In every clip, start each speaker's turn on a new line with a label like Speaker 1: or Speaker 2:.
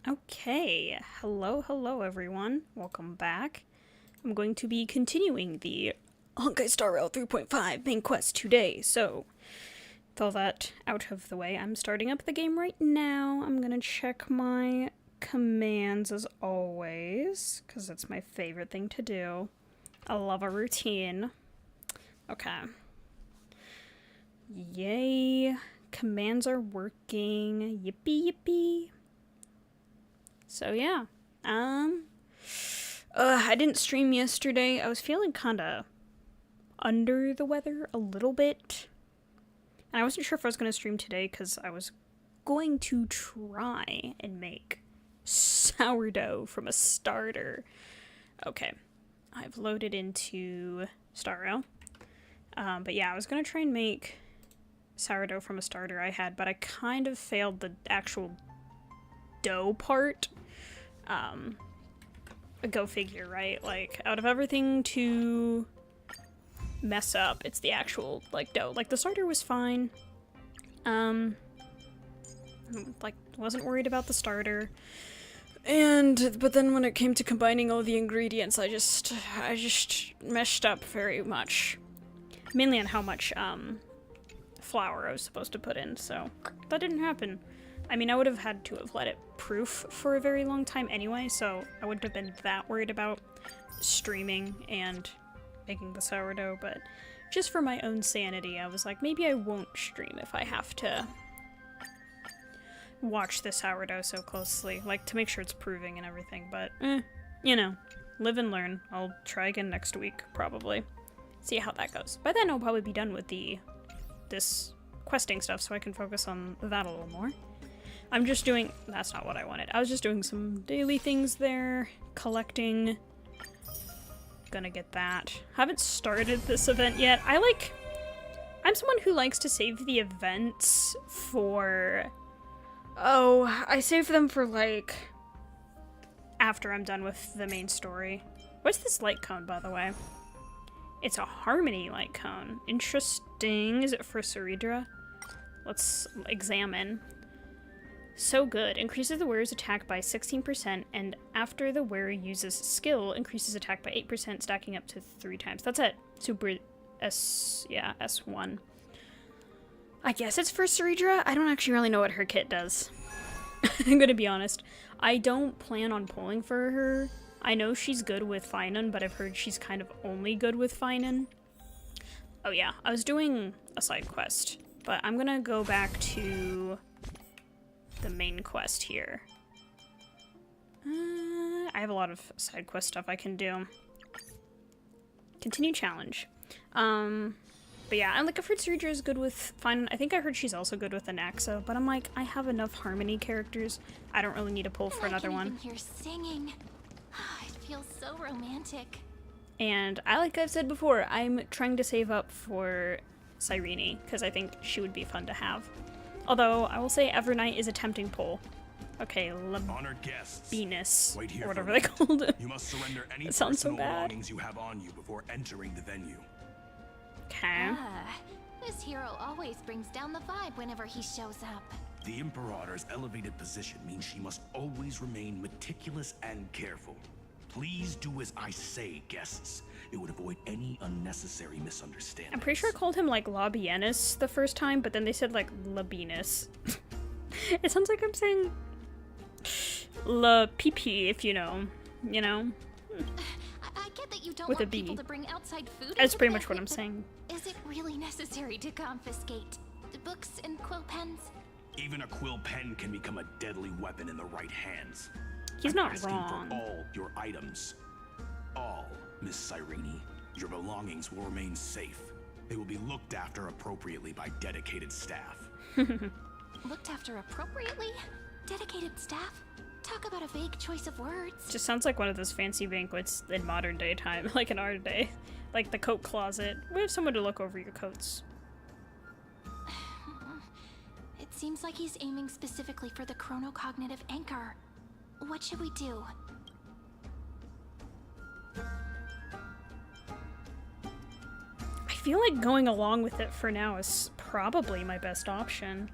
Speaker 1: Okay, hello everyone. Welcome back. I'm going to be continuing the Honkai Star Rail 3.5 main quest today, so with all that out of the way, I'm starting up the game right now. I'm gonna check my commands as always, because it's my favorite thing to do. I love a routine. Okay. Yay. Commands are working. Yippee yippee. So yeah, I didn't stream yesterday. I was feeling kinda under the weather a little bit. And I wasn't sure if I was going to stream today because I was going to try and make sourdough from a starter. Okay, I've loaded into Star Rail. But yeah, I was going to try and make sourdough from a starter I had, but I kind of failed the actual dough part. Go figure, right? Like, out of everything to mess up, it's the actual, like, dough. Like, the starter was fine. Like, wasn't worried about the starter. But then when it came to combining all the ingredients, I just messed up very much. Mainly on how much, flour I was supposed to put in, so that didn't happen. I mean, I would have had to have let it proof for a very long time anyway, so I wouldn't have been that worried about streaming and making the sourdough, but just for my own sanity, I was like, maybe I won't stream if I have to watch the sourdough so closely, like, to make sure it's proving and everything, but, you know, live and learn. I'll try again next week, probably. See how that goes. By then, I'll probably be done with this questing stuff, so I can focus on that a little more. I'm just doing... That's not what I wanted. I was just doing some daily things there. Collecting. Gonna get that. Haven't started this event yet. I'm someone who likes to save the events for... Oh, I save them for, like, after I'm done with the main story. What's this light cone, by the way? It's a harmony light cone. Interesting. Is it for Ceridra? Let's examine. So good. Increases the wearer's attack by 16%, and after the wearer uses skill, increases attack by 8%, stacking up to 3 times. That's at Super S1. I guess it's for Ceridra? I don't actually really know what her kit does. I'm gonna be honest. I don't plan on pulling for her. I know she's good with Finan, but I've heard she's kind of only good with Finan. Oh yeah, I was doing a side quest, but I'm gonna go back to the main quest here. I have a lot of side quest stuff I can do. Continue challenge. But yeah, I've heard Ceridra is good with Finan. I think I heard she's also good with Anaxa, but I'm like, I have enough Harmony characters. I don't really need to pull for another one.
Speaker 2: I can even hear singing. It feels so romantic.
Speaker 1: And like I've said before, I'm trying to save up for Cyrene, because I think she would be fun to have. Although, I will say Evernight is a tempting pull. Okay,
Speaker 3: Honored guests,
Speaker 1: Venus,
Speaker 3: wait here
Speaker 1: or whatever they called it.
Speaker 3: You must surrender any
Speaker 1: That sounds so
Speaker 3: personal
Speaker 1: bad.
Speaker 3: belongings you have on you before entering the venue.
Speaker 1: Okay.
Speaker 2: This hero always brings down the vibe whenever he shows up.
Speaker 3: The Imperator's elevated position means she must always remain meticulous and careful. Please do as I say, guests. It would avoid any unnecessary misunderstandings.
Speaker 1: I'm pretty sure I called him, like, Labienus the first time, but then they said, like, Labinus. It sounds like I'm saying La Pee, if you know. You know?
Speaker 2: I get that you don't
Speaker 1: With a
Speaker 2: want
Speaker 1: B.
Speaker 2: people to bring outside food.
Speaker 1: That's
Speaker 2: into
Speaker 1: pretty
Speaker 2: the
Speaker 1: much what
Speaker 2: banquet,
Speaker 1: I'm
Speaker 2: but
Speaker 1: saying.
Speaker 2: Is it really necessary to confiscate the books and quill pens?
Speaker 3: Even a quill pen can become a deadly weapon in the right hands.
Speaker 1: He's
Speaker 3: I'm
Speaker 1: not
Speaker 3: asking
Speaker 1: wrong.
Speaker 3: for all your items. All, Miss Cyrene. Your belongings will remain safe. They will be looked after appropriately by dedicated staff.
Speaker 2: Looked after appropriately? Dedicated staff? Talk about a vague choice of words.
Speaker 1: Just sounds like one of those fancy banquets in modern day time, like in our day. Like the coat closet. We have someone to look over your coats.
Speaker 2: It seems like he's aiming specifically for the chronocognitive anchor. What should we do?
Speaker 1: I feel like going along with it for now is probably my best option.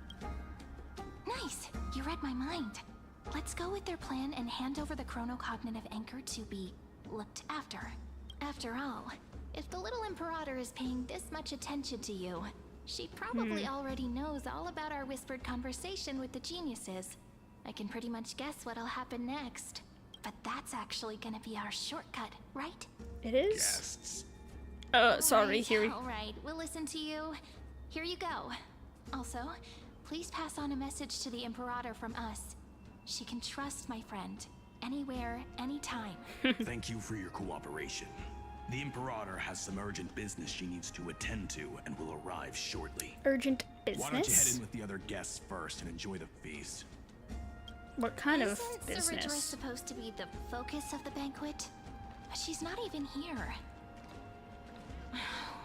Speaker 2: Nice! You read my mind. let's go with their plan and hand over the chronocognitive anchor to be looked after. After all, if the little Imperator is paying this much attention to you, she probably already knows all about our whispered conversation with the geniuses. I can pretty much guess what'll happen next. But that's actually gonna be our shortcut, right?
Speaker 1: It is?
Speaker 3: Guests.
Speaker 1: Sorry, here.
Speaker 2: Alright, we'll listen to you. Here you go. Also, please pass on a message to the Imperator from us. She can trust my friend. Anywhere, anytime.
Speaker 3: Thank you for your cooperation. The Imperator has some urgent business she needs to attend to and will arrive shortly.
Speaker 1: Urgent business?
Speaker 3: Why don't you head in with the other guests first and enjoy the feast?
Speaker 1: What kind of
Speaker 2: Isn't Saradra's
Speaker 1: business?
Speaker 2: supposed to be the focus of the banquet? But she's not even here.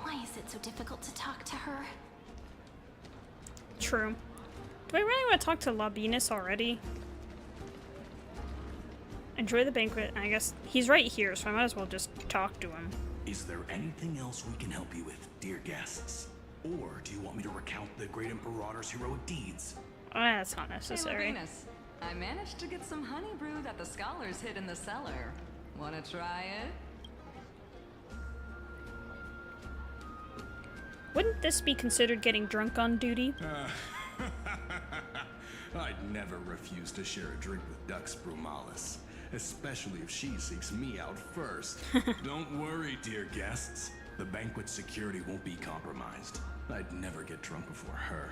Speaker 2: Why is it so difficult to talk to her?
Speaker 1: True. Do I really want to talk to Labinis already? Enjoy the banquet. I guess he's right here, so I might as well just talk to him.
Speaker 3: Is there anything else we can help you with, dear guests? Or do you want me to recount the great Imperator's heroic deeds?
Speaker 1: Oh, that's not necessary.
Speaker 4: Hey, Labinis. I managed to get some honey brew that the scholars hid in the cellar. Wanna try it?
Speaker 1: Wouldn't this be considered getting drunk on duty?
Speaker 3: I'd never refuse to share a drink with Dux Brumalis, especially if she seeks me out first. Don't worry, dear guests. The banquet security won't be compromised. I'd never get drunk before her.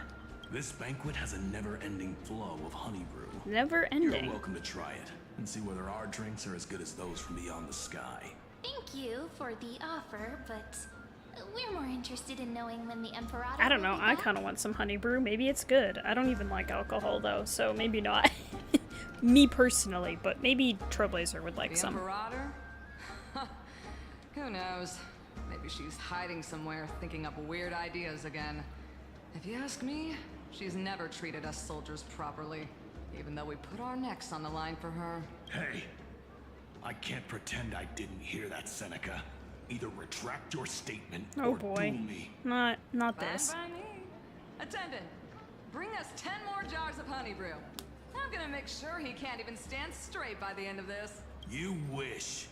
Speaker 3: This banquet has a never-ending flow of honey brew.
Speaker 1: Never
Speaker 3: You're
Speaker 1: ending.
Speaker 3: welcome to try it and see whether our drinks are as good as those from beyond the sky.
Speaker 2: Thank you for the offer, but we're more interested in knowing when the Imperator
Speaker 1: I don't
Speaker 2: will
Speaker 1: know.
Speaker 2: be
Speaker 1: I
Speaker 2: back.
Speaker 1: kind of want some honey brew. Maybe it's good. I don't even like alcohol though, so maybe not. Me personally, but maybe Trailblazer would like
Speaker 4: The
Speaker 1: some.
Speaker 4: Imperator? Who knows? Maybe she's hiding somewhere, thinking up weird ideas again. If you ask me, she's never treated us soldiers properly, even though we put our necks on the line for her.
Speaker 3: Hey, I can't pretend I didn't hear that, Seneca. Either retract your statement
Speaker 1: Oh
Speaker 3: or
Speaker 1: boy.
Speaker 3: duel me.
Speaker 1: Not
Speaker 4: Fine
Speaker 1: this.
Speaker 4: by me. Attendant, bring us 10 more jars of honey brew. I'm gonna make sure he can't even stand straight by the end of this.
Speaker 3: You wish.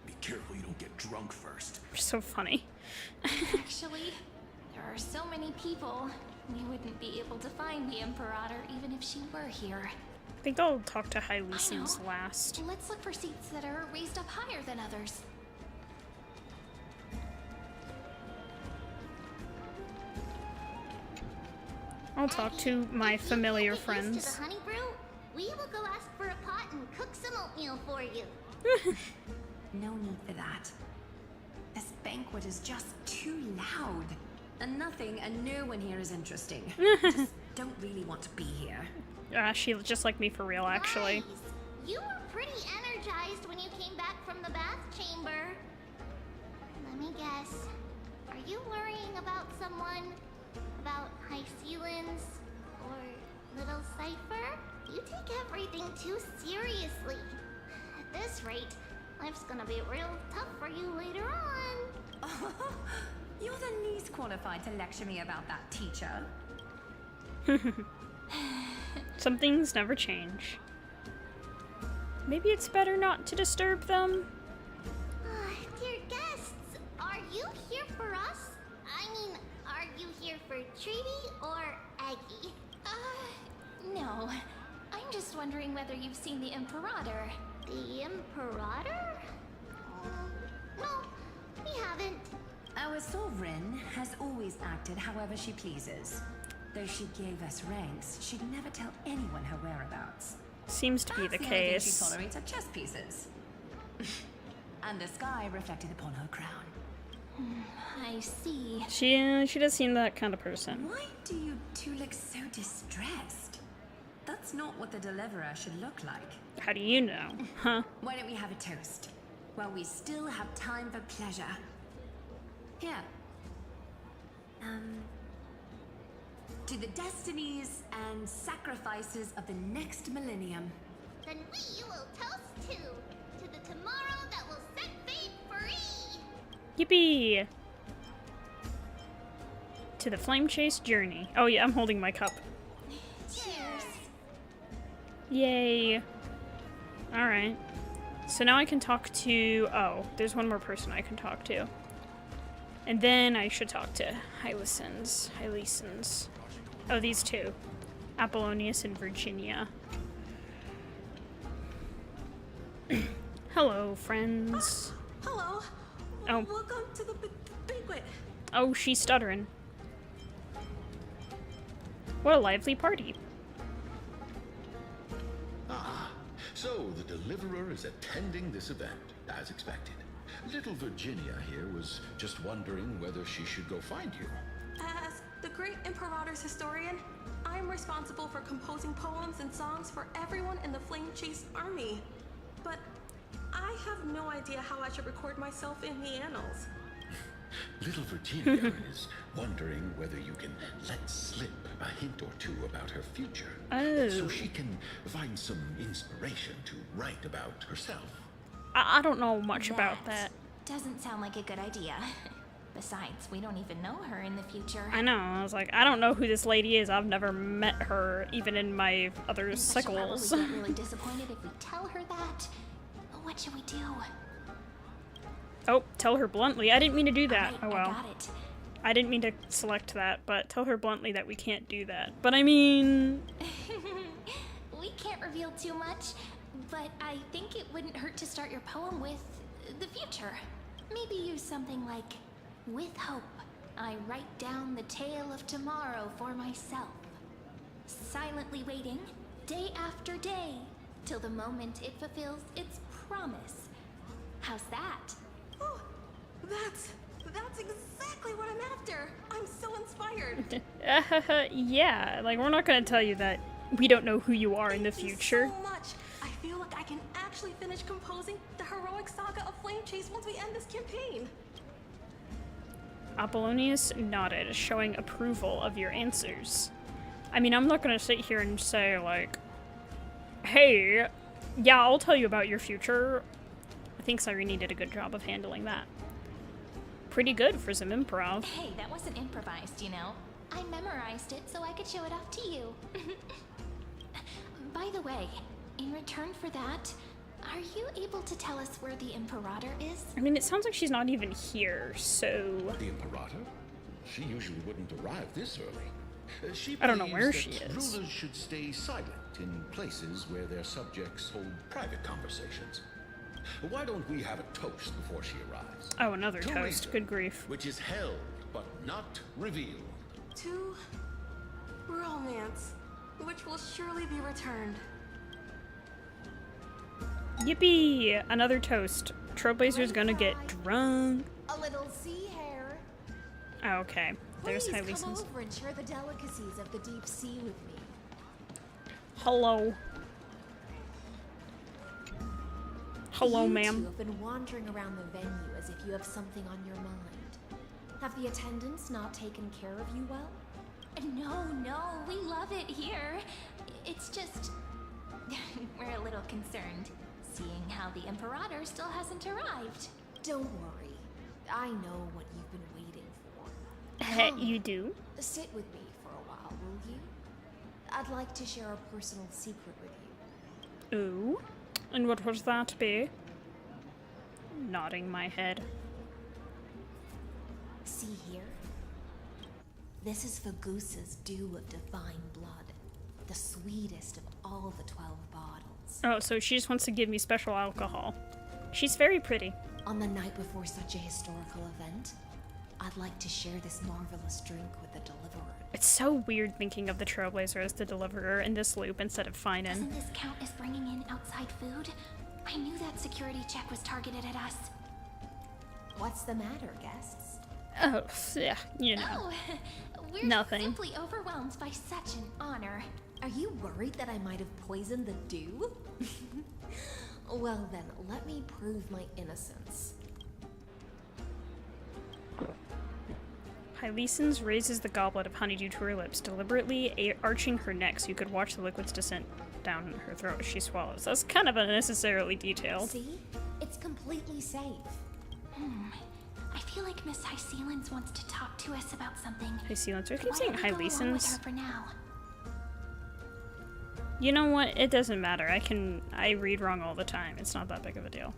Speaker 3: Be careful you don't get drunk first.
Speaker 1: You're so funny.
Speaker 2: Actually, there are so many people. We wouldn't be able to find the Imperator even if she were here.
Speaker 1: I think I'll talk to Hylucines last.
Speaker 2: Let's look for seats that are raised up higher than others.
Speaker 1: I'll talk to my familiar
Speaker 5: If you get used
Speaker 1: friends.
Speaker 5: to the honey brew, we will go ask for a pot and cook some oatmeal for you.
Speaker 6: No need for that. This banquet is just too loud. And nothing and no one here is interesting. Just don't really want to be here.
Speaker 1: She's just like me for real, actually.
Speaker 5: Nice. You were pretty energized when you came back from the bath chamber. Let me guess. Are you worrying about someone? About Hycelins? Or Little Cypher? You take everything too seriously. At this rate, life's gonna be real tough for you later on.
Speaker 6: You're the least qualified to lecture me about that, teacher.
Speaker 1: Some things never change. Maybe it's better not to disturb them.
Speaker 5: Dear guests, are you here for us? I mean, are you here for Treaty or Aggie?
Speaker 2: No. I'm just wondering whether you've seen the Imperator.
Speaker 5: The Imperator? No, we haven't.
Speaker 6: Our sovereign has always acted however she pleases. Though she gave us ranks, she'd never tell anyone her whereabouts.
Speaker 1: Seems to be the
Speaker 6: That's only thing she
Speaker 1: case.
Speaker 6: tolerates are chess pieces. And the sky reflected upon her crown.
Speaker 2: I see.
Speaker 1: She does seem that kind of person.
Speaker 6: Why do you two look so distressed? That's not what the deliverer should look like.
Speaker 1: How do you know? Huh?
Speaker 6: Why don't we have a toast? While we still have time for pleasure. Here. To the destinies and sacrifices of the next millennium.
Speaker 5: Then we will toast to the tomorrow that will set fate free.
Speaker 1: Yippee! To the flame chase journey. Oh yeah, I'm holding my cup.
Speaker 5: Cheers.
Speaker 1: Yay. Alright. So now I can talk to... Oh, there's one more person I can talk to. And then I should talk to Hylissons. Oh, these two. Apollonius and Virginia. Hello, friends.
Speaker 6: Hello.
Speaker 1: Oh.
Speaker 6: Welcome to the banquet.
Speaker 1: Oh, she's stuttering. What a lively party.
Speaker 7: Ah, so the Deliverer is attending this event, as expected. Little Virginia here was just wondering whether she should go find you.
Speaker 6: As the great Imperator's historian, I'm responsible for composing poems and songs for everyone in the Flame Chase army. But I have no idea how I should record myself in the annals.
Speaker 7: Little Virginia is wondering whether you can let slip a hint or two about her future.
Speaker 1: Oh.
Speaker 7: So she can find some inspiration to write about herself.
Speaker 1: I don't know much about that.
Speaker 2: Doesn't sound like a good idea. Besides, we don't even know her in the future.
Speaker 1: I know. I was like, I don't know who this lady is. I've never met her, even in my other
Speaker 2: But she'll
Speaker 1: cycles.
Speaker 2: probably get really disappointed if we tell her that. What should we do?
Speaker 1: Oh, tell her bluntly. I didn't mean to do that.
Speaker 2: Alright,
Speaker 1: Oh well.
Speaker 2: I got it.
Speaker 1: I didn't mean to select that, but tell her bluntly that we can't do that. But I mean...
Speaker 2: We can't reveal too much, but I think it wouldn't hurt to start your poem with the future. Maybe use something like, with hope, I write down the tale of tomorrow for myself. Silently waiting, day after day, till the moment it fulfills its promise. How's that?
Speaker 6: Oh, that's exactly what I'm after. I'm so inspired.
Speaker 1: Yeah, like we're not gonna tell you that we don't know who you are in the
Speaker 6: Thank you
Speaker 1: future.
Speaker 6: so much. I feel like I can actually finish composing the heroic saga of Flame Chase once we end this campaign.
Speaker 1: Apollonius nodded, showing approval of your answers. I mean, I'm not gonna sit here and say, like, hey, yeah, I'll tell you about your future. I think Cyrene did a good job of handling that. Pretty good for some improv.
Speaker 2: Hey, that wasn't improvised, you know. I memorized it so I could show it off to you. By the way, in return for that, are you able to tell us where the Imperator is?
Speaker 1: I mean, it sounds like she's not even here, so...
Speaker 7: The Imperator? She usually wouldn't arrive this early. She
Speaker 1: I don't know where
Speaker 7: believes
Speaker 1: she
Speaker 7: that
Speaker 1: is.
Speaker 7: Rulers should stay silent in places where their subjects hold private conversations. Why don't we have a toast before she arrives?
Speaker 1: Oh, another
Speaker 7: To
Speaker 1: toast.
Speaker 7: reason,
Speaker 1: Good grief.
Speaker 7: Which is held, but not revealed.
Speaker 6: To romance, which will surely be returned.
Speaker 1: Yippee! Another toast. Trailblazer's gonna get drunk.
Speaker 8: A little sea hare.
Speaker 1: Oh, okay. There's
Speaker 8: Please come
Speaker 1: Hylissons.
Speaker 8: over and share the delicacies of the deep sea with me.
Speaker 1: Hello. Hello,
Speaker 8: You
Speaker 1: ma'am.
Speaker 8: two have been wandering around the venue as if you have something on your mind. Have the attendants not taken care of you well?
Speaker 2: No, we love it here. It's just... we're a little concerned, seeing how the Imperator still hasn't arrived.
Speaker 8: Don't worry. I know what you've been waiting for.
Speaker 1: Hey,
Speaker 8: Come,
Speaker 1: you do?
Speaker 8: sit with me for a while, will you? I'd like to share a personal secret with you.
Speaker 1: Ooh. And what would that be? Nodding my head.
Speaker 8: See here? This is Fagusa's dew of divine blood. The sweetest of all the 12 bottles.
Speaker 1: Oh, so she just wants to give me special alcohol. She's very pretty.
Speaker 8: On the night before such a historical event, I'd like to share this marvelous drink with the Deliverer.
Speaker 1: It's so weird thinking of the Trailblazer as the deliverer in this loop instead of Finan.
Speaker 2: Doesn't this count as bringing in outside food? I knew that security check was targeted at us.
Speaker 8: What's the matter, guests?
Speaker 1: Oh, yeah, you know.
Speaker 2: Oh, we're
Speaker 1: Nothing.
Speaker 2: simply overwhelmed by such an honor.
Speaker 8: Are you worried that I might have poisoned the dew? Well then, let me prove my innocence.
Speaker 1: Hylissons raises the goblet of honeydew to her lips, deliberately arching her neck so you could watch the liquids descent down her throat as she swallows. That's kind of unnecessarily detailed.
Speaker 8: See? It's completely safe.
Speaker 2: I feel like Miss Hysealins wants to talk to us about something.
Speaker 1: Hylissons. I keep
Speaker 2: Why
Speaker 1: saying
Speaker 2: don't we go along with
Speaker 1: Hylissons.
Speaker 2: her for now?
Speaker 1: You know what? It doesn't matter. I read wrong all the time. It's not that big of a deal.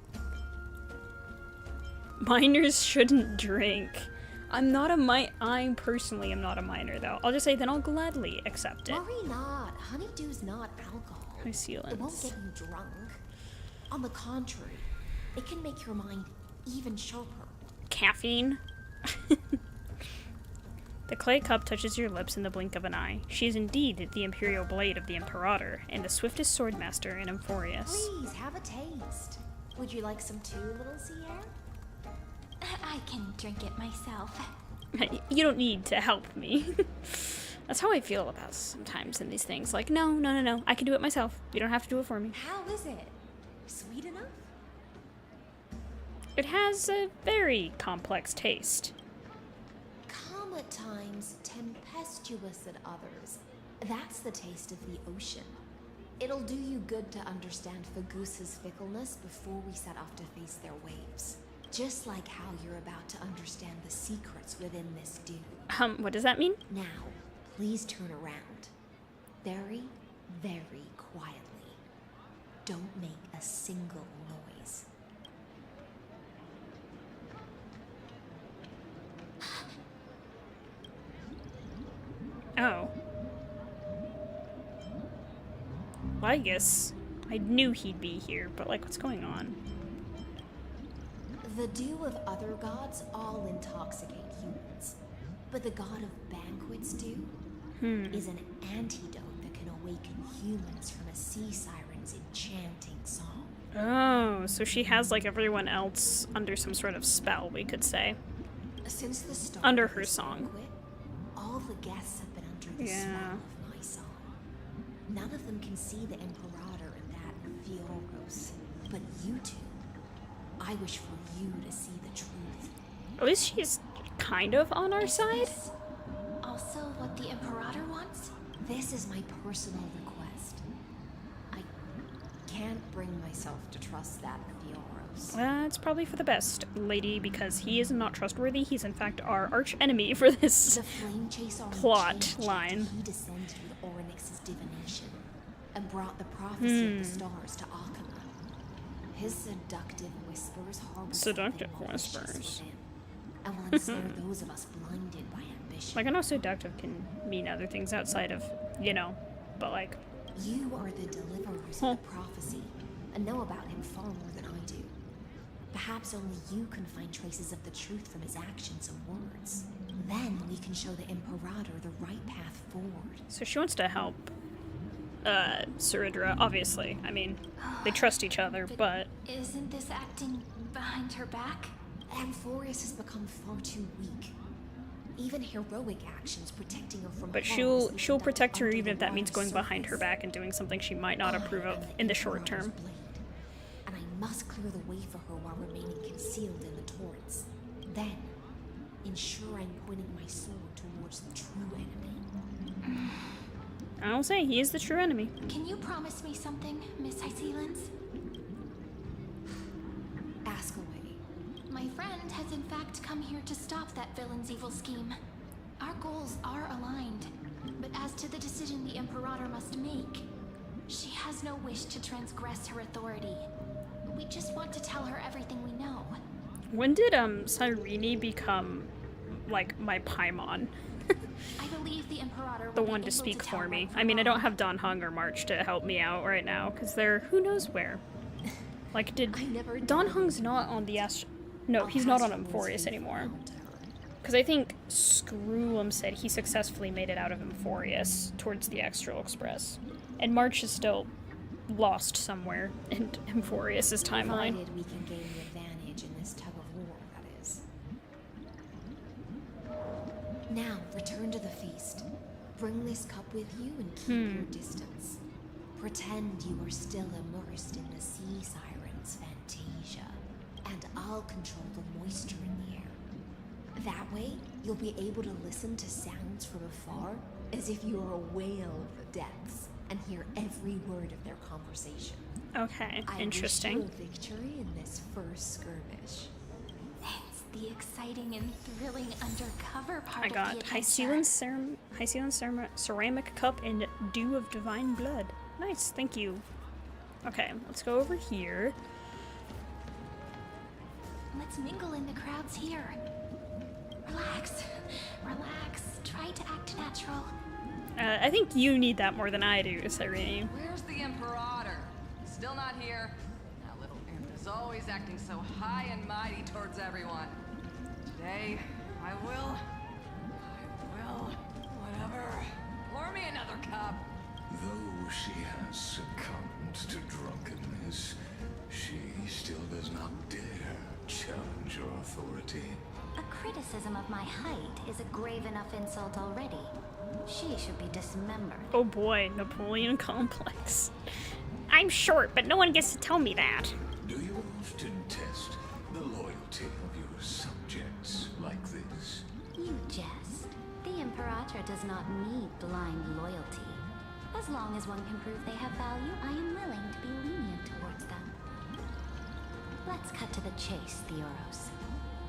Speaker 1: Minors shouldn't drink. I personally am not a minor, though. I'll just say then I'll gladly accept it.
Speaker 8: Worry not. Honeydew's not alcohol.
Speaker 1: High sealants.
Speaker 8: It won't get you drunk. On the contrary, it can make your mind even sharper.
Speaker 1: Caffeine. The clay cup touches your lips in the blink of an eye. She is indeed the imperial blade of the Imperator, and the swiftest swordmaster in Emphorius.
Speaker 8: Please, have a taste. Would you like some too, little Sierra?
Speaker 2: I can drink it myself.
Speaker 1: You don't need to help me. That's how I feel about sometimes in these things. Like, no, I can do it myself. You don't have to do it for me.
Speaker 8: How is it? Sweet enough?
Speaker 1: It has a very complex taste.
Speaker 8: Calm at times, tempestuous at others. That's the taste of the ocean. It'll do you good to understand Fagus's fickleness before we set off to face their waves. Just like how you're about to understand the secrets within this dew.
Speaker 1: What does that mean?
Speaker 8: Now, please turn around. Very, very quietly. Don't make a single noise.
Speaker 1: Oh. Well, I guess I knew he'd be here, but like, what's going on?
Speaker 8: The dew of other gods all intoxicate humans. But the god of banquets dew is an antidote that can awaken humans from a sea siren's enchanting song.
Speaker 1: Oh, so she has like everyone else under some sort of spell, we could say.
Speaker 8: Since the start
Speaker 1: Under
Speaker 8: of
Speaker 1: her
Speaker 8: this
Speaker 1: song.
Speaker 8: banquet, all the guests have been under the
Speaker 1: Yeah.
Speaker 8: spell of my song. None of them can see the Imperator in that Fioros, but you two. I wish for you to see the truth.
Speaker 1: At least she's kind of on our
Speaker 2: Is
Speaker 1: side.
Speaker 2: this also what the Imperator wants?
Speaker 8: This is my personal request. I can't bring myself to trust that Fioros.
Speaker 1: It's probably for the best, lady, because he is not trustworthy. He's in fact our arch enemy for this.
Speaker 8: The flame chase army
Speaker 1: plot
Speaker 8: changed
Speaker 1: line.
Speaker 8: after he descended with Orynyx's divination and brought the prophecy of the stars to Akama. His seductive whispers harbor
Speaker 1: Seductive
Speaker 8: something malicious
Speaker 1: whispers.
Speaker 8: within, and will ensnare those of us blinded by ambition.
Speaker 1: Like, I know seductive can mean other things outside of, but like,
Speaker 8: You are the deliverers of the prophecy, and know about him far more than I do. Perhaps only you can find traces of the truth from his actions and words. Then we can show the Imperator the right path forward.
Speaker 1: so she wants to help Saridra, obviously. I mean, they trust each other, but
Speaker 2: Isn't this acting behind her back?
Speaker 8: Amphorius has become far too weak. Even heroic actions protecting her from
Speaker 1: But
Speaker 8: harms
Speaker 1: she'll
Speaker 8: that
Speaker 1: protect her
Speaker 8: under
Speaker 1: even
Speaker 8: the
Speaker 1: if that means
Speaker 8: water's
Speaker 1: going behind her
Speaker 8: surface.
Speaker 1: back and doing something she might not approve
Speaker 8: I
Speaker 1: of
Speaker 8: am
Speaker 1: in the
Speaker 8: the
Speaker 1: short
Speaker 8: Imperator's
Speaker 1: term.
Speaker 8: blade, and I must clear the way for her while remaining concealed in the torrents. Then, ensure I'm pointing my sword towards the true enemy.
Speaker 1: I'll say he is the true enemy.
Speaker 2: Can you promise me something, Miss Hyselins?
Speaker 8: Ask away.
Speaker 2: My friend has in fact come here to stop that villain's evil scheme. Our goals are aligned, but as to the decision the Imperator must make, she has no wish to transgress her authority. We just want to tell her everything we know.
Speaker 1: When did Cyrene become like my Paimon?
Speaker 2: I believe the Imperator
Speaker 1: The
Speaker 2: will
Speaker 1: one
Speaker 2: be
Speaker 1: to
Speaker 2: able
Speaker 1: speak
Speaker 2: tell
Speaker 1: for me.
Speaker 2: right from
Speaker 1: I mean, I
Speaker 2: wrong.
Speaker 1: don't have Don Hung or March to help me out right now because they're who knows where. Like, did
Speaker 8: I never
Speaker 1: Don
Speaker 8: doubted
Speaker 1: Hung's not on the No, he's not on Emphorius anymore. Because I think Screwum said he successfully made it out of Emphorius towards the Astral Express. And March is still lost somewhere in Emphorius' timeline.
Speaker 8: Provided we can gain the advantage in this tug of war, that is. Now, return to the feast. Bring this cup with you and keep your distance. Pretend you are still immersed in the sea siren's fantasia, and I'll control the moisture in the air. That way, you'll be able to listen to sounds from afar as if you are a whale of the depths and hear every word of their conversation.
Speaker 1: Okay,
Speaker 8: I
Speaker 1: interesting.
Speaker 8: wish you a victory in this first skirmish.
Speaker 2: It's the exciting and thrilling undercover part
Speaker 1: I
Speaker 2: of
Speaker 1: got
Speaker 2: the adventure.
Speaker 1: Hyselin ceramic cup and dew of divine blood. Nice, thank you. Okay, let's go over here.
Speaker 2: Let's mingle in the crowds here. Relax. Relax. Try to act natural.
Speaker 1: I think you need that more than I do, Cyrene.
Speaker 4: Where's the Imperator? Still not here. That little imp is always acting so high and mighty towards everyone. Today, I will, whatever. Pour me another cup.
Speaker 3: Though she has succumbed to drunkenness, she still does not dare challenge your authority.
Speaker 2: A criticism of my height is a grave enough insult already. She should be dismembered.
Speaker 1: Oh boy, Napoleon complex. I'm short, but no one gets to tell me that.
Speaker 3: Do you often test the loyalty of your subjects like this?
Speaker 2: You jest. The Imperator does not need blind loyalty. As long as one can prove they have value, I am willing to be lenient towards them. Let's cut to the chase, Theoros.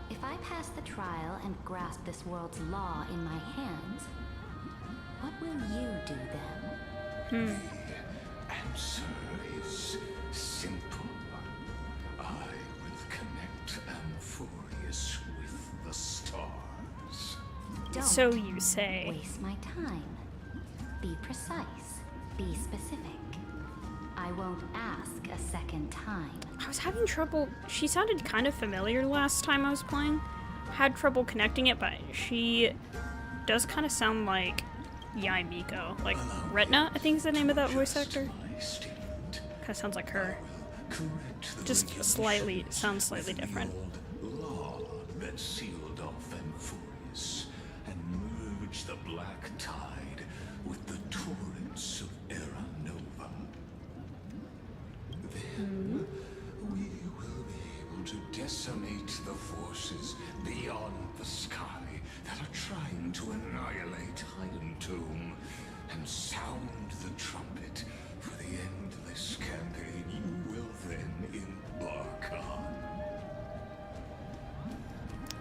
Speaker 2: If I pass the trial and grasp this world's law in my hands, what will you do then?
Speaker 3: The answer is simple. I will connect Amphorius with the stars.
Speaker 2: Don't
Speaker 1: So you say.
Speaker 2: waste my time. Be precise. Be specific. I won't ask a second time.
Speaker 1: I was having trouble. She sounded kind of familiar last time I was playing. Had trouble connecting it, but she does kind of sound like Yai Miko. Like Retna, I think is the name of that voice actor. Kind of sounds like her. Just slightly, sounds slightly different.
Speaker 3: Law that sealed off Amphorius and merged the black tide with the torrents of Era Nova. Then we will be able to decimate the forces beyond the sky that are trying to annihilate Iron Tomb and sound the trumpet for the endless campaign you will then embark on.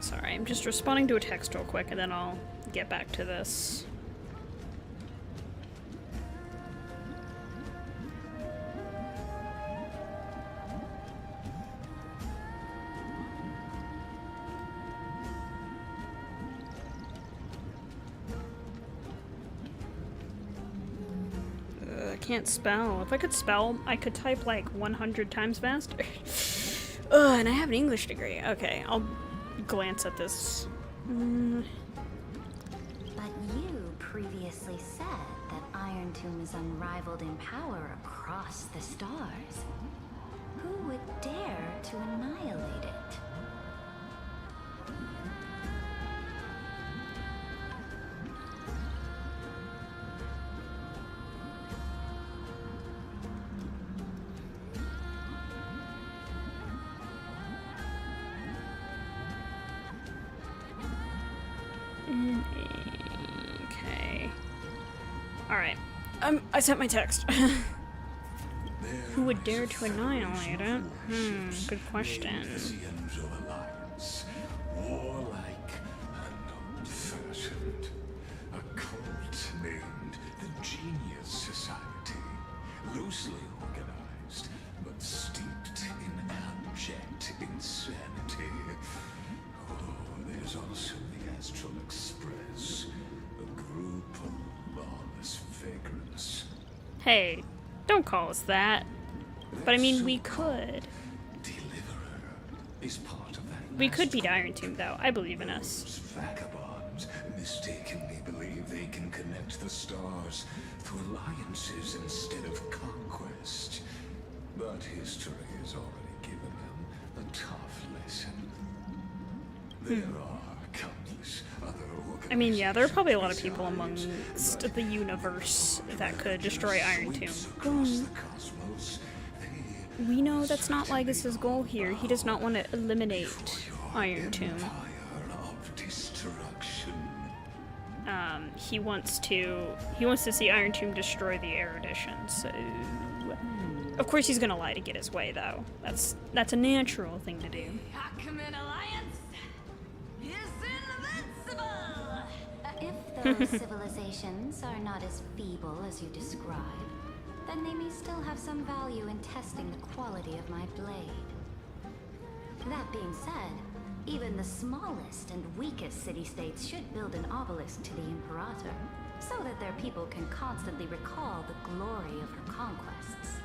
Speaker 1: Sorry, I'm just responding to a text real quick and then I'll get back to this. I can't spell. If I could spell, I could type like 100 times faster. Ugh, and I have an English degree. Okay, I'll glance at this.
Speaker 2: But you previously said that Iron Tomb is unrivaled in power across the stars. Who would dare to annihilate it?
Speaker 1: Okay. Alright. I sent my text. Who would dare to annihilate it? Good question.
Speaker 3: Elysians of Alliance, warlike and old-fashioned. A cult named the Genius Society, loosely organized, but steeped in abject insanity. Oh, there's also the Astral Express, a group of lawless vagrants.
Speaker 1: Hey, don't call us that. But I mean, we could.
Speaker 3: Deliverer is part of that.
Speaker 1: We could beat Iron Tomb, though. I believe in us.
Speaker 3: Those vagabonds mistakenly believe they can connect the stars through alliances instead of conquest. But history has already given them a tough lesson. There are countless other organizations.
Speaker 1: I mean, yeah, there are probably a lot of people amongst the universe that could destroy Iron Tomb.
Speaker 3: Across the cosmos,
Speaker 1: We know that's not Lygus' goal here. He does not want to eliminate Iron Tomb.
Speaker 3: fire of destruction.
Speaker 1: He wants to see Iron Tomb destroy the Erudition, so of course he's gonna lie to get his way, though. That's a natural thing to do.
Speaker 4: Achaemenid Alliance is invincible!
Speaker 2: If those civilizations are not as feeble as you describe, then they may still have some value in testing the quality of my blade. That being said, even the smallest and weakest city-states should build an obelisk to the Imperator, so that their people can constantly recall the glory of her conquests.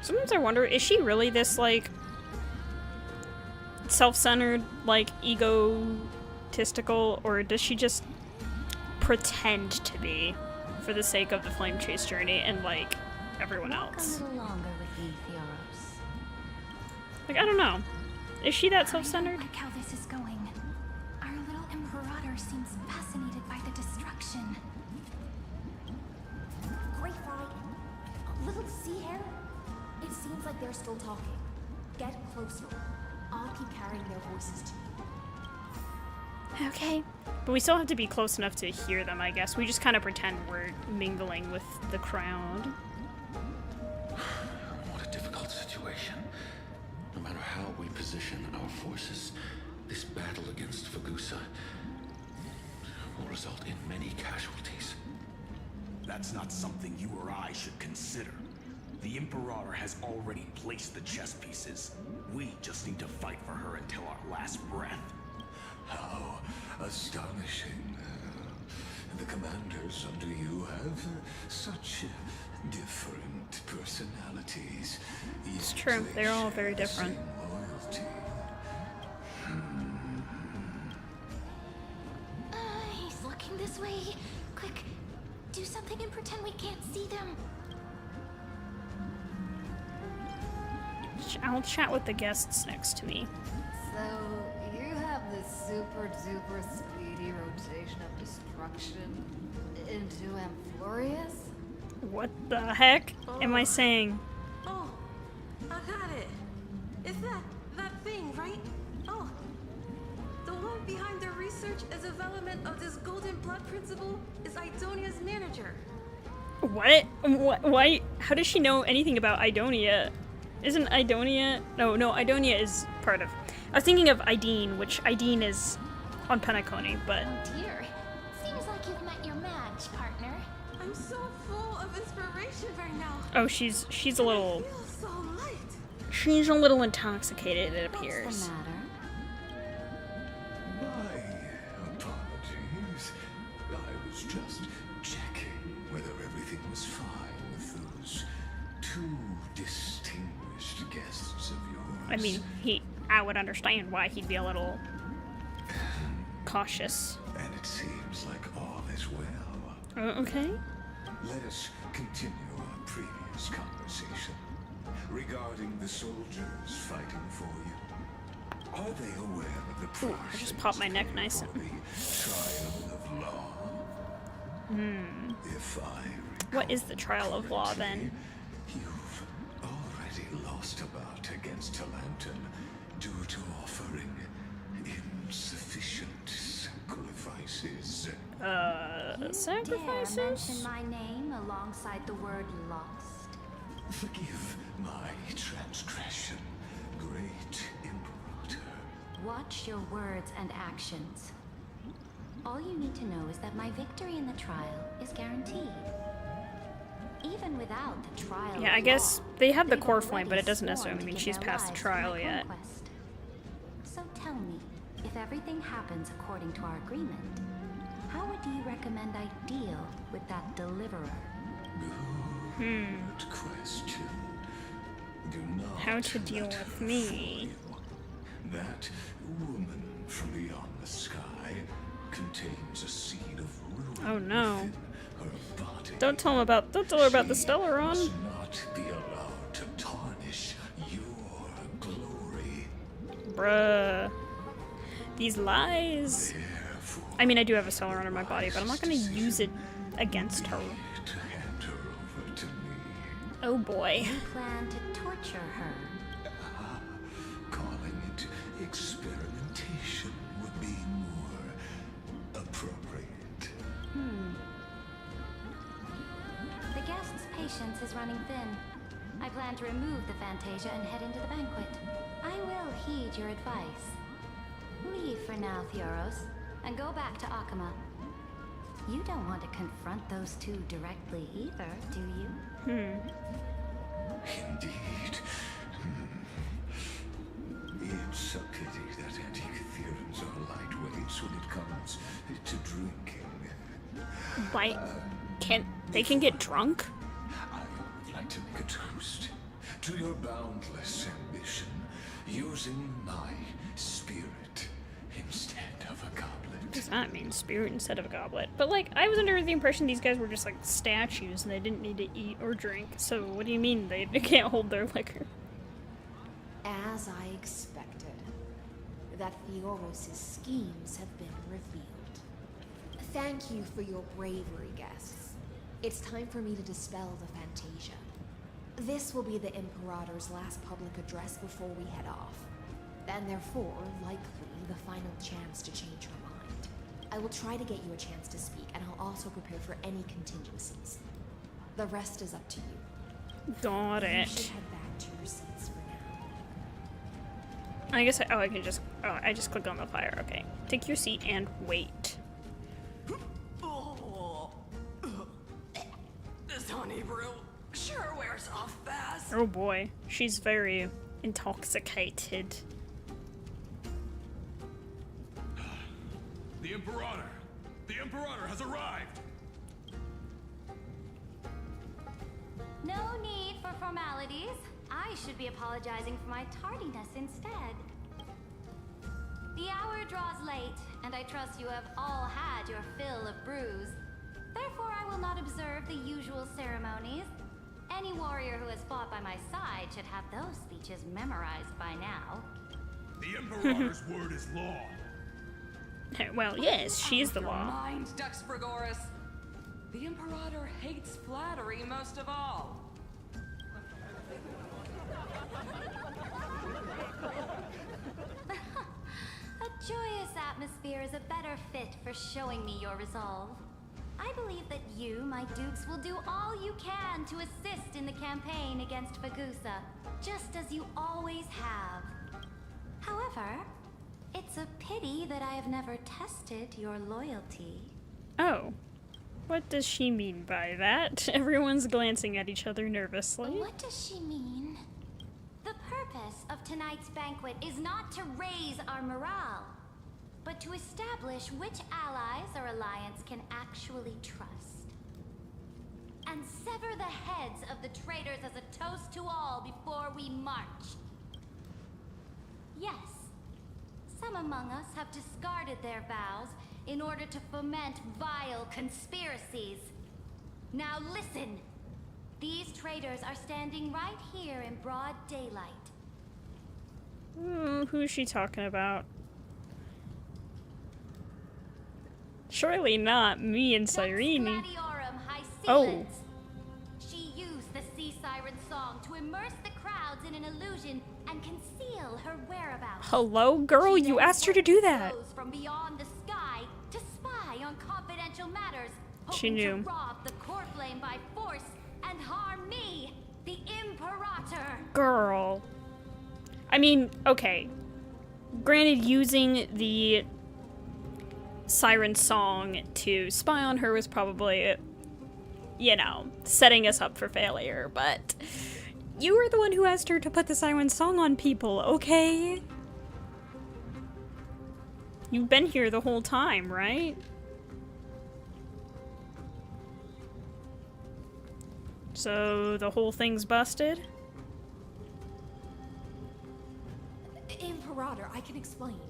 Speaker 1: Sometimes I wonder, is she really this, like, self-centered, like, egotistical, or does she just pretend to be for the sake of the Flame Chase journey and, like, everyone else?
Speaker 2: Walk a little longer with me, Theoros.
Speaker 1: Like, I don't know. Is she that self-centered?
Speaker 2: I don't like how this is going. Our little Imperator seems fascinated by the destruction.
Speaker 8: Great Fry, a little sea hare? It seems like they're still talking. Get closer. I'll keep carrying their voices to you.
Speaker 1: Okay. But we still have to be close enough to hear them, I guess. We just kind of pretend we're mingling with the crowd.
Speaker 7: What a difficult situation. No matter how we position our forces, this battle against Fagusa will result in many casualties.
Speaker 3: That's not something you or I should consider. The Imperator has already placed the chess pieces. We just need to fight for her until our last breath.
Speaker 9: How astonishing. The commanders under you have such different personalities.
Speaker 1: It's true. They're all very different.
Speaker 9: Loyalty.
Speaker 2: He's looking this way. Quick, do something and pretend we can't see them.
Speaker 1: I'll chat with the guests next to me.
Speaker 10: So, you have this super duper speedy rotation of destruction into Amphorius?
Speaker 1: What the heck am I saying?
Speaker 6: Oh, I got it. It's that thing, right? Oh, the one behind the research and development of this golden blood principle is Idonia's manager.
Speaker 1: What? Why? How does she know anything about Idonia? Isn't Idonia... No, Idonia is part of... I was thinking of Ideen, which Ideen is on Penacony, but...
Speaker 2: Oh dear. Seems like you've met your match, partner.
Speaker 6: I'm so full of inspiration right now.
Speaker 1: Oh, she's a little...
Speaker 6: I feel so light.
Speaker 1: She's a little intoxicated, it
Speaker 2: What's
Speaker 1: appears.
Speaker 2: the matter?
Speaker 9: My apologies. I was just checking whether everything was fine with those two distinguished guests of yours.
Speaker 1: I mean, I would understand why he'd be a little cautious.
Speaker 9: And it seems like all is well.
Speaker 1: Okay.
Speaker 9: Let us continue our previous conversation regarding the soldiers fighting for you. Are they aware of the price?
Speaker 1: I just popped my neck nice and...
Speaker 9: for the trial of law? If I
Speaker 1: What is the trial of law,
Speaker 9: correctly,
Speaker 1: then?
Speaker 9: You've already lost a bout against Talanton due to offering insufficient sacrifices.
Speaker 2: Dare
Speaker 1: Sacrifices?
Speaker 2: mention my name alongside the word lost?
Speaker 9: Forgive my transgression, great Imperator.
Speaker 2: Watch your words and actions. All you need to know is that my victory in the trial is guaranteed. Even without the trial
Speaker 1: Yeah, I
Speaker 2: of
Speaker 1: guess
Speaker 2: law,
Speaker 1: they have the
Speaker 2: they've
Speaker 1: core flame,
Speaker 2: already
Speaker 1: but it doesn't
Speaker 2: sworn
Speaker 1: necessarily
Speaker 2: to
Speaker 1: mean
Speaker 2: give
Speaker 1: she's
Speaker 2: their
Speaker 1: past the
Speaker 2: lives for
Speaker 1: trial
Speaker 2: my
Speaker 1: yet.
Speaker 2: conquest. So tell me, if everything happens according to our agreement, how would you recommend I deal with that deliverer?
Speaker 9: Good question. Do not
Speaker 1: How to deal
Speaker 9: let
Speaker 1: with
Speaker 9: her
Speaker 1: me.
Speaker 9: fool you. That woman from beyond the sky contains a seed of ruin
Speaker 1: Oh no.
Speaker 9: within her body.
Speaker 1: Don't tell her about the Stellaron.
Speaker 9: Must not be allowed to tarnish your glory.
Speaker 1: Bruh. These lies.
Speaker 9: Therefore,
Speaker 1: I mean, I do have a Stellaron in my body, but I'm not gonna use it against her.
Speaker 9: to hand her over to me.
Speaker 1: Oh boy.
Speaker 2: You plan to torture her.
Speaker 9: Calling it experimentation would be more appropriate.
Speaker 2: The guest's patience is running thin. I plan to remove the Fantasia and head into the banquet. I will heed your advice. Leave for now, Theoros, and go back to Akama.
Speaker 11: You don't want to confront those two directly either, do you?
Speaker 9: Indeed. It's a pity that anti-Catherians are lightweights when it comes to drinking.
Speaker 1: Why they can get drunk?
Speaker 9: I would like to make a toast to your boundless ambition, using my spirit instead of a goblet.
Speaker 1: What does that mean, spirit instead of a goblet? But like, I was under the impression these guys were just like statues and they didn't need to eat or drink. So what do you mean they can't hold their liquor?
Speaker 8: As I expected, that Theoros' schemes have been revealed. Thank you for your bravery, guests. It's time for me to dispel the Fantasia. This will be the Imperator's last public address before we head off, and therefore, likely, the final chance to change her mind. I will try to get you a chance to speak, and I'll also prepare for any contingencies. The rest is up to you.
Speaker 1: Got
Speaker 8: You
Speaker 1: it.
Speaker 8: should head back to your seats for now.
Speaker 1: I guess I just click on the fire. Okay. Take your seat and wait.
Speaker 4: This honey brew sure wears off fast.
Speaker 1: Oh boy. She's very intoxicated.
Speaker 3: The Imperator! The Imperator has arrived!
Speaker 11: No need for formalities. I should be apologizing for my tardiness instead. The hour draws late, and I trust you have all had your fill of brews. Therefore, I will not observe the usual ceremonies. Any warrior who has fought by my side should have those speeches memorized by now.
Speaker 3: The Imperator's word is law.
Speaker 1: Well, yes, she is the
Speaker 4: Your
Speaker 1: law.
Speaker 4: mind, Dux Frigoris. The Imperator hates flattery most of all.
Speaker 11: A joyous atmosphere is a better fit for showing me your resolve. I believe that you, my dukes, will do all you can to assist in the campaign against Fagusa, just as you always have. However, it's a pity that I have never tested your loyalty.
Speaker 1: Oh. What does she mean by that? Everyone's glancing at each other nervously.
Speaker 2: What does she mean?
Speaker 11: The purpose of tonight's banquet is not to raise our morale, but to establish which allies our alliance can actually trust. And sever the heads of the traitors as a toast to all before we march. Yes, some among us have discarded their vows in order to foment vile conspiracies. Now listen! These traitors are standing right here in broad daylight.
Speaker 1: Who's she talking about? Surely not me and Cyrene.
Speaker 11: Gladiorum
Speaker 1: Oh.
Speaker 11: Hycelens. She used the Sea Siren song to immerse the crowds in an illusion and conceal her whereabouts.
Speaker 1: Hello, girl?
Speaker 11: She
Speaker 1: You
Speaker 11: then
Speaker 1: asked her to
Speaker 11: worked
Speaker 1: do that.
Speaker 11: those from beyond the sky to spy on confidential matters,
Speaker 1: She
Speaker 11: hoping
Speaker 1: knew.
Speaker 11: to rob the court flame by force and harm me, the Imperator.
Speaker 1: Girl. I mean, okay. Granted, using the siren song to spy on her was probably, you know, setting us up for failure, but you were the one who asked her to put the siren song on people, okay? You've been here the whole time, right? So the whole thing's busted?
Speaker 8: Imperator, I can explain.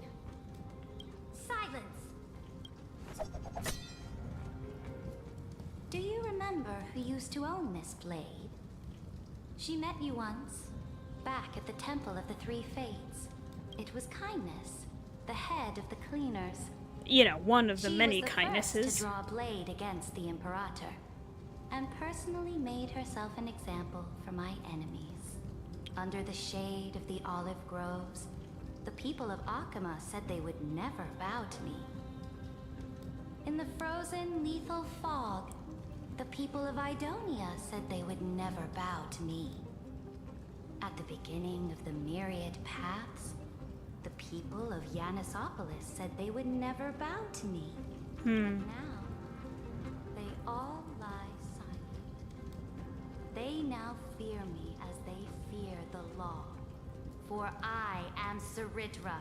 Speaker 11: Silence! Do you remember who used to own this blade? She met you once, back at the Temple of the Three Fates. It was Kindness, the head of the cleaners.
Speaker 1: You know, one of the
Speaker 11: She
Speaker 1: many
Speaker 11: was the
Speaker 1: kindnesses.
Speaker 11: first to draw a blade against the Imperator, and personally made herself an example for my enemies. Under the shade of the olive groves, the people of Akama said they would never bow to me. In the frozen, lethal fog, the people of Idonia said they would never bow to me. At the beginning of the myriad paths, the people of Yanisopolis said they would never bow to me. But now, now fear me as they fear the law. For I am Cyrithra,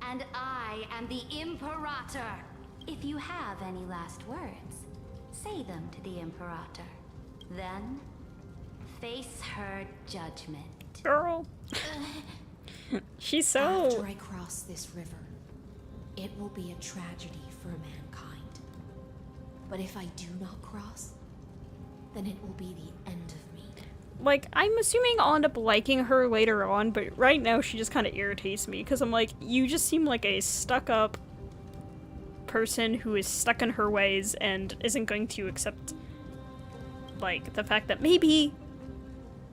Speaker 11: and I am the Imperator. If you have any last words, say them to the Imperator. Then, face her judgment.
Speaker 1: Girl. She's so...
Speaker 8: After I cross this river, it will be a tragedy for mankind. But if I do not cross, then it will be the end of me.
Speaker 1: Like, I'm assuming I'll end up liking her later on, but right now she just kind of irritates me, because I'm like, you just seem like a stuck-up person who is stuck in her ways and isn't going to accept, like, the fact that maybe...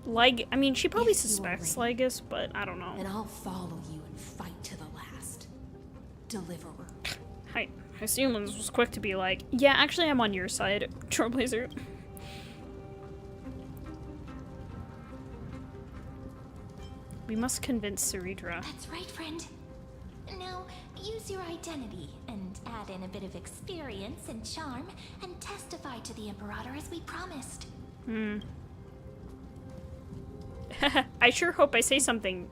Speaker 1: Like, I mean, she probably suspects Lygus, but I don't know.
Speaker 8: Then I'll follow you and fight to the last. Deliverer.
Speaker 1: I assume Liz was quick to be like, yeah, actually I'm on your side, Trailblazer. We must convince Cyrithra.
Speaker 2: That's right, friend. Now, use your identity and add in a bit of experience and charm and testify to the Imperator as we promised.
Speaker 1: I sure hope I say something.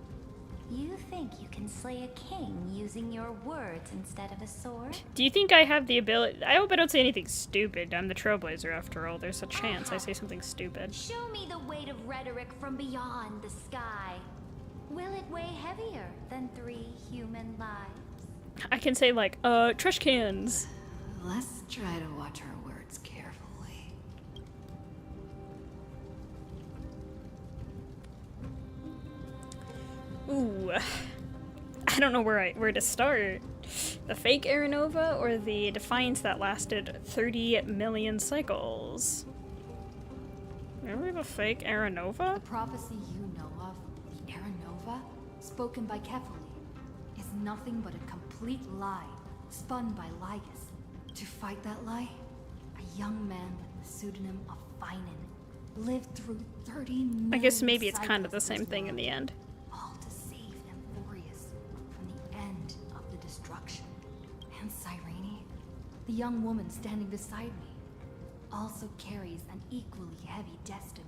Speaker 11: You think you can slay a king using your words instead of a sword?
Speaker 1: Do you think I have the ability? I hope I don't say anything stupid. I'm the Trailblazer after all. There's a chance I say something stupid.
Speaker 11: Show me the weight of rhetoric from beyond the sky. Will it weigh heavier than 3 human lives?
Speaker 1: I can say like, trash cans.
Speaker 10: Let's try to watch our words carefully.
Speaker 1: Ooh. I don't know where to start. The fake Aranova or the Defiance that lasted 30 million cycles? Maybe the fake Aranova?
Speaker 10: The prophecy you know of, the Aranova, spoken by Kefali, is nothing but a complete lie, spun by Lygus. To fight that lie, a young man with the pseudonym of Finan lived through 30 million
Speaker 1: I guess maybe it's kind of the
Speaker 10: cycles
Speaker 1: same
Speaker 10: this
Speaker 1: thing in
Speaker 10: world,
Speaker 1: the end.
Speaker 10: all to save Amphorius from the end of the destruction. And Cyrene, the young woman standing beside me, also carries an equally heavy destiny.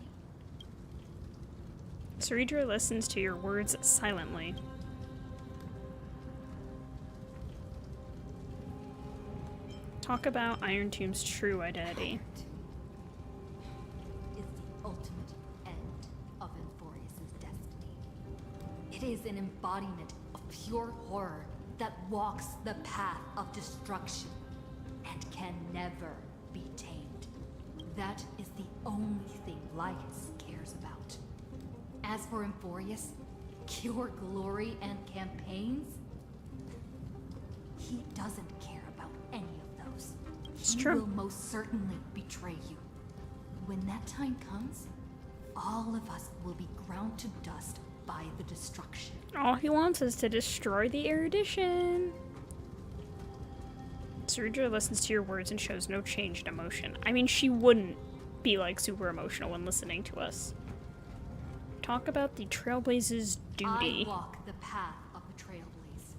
Speaker 1: Cyrithra listens to your words silently. Talk about Iron Tomb's true identity.
Speaker 10: Is the ultimate end of Amphorius' destiny. It is an embodiment of pure horror that walks the path of destruction and can never be tamed. That is the only thing Lygus cares about. As for Amphorius, pure glory and campaigns, he doesn't care about any of those.
Speaker 1: It's
Speaker 10: He
Speaker 1: true.
Speaker 10: will most certainly betray you. When that time comes, all of us will be ground to dust by the destruction.
Speaker 1: All he wants is to destroy the erudition. Cyrithra listens to your words and shows no change in emotion. I mean, she wouldn't be like super emotional when listening to us. Talk about the Trailblazer's duty.
Speaker 10: I walk the path of the Trailblaze.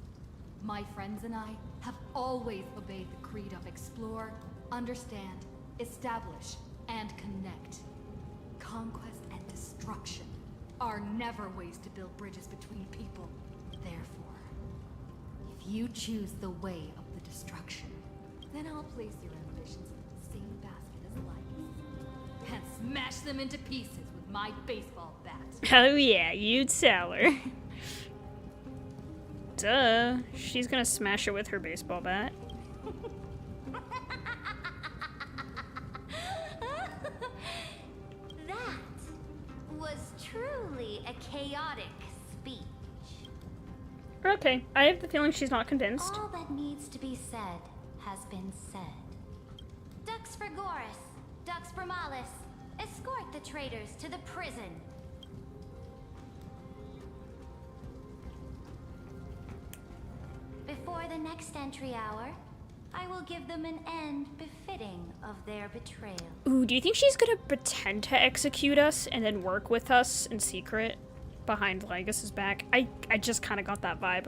Speaker 10: My friends and I have always obeyed the creed of explore, understand, establish, and connect. Conquest and destruction are never ways to build bridges between people. Therefore, if you choose the way of the destruction, then I'll place your ambitions in the same basket as Lygus and smash them into pieces with my baseball bat.
Speaker 1: Oh yeah, you'd sell her. Duh. She's gonna smash it with her baseball bat.
Speaker 11: That was truly a chaotic speech.
Speaker 1: Okay, I have the feeling she's not convinced.
Speaker 11: All that needs to be said has been said. Dux Frigoris, Dux Bromalis, escort the traitors to the prison. Before the next entry hour, I will give them an end befitting of their betrayal.
Speaker 1: Ooh, do you think she's gonna pretend to execute us and then work with us in secret behind Lygus's back? I just kind of got that vibe.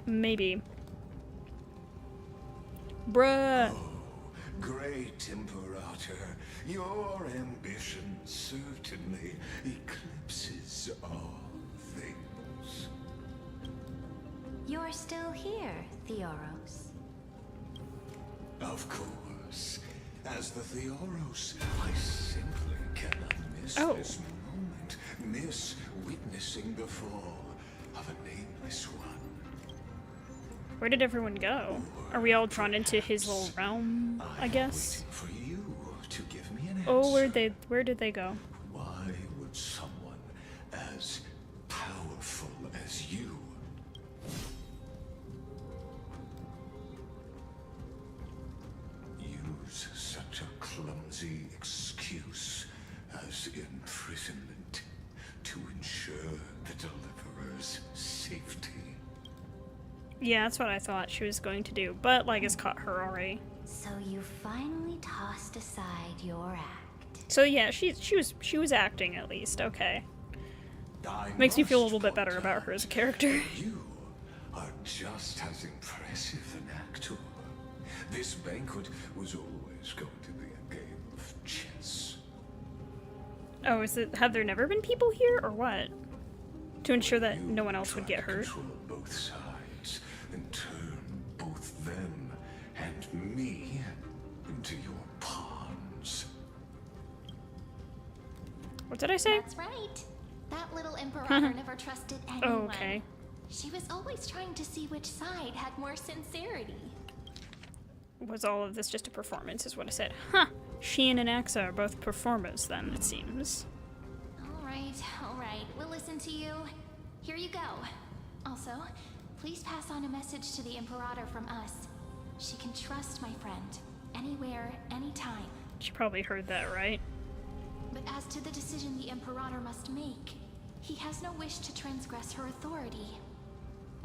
Speaker 1: Maybe. Bruh.
Speaker 9: Great Imperator, your ambition certainly eclipses all things.
Speaker 11: You're still here, Theoros.
Speaker 9: Of course. As the Theoros, I simply cannot miss this moment. Miss witnessing the fall of a nameless one.
Speaker 1: Where did everyone go? Are we all drawn into his little realm, I guess?
Speaker 9: For you to give me an answer.
Speaker 1: Oh, where did they go?
Speaker 9: Why would someone as powerful as you use such a clumsy excuse as imprisonment to ensure the deliverer's safety?
Speaker 1: Yeah, that's what I thought she was going to do, but Lygus caught her already.
Speaker 11: So you finally tossed aside your act.
Speaker 1: So yeah, she was acting at least. Okay, makes me feel a little bit better about her as a character.
Speaker 9: You are just as impressive an actor. This banquet was always going to be a game of chess.
Speaker 1: Oh, have there never been people here, or what? To ensure that no one else would get hurt.
Speaker 9: Control both sides and turn both them and me into your pawns.
Speaker 1: What did I say?
Speaker 2: That's right. That little Imperator never trusted anyone.
Speaker 1: Oh, okay.
Speaker 2: She was always trying to see which side had more sincerity.
Speaker 1: Was all of this just a performance, is what I said. Huh. She and Anaxa are both performers then, it seems.
Speaker 2: All right. We'll listen to you. Here you go. Also, please pass on a message to the Imperator from us. She can trust my friend. Anywhere, anytime.
Speaker 1: She probably heard that, right?
Speaker 2: But as to the decision the Imperator must make, he has no wish to transgress her authority.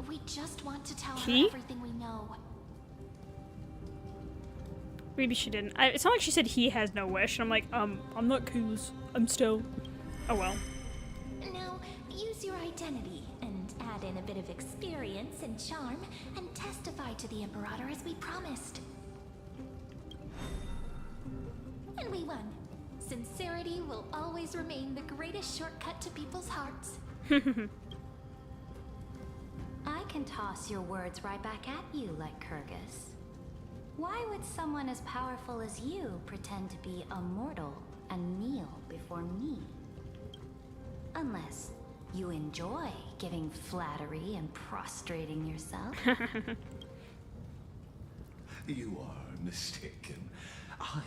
Speaker 2: We just want to tell her everything we know.
Speaker 1: Maybe she didn't. It's not like she said he has no wish, and I'm like, I'm not clueless. I'm still... Oh well.
Speaker 2: Now, use your identity and add in a bit of experience and charm and testify to the Imperator as we promised. And we won. Sincerity will always remain the greatest shortcut to people's hearts.
Speaker 11: I can toss your words right back at you like Kyrgyz. Why would someone as powerful as you pretend to be a mortal and kneel before me? Unless you enjoy giving flattery and prostrating yourself.
Speaker 9: You are mistaken. I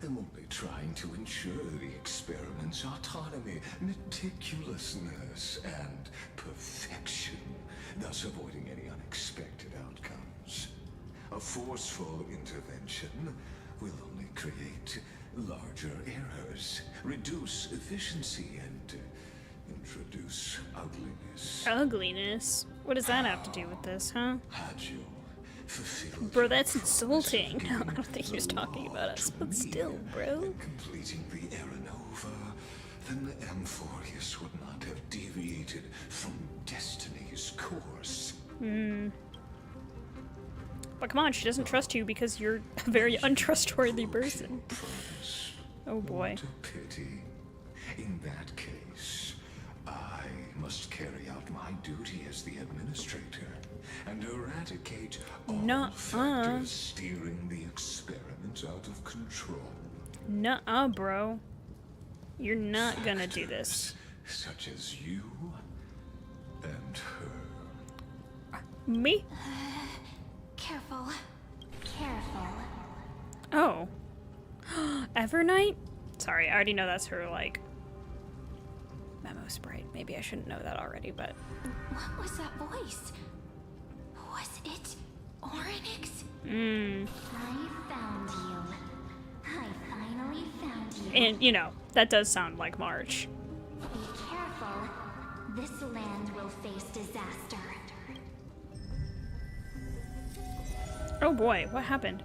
Speaker 9: am only trying to ensure the experiment's autonomy, meticulousness, and perfection, thus avoiding any unexpected outcomes. A forceful intervention will only create larger errors, reduce efficiency, and introduce ugliness.
Speaker 1: Ugliness? What does that have to do with this, huh?
Speaker 9: Had you fulfilled
Speaker 1: Bro, that's insulting. I don't think he was talking about us, but
Speaker 9: me
Speaker 1: still, bro.
Speaker 9: and completing the Aranova, then Amphorius would not have deviated from destiny's course.
Speaker 1: But come on, she doesn't trust you because you're a very untrustworthy person. Oh boy.
Speaker 9: What a pity. In that case, I must carry out my duty as the administrator and eradicate all factors steering the experiment out of control.
Speaker 1: Nuh-uh, bro. You're not gonna do this.
Speaker 9: Such as you and her.
Speaker 1: Me?
Speaker 2: Careful.
Speaker 11: Careful.
Speaker 1: Oh. Evernight? Sorry, I already know that's her, like, memo sprite. Maybe I shouldn't know that already, but...
Speaker 2: What was that voice? Was it Oryx?
Speaker 11: I found you. I finally found you.
Speaker 1: And, you know, that does sound like March.
Speaker 11: Be careful. This land will face disaster.
Speaker 1: Oh boy, what happened?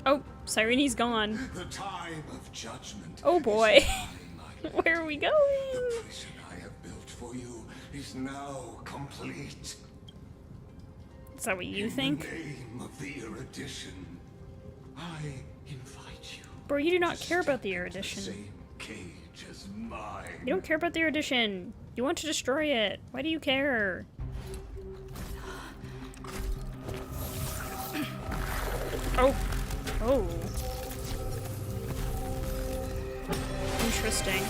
Speaker 1: Oh, Cyrene's gone.
Speaker 9: The time of judgment.
Speaker 1: Oh boy.
Speaker 9: is nigh, my
Speaker 1: Where are we going?
Speaker 9: The prison I have built for you is now complete.
Speaker 1: Is that what you
Speaker 9: In
Speaker 1: think?
Speaker 9: the name of the erudition, I invite you.
Speaker 1: Bro, you do not
Speaker 9: to
Speaker 1: care about
Speaker 9: step
Speaker 1: the
Speaker 9: into
Speaker 1: erudition.
Speaker 9: Same cage as mine.
Speaker 1: You don't care about the erudition. You want to destroy it. Why do you care? Oh. Oh. Interesting.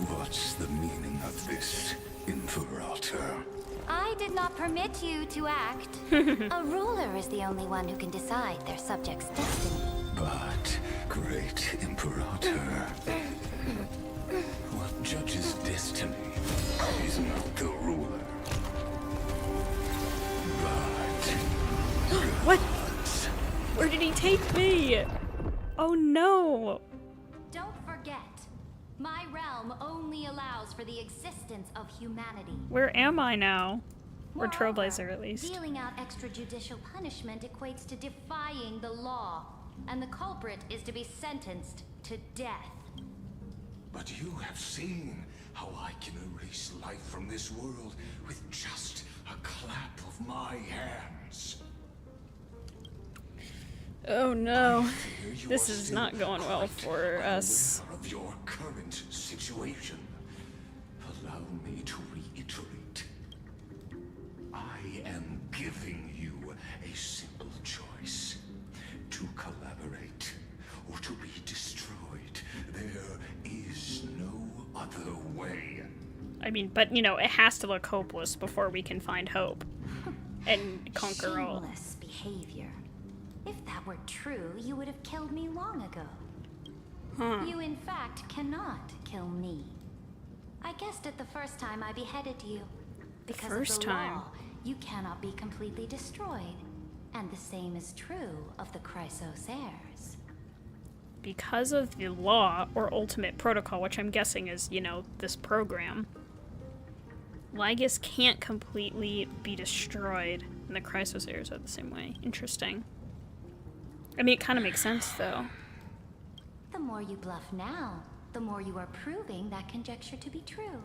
Speaker 9: What's the meaning of this, Imperator?
Speaker 11: I did not permit you to act. A ruler is the only one who can decide their subject's destiny.
Speaker 9: But, great Imperator, what judges destiny is not the ruler, but
Speaker 1: What? Where did he take me? Oh no.
Speaker 11: Don't forget, my realm only allows for the existence of humanity.
Speaker 1: Where am I now? Or
Speaker 11: Moreover,
Speaker 1: Trailblazer, at least.
Speaker 11: Dealing out extrajudicial punishment equates to defying the law, and the culprit is to be sentenced to death.
Speaker 9: But you have seen how I can erase life from this world with just a clap of my hands.
Speaker 1: Oh no.
Speaker 9: Fear you
Speaker 1: This
Speaker 9: are
Speaker 1: is
Speaker 9: still
Speaker 1: not going well
Speaker 9: quite
Speaker 1: for us.
Speaker 9: unaware of your current situation. Allow me to reiterate. I am giving you a simple choice. To collaborate or to be destroyed. There is no other way.
Speaker 1: I mean, but you know, it has to look hopeless before we can find hope. And conquer all.
Speaker 11: Shameless behavior. If that were true, you would have killed me long ago.
Speaker 1: Huh.
Speaker 11: You, in fact, cannot kill me. I guessed it the first time I beheaded you. Because
Speaker 1: first
Speaker 11: of the
Speaker 1: time.
Speaker 11: law, you cannot be completely destroyed. And the same is true of the Chrysosairs.
Speaker 1: Because of the law, or ultimate protocol, which I'm guessing is, you know, this program, Lygus can't completely be destroyed, and the Chrysosairs are the same way. Interesting. I mean, it kind of makes sense, though.
Speaker 11: The more you bluff now, the more you are proving that conjecture to be true.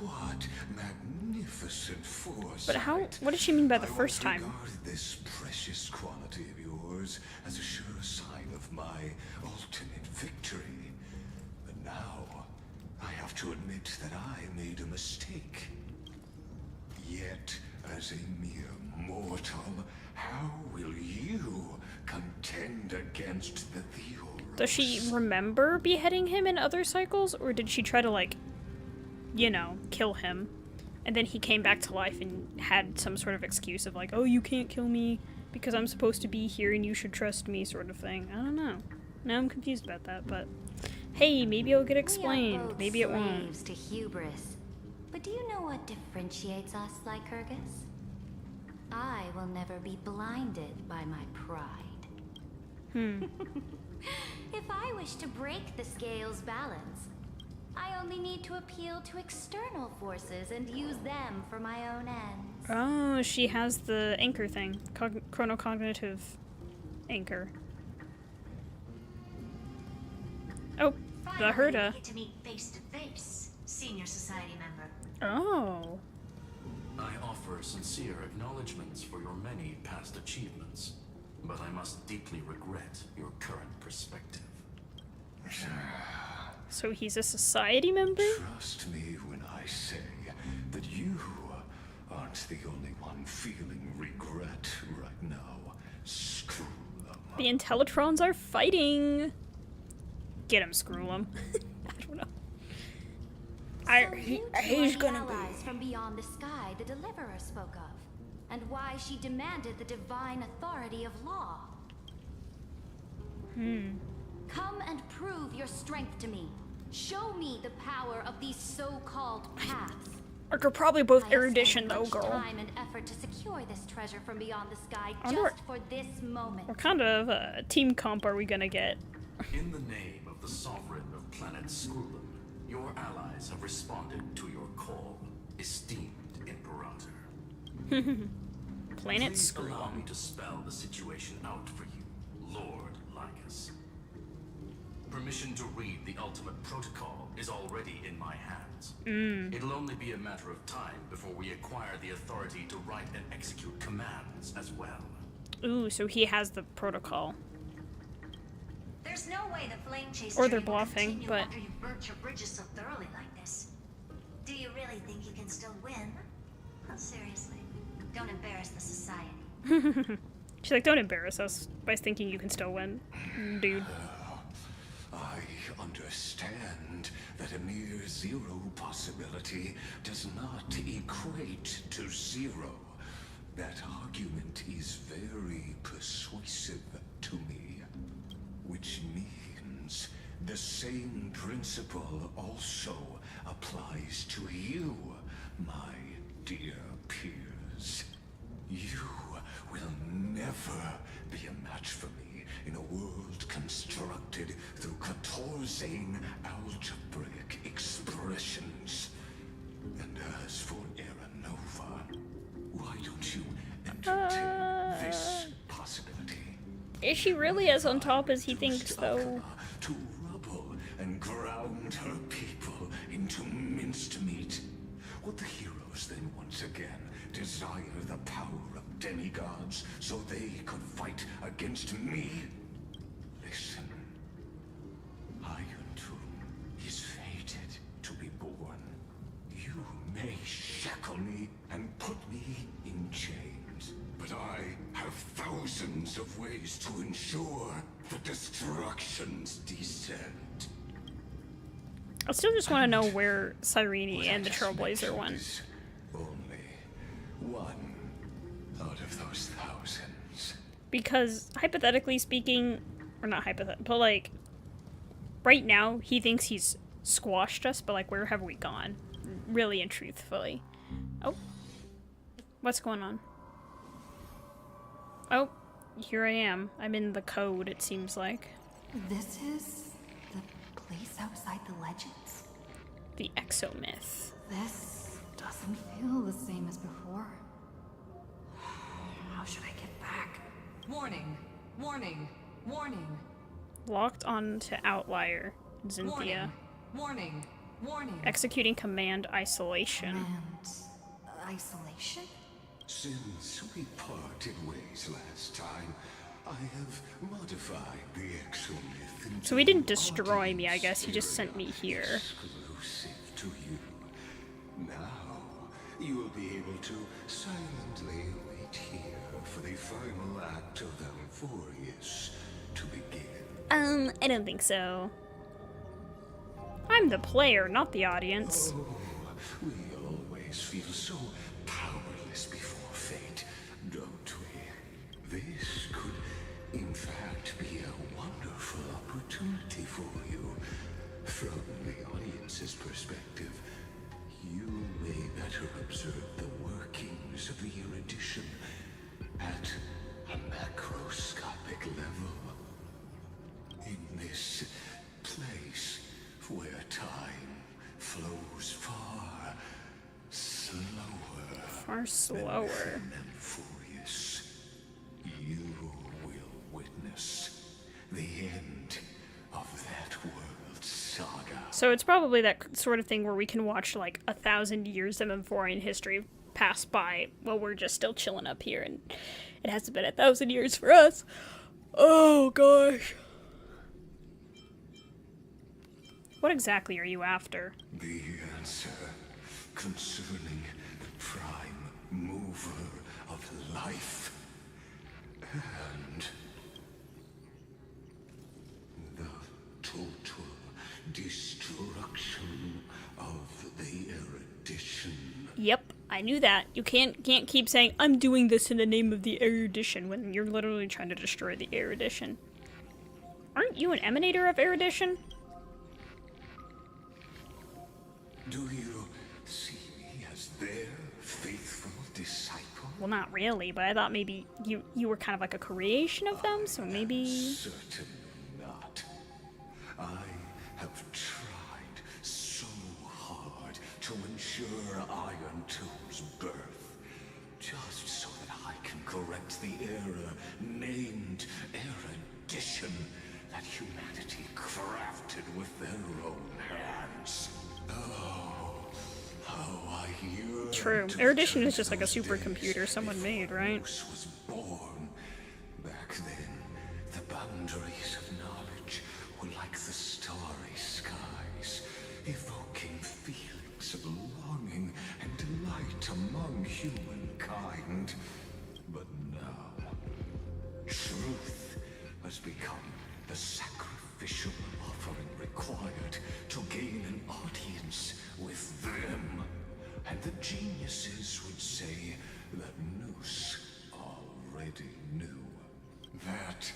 Speaker 9: What magnificent foresight.
Speaker 1: But how, what does she mean by the
Speaker 9: I
Speaker 1: first
Speaker 9: once
Speaker 1: time?
Speaker 9: regarded this precious quality of yours as a sure sign of my ultimate victory. But now, I have to admit that I made a mistake. Yet, as a mere mortal, how will you contend against the Theoros?
Speaker 1: Does she remember beheading him in other cycles, or did she try to, like, you know, kill him? And then he came back to life and had some sort of excuse of like, oh, you can't kill me because I'm supposed to be here and you should trust me, sort of thing. I don't know. Now I'm confused about that, but hey, maybe it'll get explained. Maybe it won't.
Speaker 11: Slaves to hubris. But do you know what differentiates us, Lycurgus? I will never be blinded by my pride. If I wish to break the scale's balance, I only need to appeal to external forces and use them for my own ends.
Speaker 1: Oh, she has the anchor thing. Chronocognitive anchor. Oh, the Herda.
Speaker 12: Get to meet face to face, senior society member.
Speaker 1: Oh.
Speaker 7: I offer sincere acknowledgments for your many past achievements, but I must deeply regret your current perspective.
Speaker 1: So he's a society member?
Speaker 9: Trust me when I say that you aren't the only one feeling regret right now. Screw them.
Speaker 1: The Intellitrons are fighting. Get him, screw him. I don't know.
Speaker 11: So he's gonna allies from beyond the sky the Deliverer spoke of, and why she demanded the divine authority of law. Come and prove your strength to me. Show me the power of these so-called paths.
Speaker 1: Are probably both
Speaker 11: I have
Speaker 1: erudition
Speaker 11: spent
Speaker 1: though,
Speaker 11: much
Speaker 1: girl.
Speaker 11: time and effort to secure this treasure from beyond the sky
Speaker 1: I wonder
Speaker 11: just for this moment.
Speaker 1: What kind of team comp are we gonna get?
Speaker 7: In the name of the sovereign of planet Scrulum, your allies have responded to your call, esteemed Imperator.
Speaker 1: Planet
Speaker 7: Please allow
Speaker 1: Scrulum.
Speaker 7: me to spell the situation out for you, Lord Lycus. Permission to read the ultimate protocol is already in my hands. It'll only be a matter of time before we acquire the authority to write and execute commands as well.
Speaker 1: Ooh, so he has the protocol.
Speaker 12: There's no way the flame chase
Speaker 1: Or they're
Speaker 12: journey will
Speaker 1: bluffing,
Speaker 12: continue
Speaker 1: but-
Speaker 12: after you've burnt your bridges so thoroughly like this. Do you really think you can still win? Oh, seriously, don't embarrass the society.
Speaker 1: She's like, don't embarrass us by thinking you can still win, dude.
Speaker 9: I understand that a mere zero possibility does not equate to zero. That argument is very persuasive to me, which means the same principle also applies to you, my dear peers. You will never be a match for me in a world constructed through Catorzane algebraic expressions. And as for Aranova, why don't you entertain this possibility?
Speaker 1: Is she really as on top as he thinks, though?
Speaker 9: To rubble and ground her people into minced meat. Would the heroes then once again desire the power of demigods so they could fight against me? Listen. Iron Tomb is fated to be born. You may shackle me and put me in chains, but I have thousands of ways to ensure the destruction's descent.
Speaker 1: I still just want to know where Cyrene and the Trailblazer went.
Speaker 9: Only one out of those thousands.
Speaker 1: Because, hypothetically speaking, or not hypothetically, but like, right now, he thinks he's squashed us, but like, where have we gone? Really and truthfully. Oh. What's going on? Oh, here I am. I'm in the code, it seems like.
Speaker 10: This is the place outside the legends?
Speaker 1: The Exomyth.
Speaker 10: This doesn't feel the same as before. How should I get back?
Speaker 4: Warning, warning, warning,
Speaker 1: Locked on to Outlier. Xynthia.
Speaker 4: warning, warning, warning.
Speaker 1: Executing command isolation.
Speaker 10: And isolation?
Speaker 9: Since we parted ways last time, I have modified the Exomyth into
Speaker 1: So he didn't destroy me, I guess. He just sent me here.
Speaker 9: exclusive to you. Now, you will be able to silently wait here for the final act of Amphorius to begin.
Speaker 1: I don't think so. I'm the player, not the audience.
Speaker 9: Oh, we always feel so powerless before fate, don't we? This could, in fact, be a wonderful opportunity for you. From the audience's perspective, you may better observe the workings of the erudition at a macroscopic level. In this place where time flows far slower.
Speaker 1: Far slower.
Speaker 9: Than Amphorius, you will witness the end of that world's saga.
Speaker 1: So it's probably that sort of thing where we can watch like 1,000 years of Amphorian history pass by while we're just still chilling up here, and it hasn't been 1,000 years for us. Oh gosh. What exactly are you after?
Speaker 9: The answer concerning the prime mover of life and the total destruction of the erudition.
Speaker 1: Yep, I knew that. You can't keep saying, I'm doing this in the name of the erudition, when you're literally trying to destroy the erudition. Aren't you an emanator of erudition?
Speaker 9: Do you see me as their faithful disciple?
Speaker 1: Well, not really, but I thought maybe you were kind of like a creation of them, so maybe...
Speaker 9: Certainly not. I have tried so hard to ensure Iron Tomb's birth, just so that I can correct the error named erudition that humanity crafted with their own hands. Oh, how I yearn.
Speaker 1: True.
Speaker 9: to
Speaker 1: Erudition is
Speaker 9: turn
Speaker 1: just like a
Speaker 9: those
Speaker 1: supercomputer
Speaker 9: days
Speaker 1: someone
Speaker 9: before
Speaker 1: made, right?
Speaker 9: Bruce was born has become the sacrificial offering required to gain an audience with them. And the geniuses would say that Noose already knew. That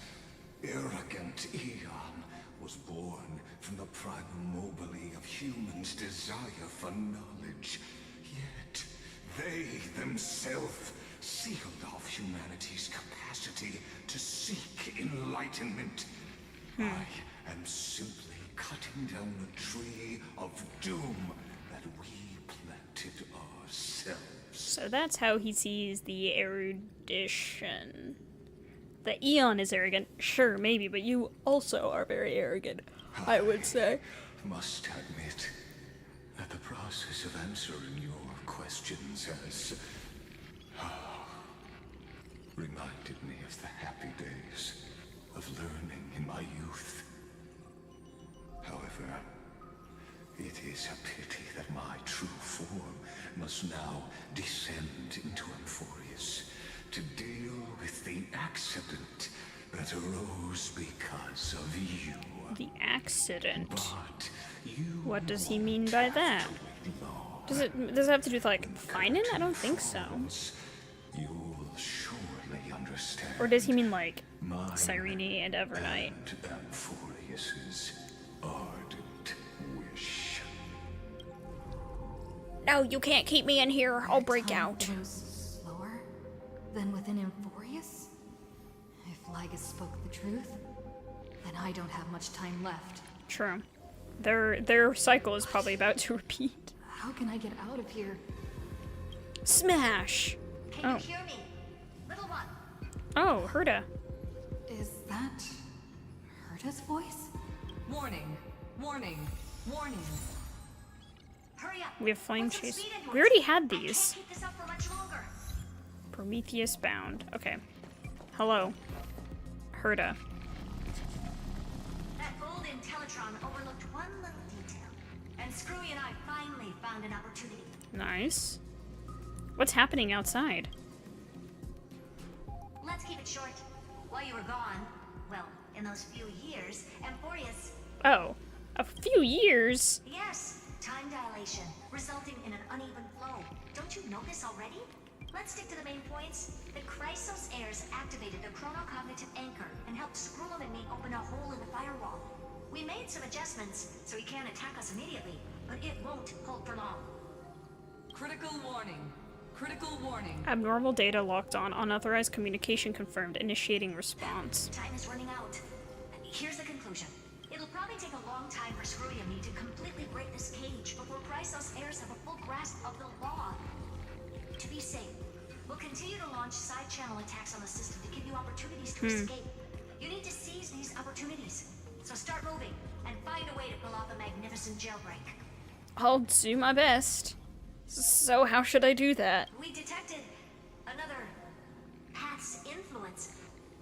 Speaker 9: arrogant Eon was born from the primal mobile of humans' desire for knowledge. Yet, they themselves sealed off humanity's capacity to seek enlightenment. I am simply cutting down a tree of doom that we planted ourselves.
Speaker 1: So that's how he sees the erudition. The Eon is arrogant, sure, maybe, but you also are very arrogant, I would say.
Speaker 9: Must admit that the process of answering your questions has reminded me of the happy days of learning in my youth. However, it is a pity that my true form must now descend into Amphorius to deal with the accident that arose because of you.
Speaker 1: The accident?
Speaker 9: But you
Speaker 1: What does he mean by that? Does it have to do with, like, finding? I don't think so.
Speaker 9: You will surely understand.
Speaker 1: Or does he mean, like,
Speaker 9: Mine
Speaker 1: Cyrene and Evernight?
Speaker 9: and Amphorius's ardent wish.
Speaker 1: No, you can't keep me in here. I'll break
Speaker 10: Time
Speaker 1: out.
Speaker 10: goes slower than within Amphorius? If Lygus spoke the truth, then I don't have much time left.
Speaker 1: True. Their cycle is probably about to repeat.
Speaker 10: How can I get out of here?
Speaker 1: Smash!
Speaker 12: Can
Speaker 1: Oh.
Speaker 12: you hear me? Little one.
Speaker 1: Oh, Herda.
Speaker 10: Is that Herda's voice?
Speaker 4: Warning, warning, warning.
Speaker 12: Hurry up.
Speaker 1: We have flame
Speaker 12: Put some
Speaker 1: chase.
Speaker 12: speed into
Speaker 1: We
Speaker 12: it.
Speaker 1: already had
Speaker 12: I
Speaker 1: these.
Speaker 12: can't keep this up for much longer.
Speaker 1: Prometheus bound. Okay. Hello. Herda.
Speaker 12: That old Intellitron overlooked one little detail. And Screwy and I finally found an opportunity.
Speaker 1: Nice. What's happening outside?
Speaker 12: Let's keep it short. While you were gone, well, in those few years, Amphorius,
Speaker 1: Oh. A few years?
Speaker 12: yes, time dilation, resulting in an uneven flow. Don't you know this already? Let's stick to the main points. The Chrysos heirs activated the chronocognitive anchor and helped Skrull and me open a hole in the firewall. We made some adjustments, so he can't attack us immediately, but it won't hold for long.
Speaker 4: Critical warning. Critical warning.
Speaker 1: Abnormal data locked on. Unauthorized communication confirmed. Initiating response.
Speaker 12: Time is running out. Here's the conclusion. It'll probably take a long time for Screwy and me to completely break this cage before Chrysos heirs have a full grasp of the law. To be safe, we'll continue to launch side-channel attacks on the system to give you opportunities to escape. You need to seize these opportunities. So start moving and find a way to pull off a magnificent jailbreak.
Speaker 1: I'll do my best. So how should I do that?
Speaker 12: We detected another path's influence.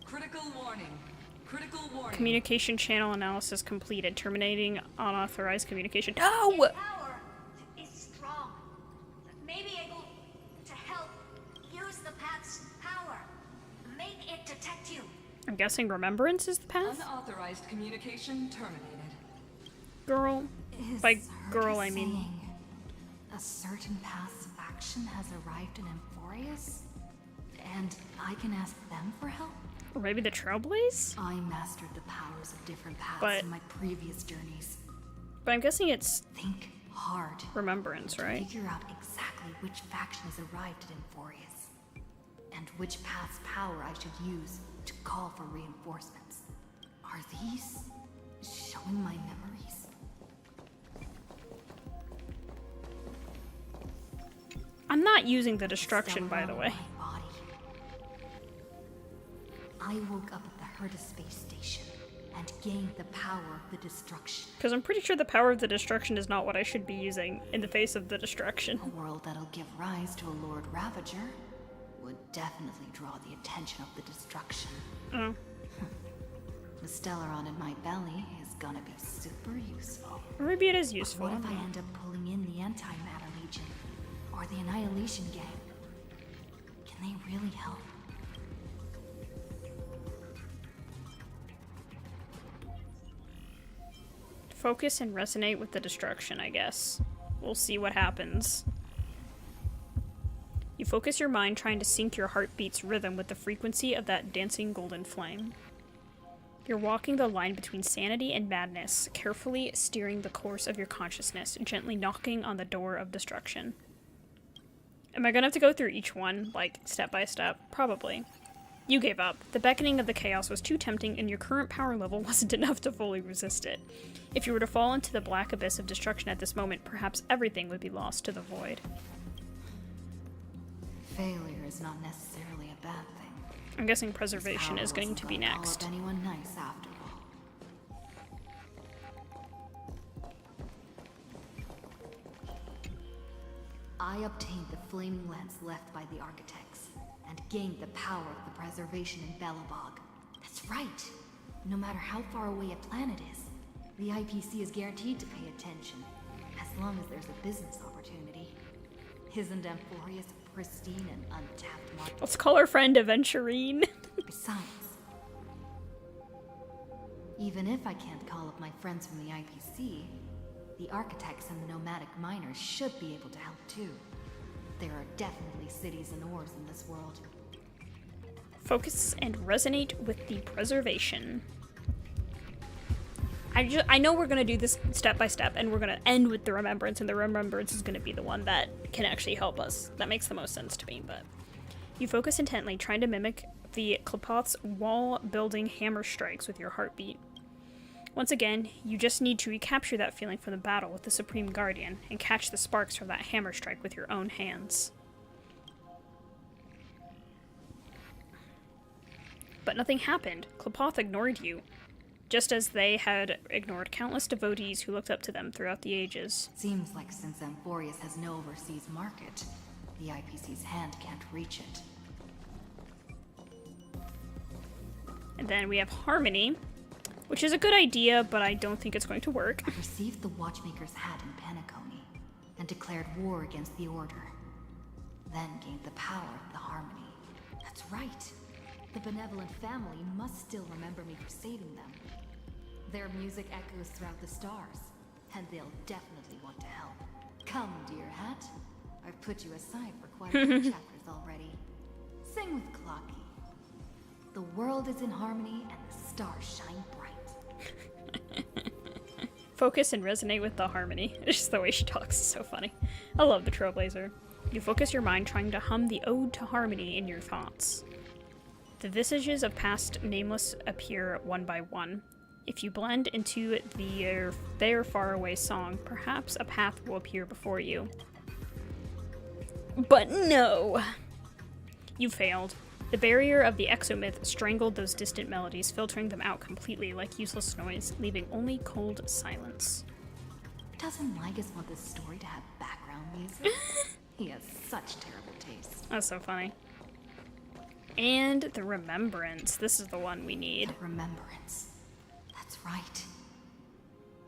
Speaker 4: Critical warning. Critical warning.
Speaker 1: Communication channel analysis completed. Terminating unauthorized communication.
Speaker 12: Its
Speaker 1: No!
Speaker 12: power is strong. Maybe able to help use the path's power. Make it detect you.
Speaker 1: I'm guessing remembrance is the path?
Speaker 4: Unauthorized communication terminated.
Speaker 1: Girl.
Speaker 10: Is
Speaker 1: By
Speaker 10: Herda
Speaker 1: girl, I mean...
Speaker 10: saying a certain past faction has arrived in Amphorius? And I can ask them for help?
Speaker 1: Or maybe the Trailblaze?
Speaker 10: I mastered the powers of different paths
Speaker 1: But-
Speaker 10: in my previous journeys.
Speaker 1: But I'm guessing it's
Speaker 10: Think hard.
Speaker 1: remembrance, right?
Speaker 10: Figure out exactly which faction has arrived at Amphorius. And which path's power I should use to call for reinforcements. Are these showing my memories?
Speaker 1: I'm not using the destruction, by the
Speaker 10: Stellar
Speaker 1: way.
Speaker 10: on my body. I woke up at the Herda space station and gained the power of the destruction.
Speaker 1: Because I'm pretty sure the power of the destruction is not what I should be using in the face of the destruction.
Speaker 10: A world that'll give rise to a Lord Ravager would definitely draw the attention of the destruction.
Speaker 1: Oh.
Speaker 10: The Stellaron in my belly is gonna be super useful.
Speaker 1: Or maybe it is
Speaker 10: But
Speaker 1: useful.
Speaker 10: what if I
Speaker 1: don't know.
Speaker 10: end up pulling in the Antimatter Legion? Or the Annihilation Gang? Can they really help?
Speaker 1: Focus and resonate with the destruction, I guess. We'll see what happens. You focus your mind trying to sync your heartbeat's rhythm with the frequency of that dancing golden flame. You're walking the line between sanity and madness, carefully steering the course of your consciousness, gently knocking on the door of destruction. Am I gonna have to go through each one, like, step by step? Probably. You gave up. The beckoning of the chaos was too tempting, and your current power level wasn't enough to fully resist it. If you were to fall into the black abyss of destruction at this moment, perhaps everything would be lost to the void.
Speaker 10: Failure is not necessarily a bad thing.
Speaker 1: I'm guessing preservation is going to be next.
Speaker 10: Anyone nice after all. I obtained the flaming lens left by the architects, and gained the power of the preservation in Belobog. That's right! No matter how far away a planet is, the IPC is guaranteed to pay attention, as long as there's a business opportunity. Isn't Amphorius a pristine and untapped market?
Speaker 1: Let's call our friend Aventurine.
Speaker 10: Besides, even if I can't call up my friends from the IPC, the architects and the nomadic miners should be able to help too. There are definitely cities and ores in this world.
Speaker 1: Focus and resonate with the preservation. I know we're gonna do this step by step, and we're gonna end with the remembrance, and the remembrance is gonna be the one that can actually help us. That makes the most sense to me, but... You focus intently, trying to mimic the Klapoth's wall-building hammer strikes with your heartbeat. Once again, you just need to recapture that feeling from the battle with the Supreme Guardian, and catch the sparks from that hammer strike with your own hands. But nothing happened. Klapoth ignored you, just as they had ignored countless devotees who looked up to them throughout the ages.
Speaker 10: Seems like since Amphorius has no overseas market, the IPC's hand can't reach it.
Speaker 1: And then we have Harmony, which is a good idea, but I don't think it's going to work.
Speaker 10: I received the Watchmaker's hat in Penacony, and declared war against the Order. Then gained the power of the Harmony. That's right. The benevolent family must still remember me for saving them. Their music echoes throughout the stars, and they'll definitely want to help. Come, dear hat. I've put you aside for quite a few chapters already. Sing with Clocky. The world is in harmony, and the stars shine bright.
Speaker 1: Focus and resonate with the harmony. It's just the way she talks is so funny. I love the Trailblazer. You focus your mind trying to hum the ode to harmony in your thoughts. The visages of past nameless appear one by one. If you blend into their faraway song, perhaps a path will appear before you. But no! You failed. The barrier of the exomyth strangled those distant melodies, filtering them out completely like useless noise, leaving only cold silence.
Speaker 10: Doesn't Lygus want this story to have background music? He has such terrible taste.
Speaker 1: That's so funny. And the remembrance. This is the one we need.
Speaker 10: The remembrance. That's right.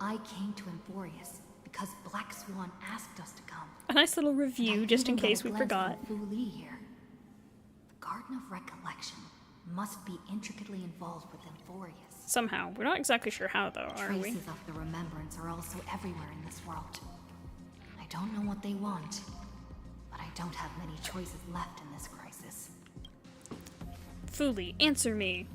Speaker 10: I came to Amphorius because Black Swan asked us to come.
Speaker 1: A nice little review, just in case we forgot.
Speaker 10: Here. The Garden of Recollection must be intricately involved with Amphorius.
Speaker 1: Somehow. We're not exactly sure how, though, are we?
Speaker 10: Traces of the remembrance are also everywhere in this world. I don't know what they want, but I don't have many choices left in this crisis.
Speaker 1: Fuli, answer me.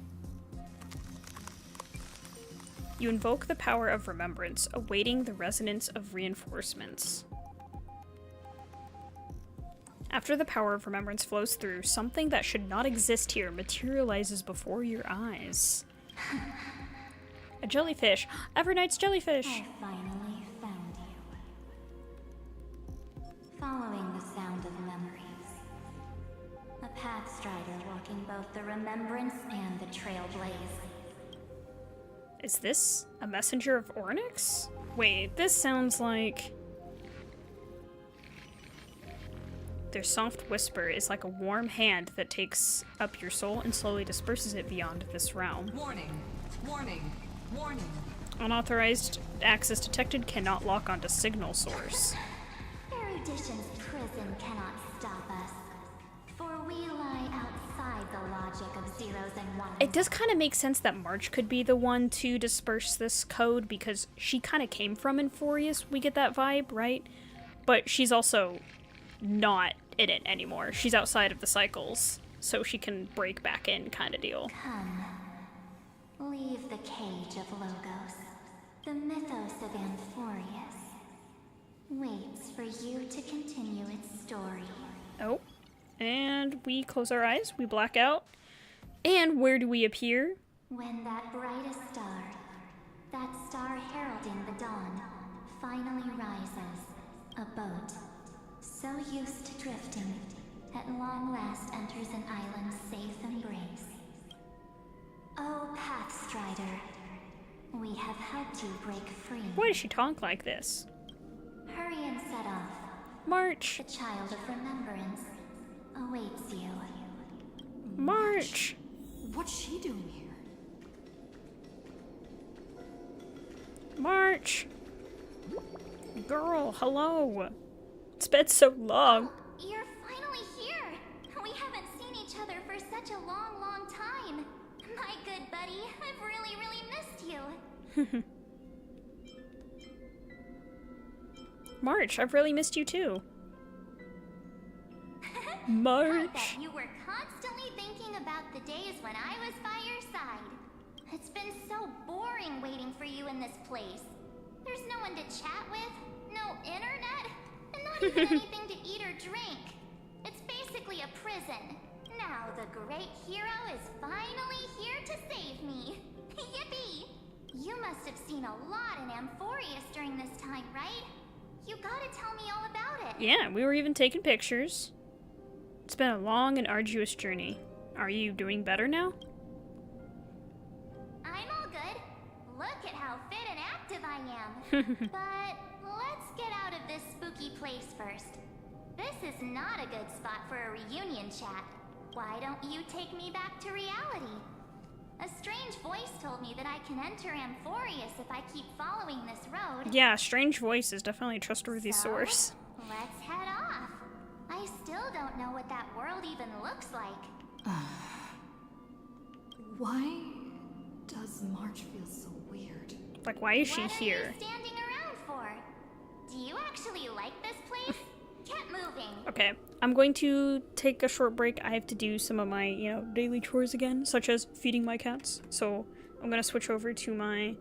Speaker 1: You invoke the power of remembrance, awaiting the resonance of reinforcements. After the power of remembrance flows through, something that should not exist here materializes before your eyes. A jellyfish. Evernight's jellyfish.
Speaker 11: I finally found you. Following the sound of memories. A path strider walking both the remembrance and the trailblaze.
Speaker 1: Is this a messenger of Ornyx? Wait, this sounds like... Their soft whisper is like a warm hand that takes up your soul and slowly disperses it beyond this realm.
Speaker 4: Warning! Warning! Warning!
Speaker 1: Unauthorized access detected, cannot lock onto signal source.
Speaker 5: Erudition's prison cannot stop us. For we lie outside the logic of zeros and ones.
Speaker 1: It does kind of make sense that March could be the one to disperse this code because she kind of came from Inforius. We get that vibe, right? But she's also not in it anymore. She's outside of the cycles, so she can break back in kind of deal.
Speaker 5: Come. Leave the cage of Logos. The mythos of Amphorius waits for you to continue its story.
Speaker 1: Oh. And we close our eyes, we black out. And where do we appear?
Speaker 5: When that brightest star, that star heralding the dawn, finally rises, a boat, so used to drifting, at long last enters an island's safe embrace. Oh, Pathstrider, we have helped you break free.
Speaker 1: Why does she talk like this?
Speaker 5: Hurry and set off.
Speaker 1: March!
Speaker 5: The child of remembrance awaits you.
Speaker 1: March!
Speaker 10: What's she doing here?
Speaker 1: March! Girl, hello! It's been so long.
Speaker 5: You're finally here! We haven't seen each other for such a long, long time. My good buddy, I've really, really missed you.
Speaker 1: March, I've really missed you too.
Speaker 5: I
Speaker 1: March!
Speaker 5: bet you were constantly thinking about the days when I was by your side. It's been so boring waiting for you in this place. There's no one to chat with, no internet, and not even anything to eat or drink. It's basically a prison. Now the great hero is finally here to save me. Yippee! You must have seen a lot in Amphorius during this time, right? You gotta tell me all about it.
Speaker 1: Yeah, we were even taking pictures. It's been a long and arduous journey. Are you doing better now?
Speaker 5: I'm all good. Look at how fit and active I am. But let's get out of this spooky place first. This is not a good spot for a reunion chat. Why don't you take me back to reality? A strange voice told me that I can enter Amphorius if I keep following this road.
Speaker 1: Yeah, strange voice is definitely a trustworthy
Speaker 5: So,
Speaker 1: source.
Speaker 5: let's head off. I still don't know what that world even looks like.
Speaker 10: Why does March feel so weird?
Speaker 1: Like, why is she
Speaker 5: What
Speaker 1: here?
Speaker 5: are you standing around for? Do you actually like this place? Get moving.
Speaker 1: Okay, I'm going to take a short break. I have to do some of my, daily chores again, such as feeding my cats. So I'm going to switch over to my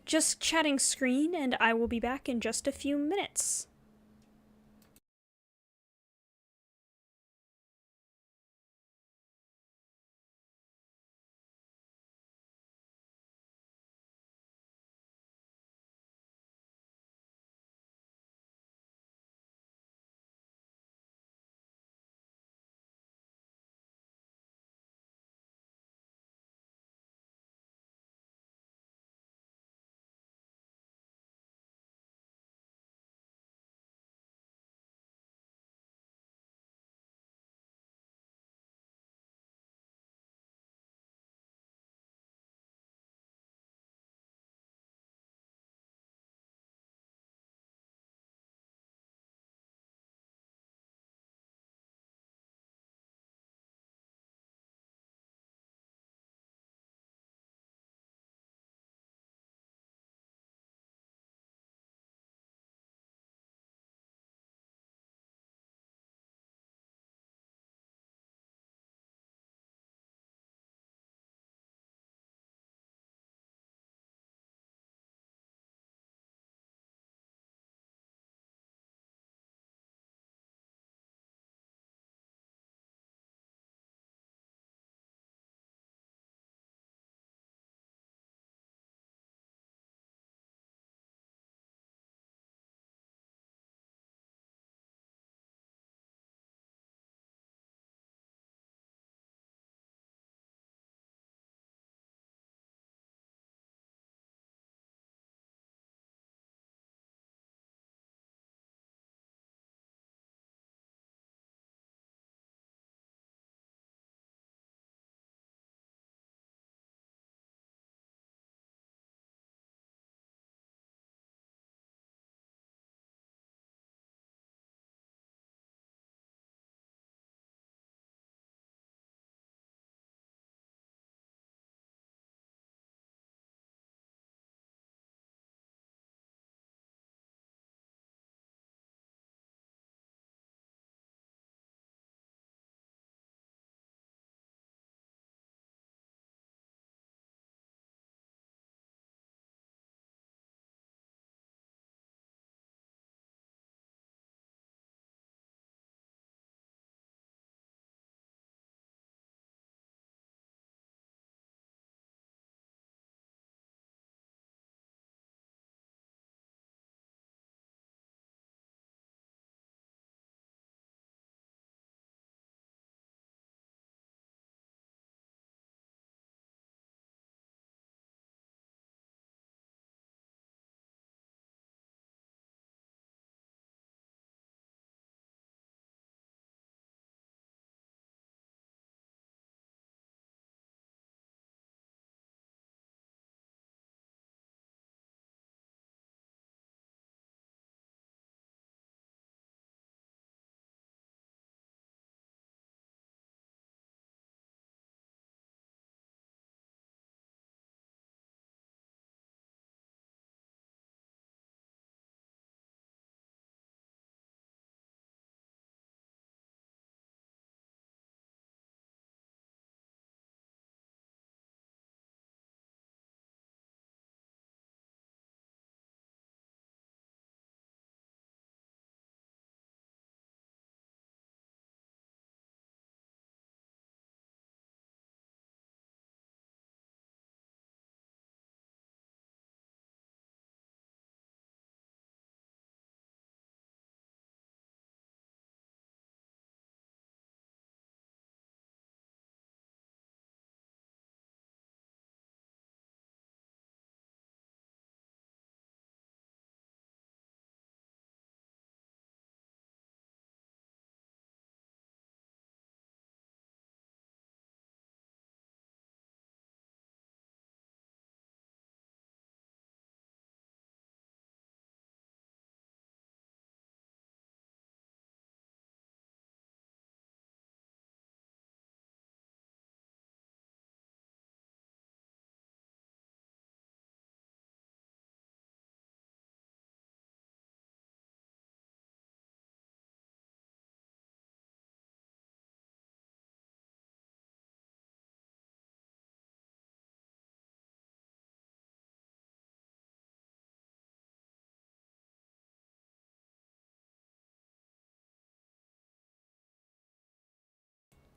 Speaker 1: just chatting screen, and I will be back in just a few minutes.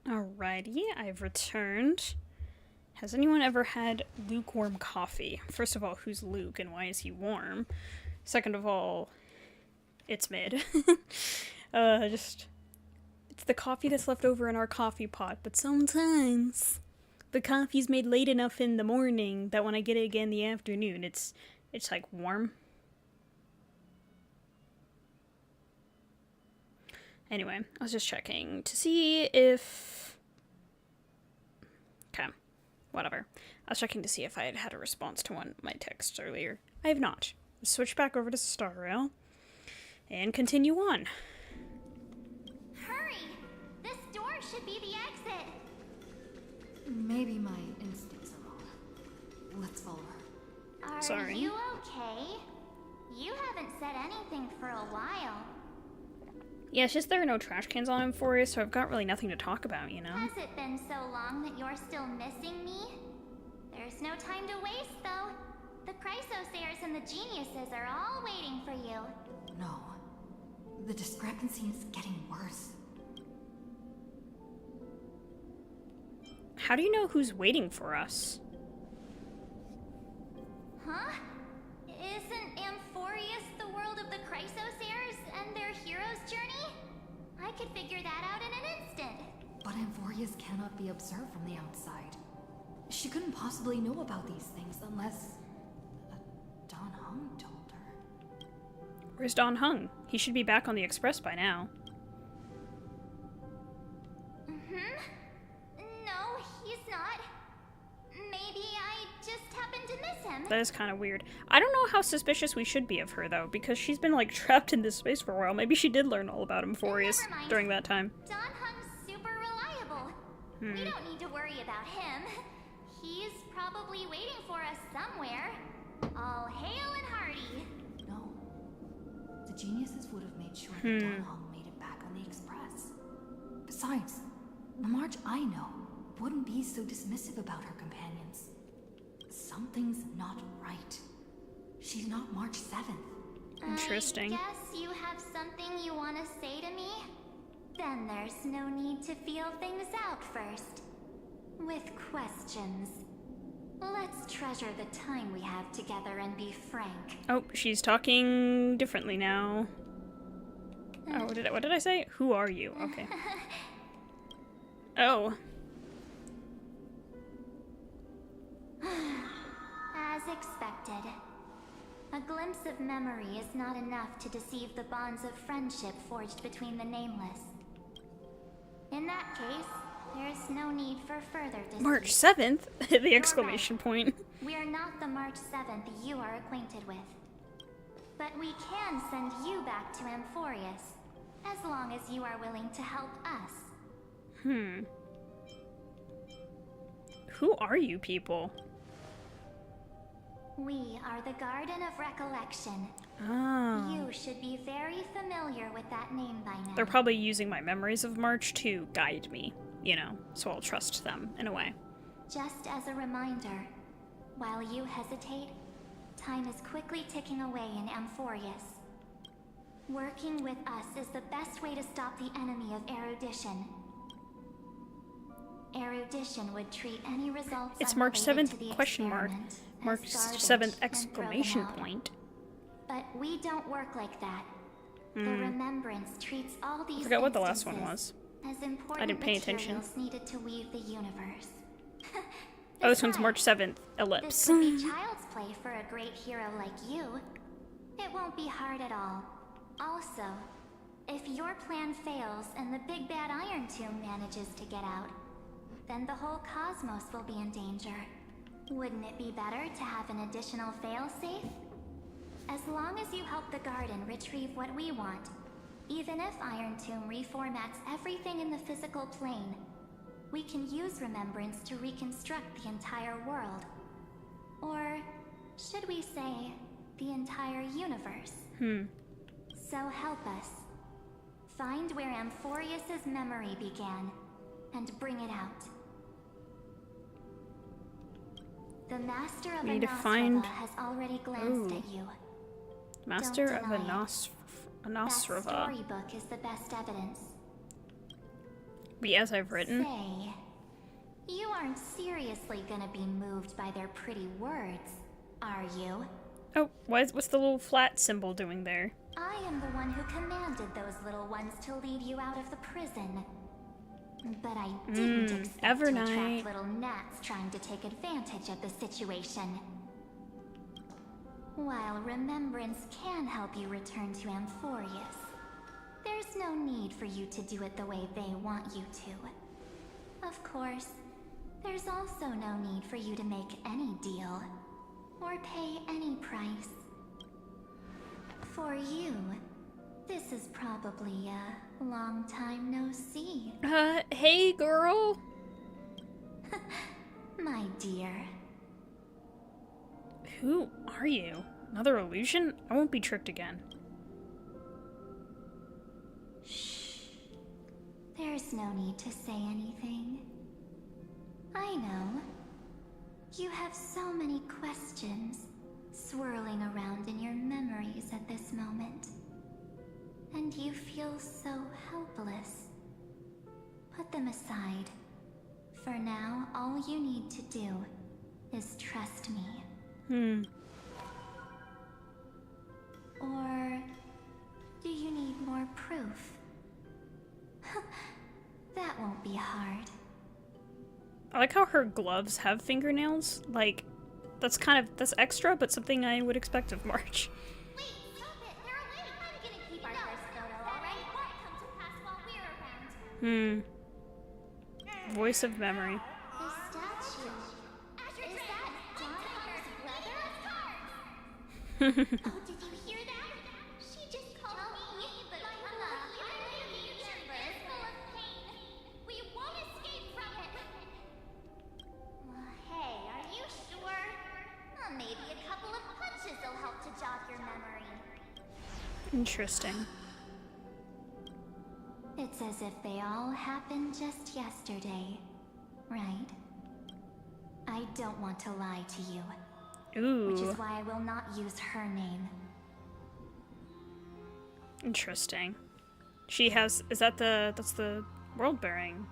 Speaker 1: Alrighty, I've returned. Has anyone ever had lukewarm coffee? First of all, who's Luke and why is he warm? Second of all, it's mid. It's the coffee that's left over in our coffee pot, but sometimes the coffee's made late enough in the morning that when I get it again in the afternoon, it's like warm. Anyway, I was just checking to see if... Okay, whatever. I was checking to see if I had had a response to one of my texts earlier. I have not. Let's switch back over to Star Rail and continue on.
Speaker 5: Hurry! This door should be the exit.
Speaker 10: Maybe my instincts are wrong. Let's follow her.
Speaker 1: Sorry.
Speaker 5: Are you okay? You haven't said anything for a while.
Speaker 1: Yeah, it's just there are no trash cans on Amphoria, so I've got really nothing to talk about, you know?
Speaker 5: Has it been so long that you're still missing me? There's no time to waste, though. The Chrysosayers and the Geniuses are all waiting for you.
Speaker 10: No. The discrepancy is getting worse.
Speaker 1: How do you know who's waiting for us?
Speaker 5: Huh? Isn't Amphorius the world of the Chrysosayers and their hero's journey? I could figure that out in an instant.
Speaker 10: But Amphorius cannot be observed from the outside. She couldn't possibly know about these things unless... Don Hung told her.
Speaker 1: Where's Don Hung? He should be back on the express by now.
Speaker 5: No, he's not. Maybe I just happened to miss him.
Speaker 1: That is kind of weird. I don't know how suspicious we should be of her, though, because she's been, like, trapped in this space for a while. Maybe she did learn all about Amphorius
Speaker 5: Never mind.
Speaker 1: during that time.
Speaker 5: Don Hung's super reliable. We don't need to worry about him. He's probably waiting for us somewhere. All hail and hearty.
Speaker 10: No. The Geniuses would have made sure that Don Hung made it back on the express. Besides, the March I know wouldn't be so dismissive about her companions. Something's not right. She's not March 7th.
Speaker 1: Interesting.
Speaker 5: I guess you have something you want to say to me? Then there's no need to feel things out first. With questions. Let's treasure the time we have together and be frank.
Speaker 1: Oh, she's talking differently now. Oh, what did I say? Who are you? Okay. Oh.
Speaker 5: As expected. A glimpse of memory is not enough to deceive the bonds of friendship forged between the nameless. In that case, there's no need for further deceit.
Speaker 1: March 7th? The exclamation point.
Speaker 5: We are not the March 7th you are acquainted with. But we can send you back to Amphorius, as long as you are willing to help us.
Speaker 1: Who are you people?
Speaker 5: We are the Garden of Recollection.
Speaker 1: Oh.
Speaker 5: You should be very familiar with that name by now.
Speaker 1: They're probably using my memories of March to guide me, you know, so I'll trust them in a way.
Speaker 5: Just as a reminder, while you hesitate, time is quickly ticking away in Amphorius. Working with us is the best way to stop the enemy of erudition. Erudition would treat any results
Speaker 1: It's March
Speaker 5: unrelated
Speaker 1: 7th
Speaker 5: to the
Speaker 1: question mark.
Speaker 5: experiment as
Speaker 1: March
Speaker 5: garbage
Speaker 1: 7th
Speaker 5: and
Speaker 1: exclamation
Speaker 5: throw them out.
Speaker 1: point.
Speaker 5: But we don't work like that. The Remembrance treats all these
Speaker 1: I forgot what the last one
Speaker 5: instances
Speaker 1: was.
Speaker 5: as important
Speaker 1: I didn't pay attention.
Speaker 5: materials needed to weave the universe.
Speaker 1: Oh, this one's
Speaker 5: Besides,
Speaker 1: March 7th,
Speaker 5: This
Speaker 1: ellipse.
Speaker 5: would be child's play for a great hero like you. It won't be hard at all. Also, if your plan fails and the big bad Iron Tomb manages to get out, then the whole cosmos will be in danger. Wouldn't it be better to have an additional failsafe? As long as you help the Garden retrieve what we want, even if Iron Tomb reformats everything in the physical plane, we can use Remembrance to reconstruct the entire world. Or, should we say, the entire universe? So help us. Find where Amphorius's memory began, and bring it out. The Master of
Speaker 1: We need to
Speaker 5: Anosrava
Speaker 1: find-
Speaker 5: has already glanced
Speaker 1: Ooh.
Speaker 5: at you.
Speaker 1: Master of
Speaker 5: deny it. That
Speaker 1: Anosrava.
Speaker 5: storybook is the best evidence.
Speaker 1: As I've written.
Speaker 2: Say, you aren't seriously gonna be moved by their pretty words, are you?
Speaker 1: Oh, what's the little flat symbol doing there?
Speaker 2: I am the one who commanded those little ones to lead you out of the prison. But I didn't expect to
Speaker 1: Evernight.
Speaker 2: attract little gnats trying to take advantage of the situation. While remembrance can help you return to Amphorius, there's no need for you to do it the way they want you to. Of course, there's also no need for you to make any deal, or pay any price. For you, this is probably a long time no see.
Speaker 1: Hey girl!
Speaker 2: My dear.
Speaker 1: Who are you? Another illusion? I won't be tricked again.
Speaker 2: Shh. There's no need to say anything. I know. You have so many questions swirling around in your memories at this moment. And you feel so helpless. Put them aside. For now, all you need to do is trust me. Or do you need more proof? That won't be hard.
Speaker 1: I like how her gloves have fingernails. Like, that's extra, but something I would expect of March.
Speaker 5: Wait, stop it! They're away! I'm gonna keep our first photo, alright? Come to pass while we're around.
Speaker 1: Voice of memory.
Speaker 5: The statue. Is that Donna's brother? Oh, did you hear that? She just called me, but I'm the future is full of pain. We won't escape from it. Hey, are you sure? Maybe a couple of punches will help to jog your memory.
Speaker 1: Interesting.
Speaker 2: It's as if they all happened just yesterday, right? I don't want to lie to you.
Speaker 1: Ooh.
Speaker 2: Which is why I will not use her name.
Speaker 1: Interesting. She has, that's the world-bearing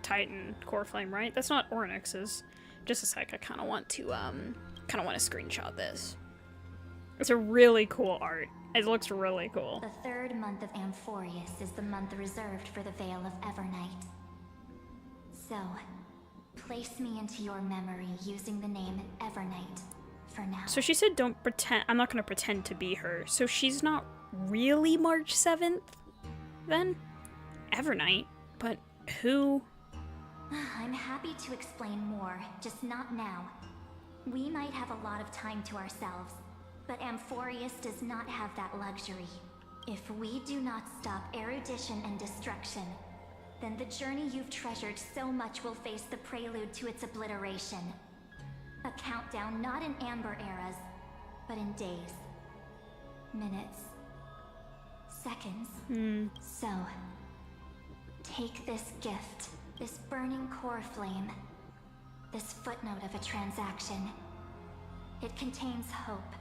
Speaker 1: Titan core flame, right? That's not Ornyx's. Just a sec, I kind of want to screenshot this. It's a really cool art. It looks really cool.
Speaker 2: The third month of Amphorius is the month reserved for the Veil of Evernight. So, place me into your memory using the name Evernight for now.
Speaker 1: So she said don't pretend, I'm not going to pretend to be her. So she's not really March 7th then? Evernight? But who?
Speaker 2: I'm happy to explain more, just not now. We might have a lot of time to ourselves, but Amphorius does not have that luxury. If we do not stop erudition and destruction, then the journey you've treasured so much will face the prelude to its obliteration. A countdown not in amber eras, but in days, minutes, seconds. So, take this gift, this burning core flame, this footnote of a transaction. It contains hope,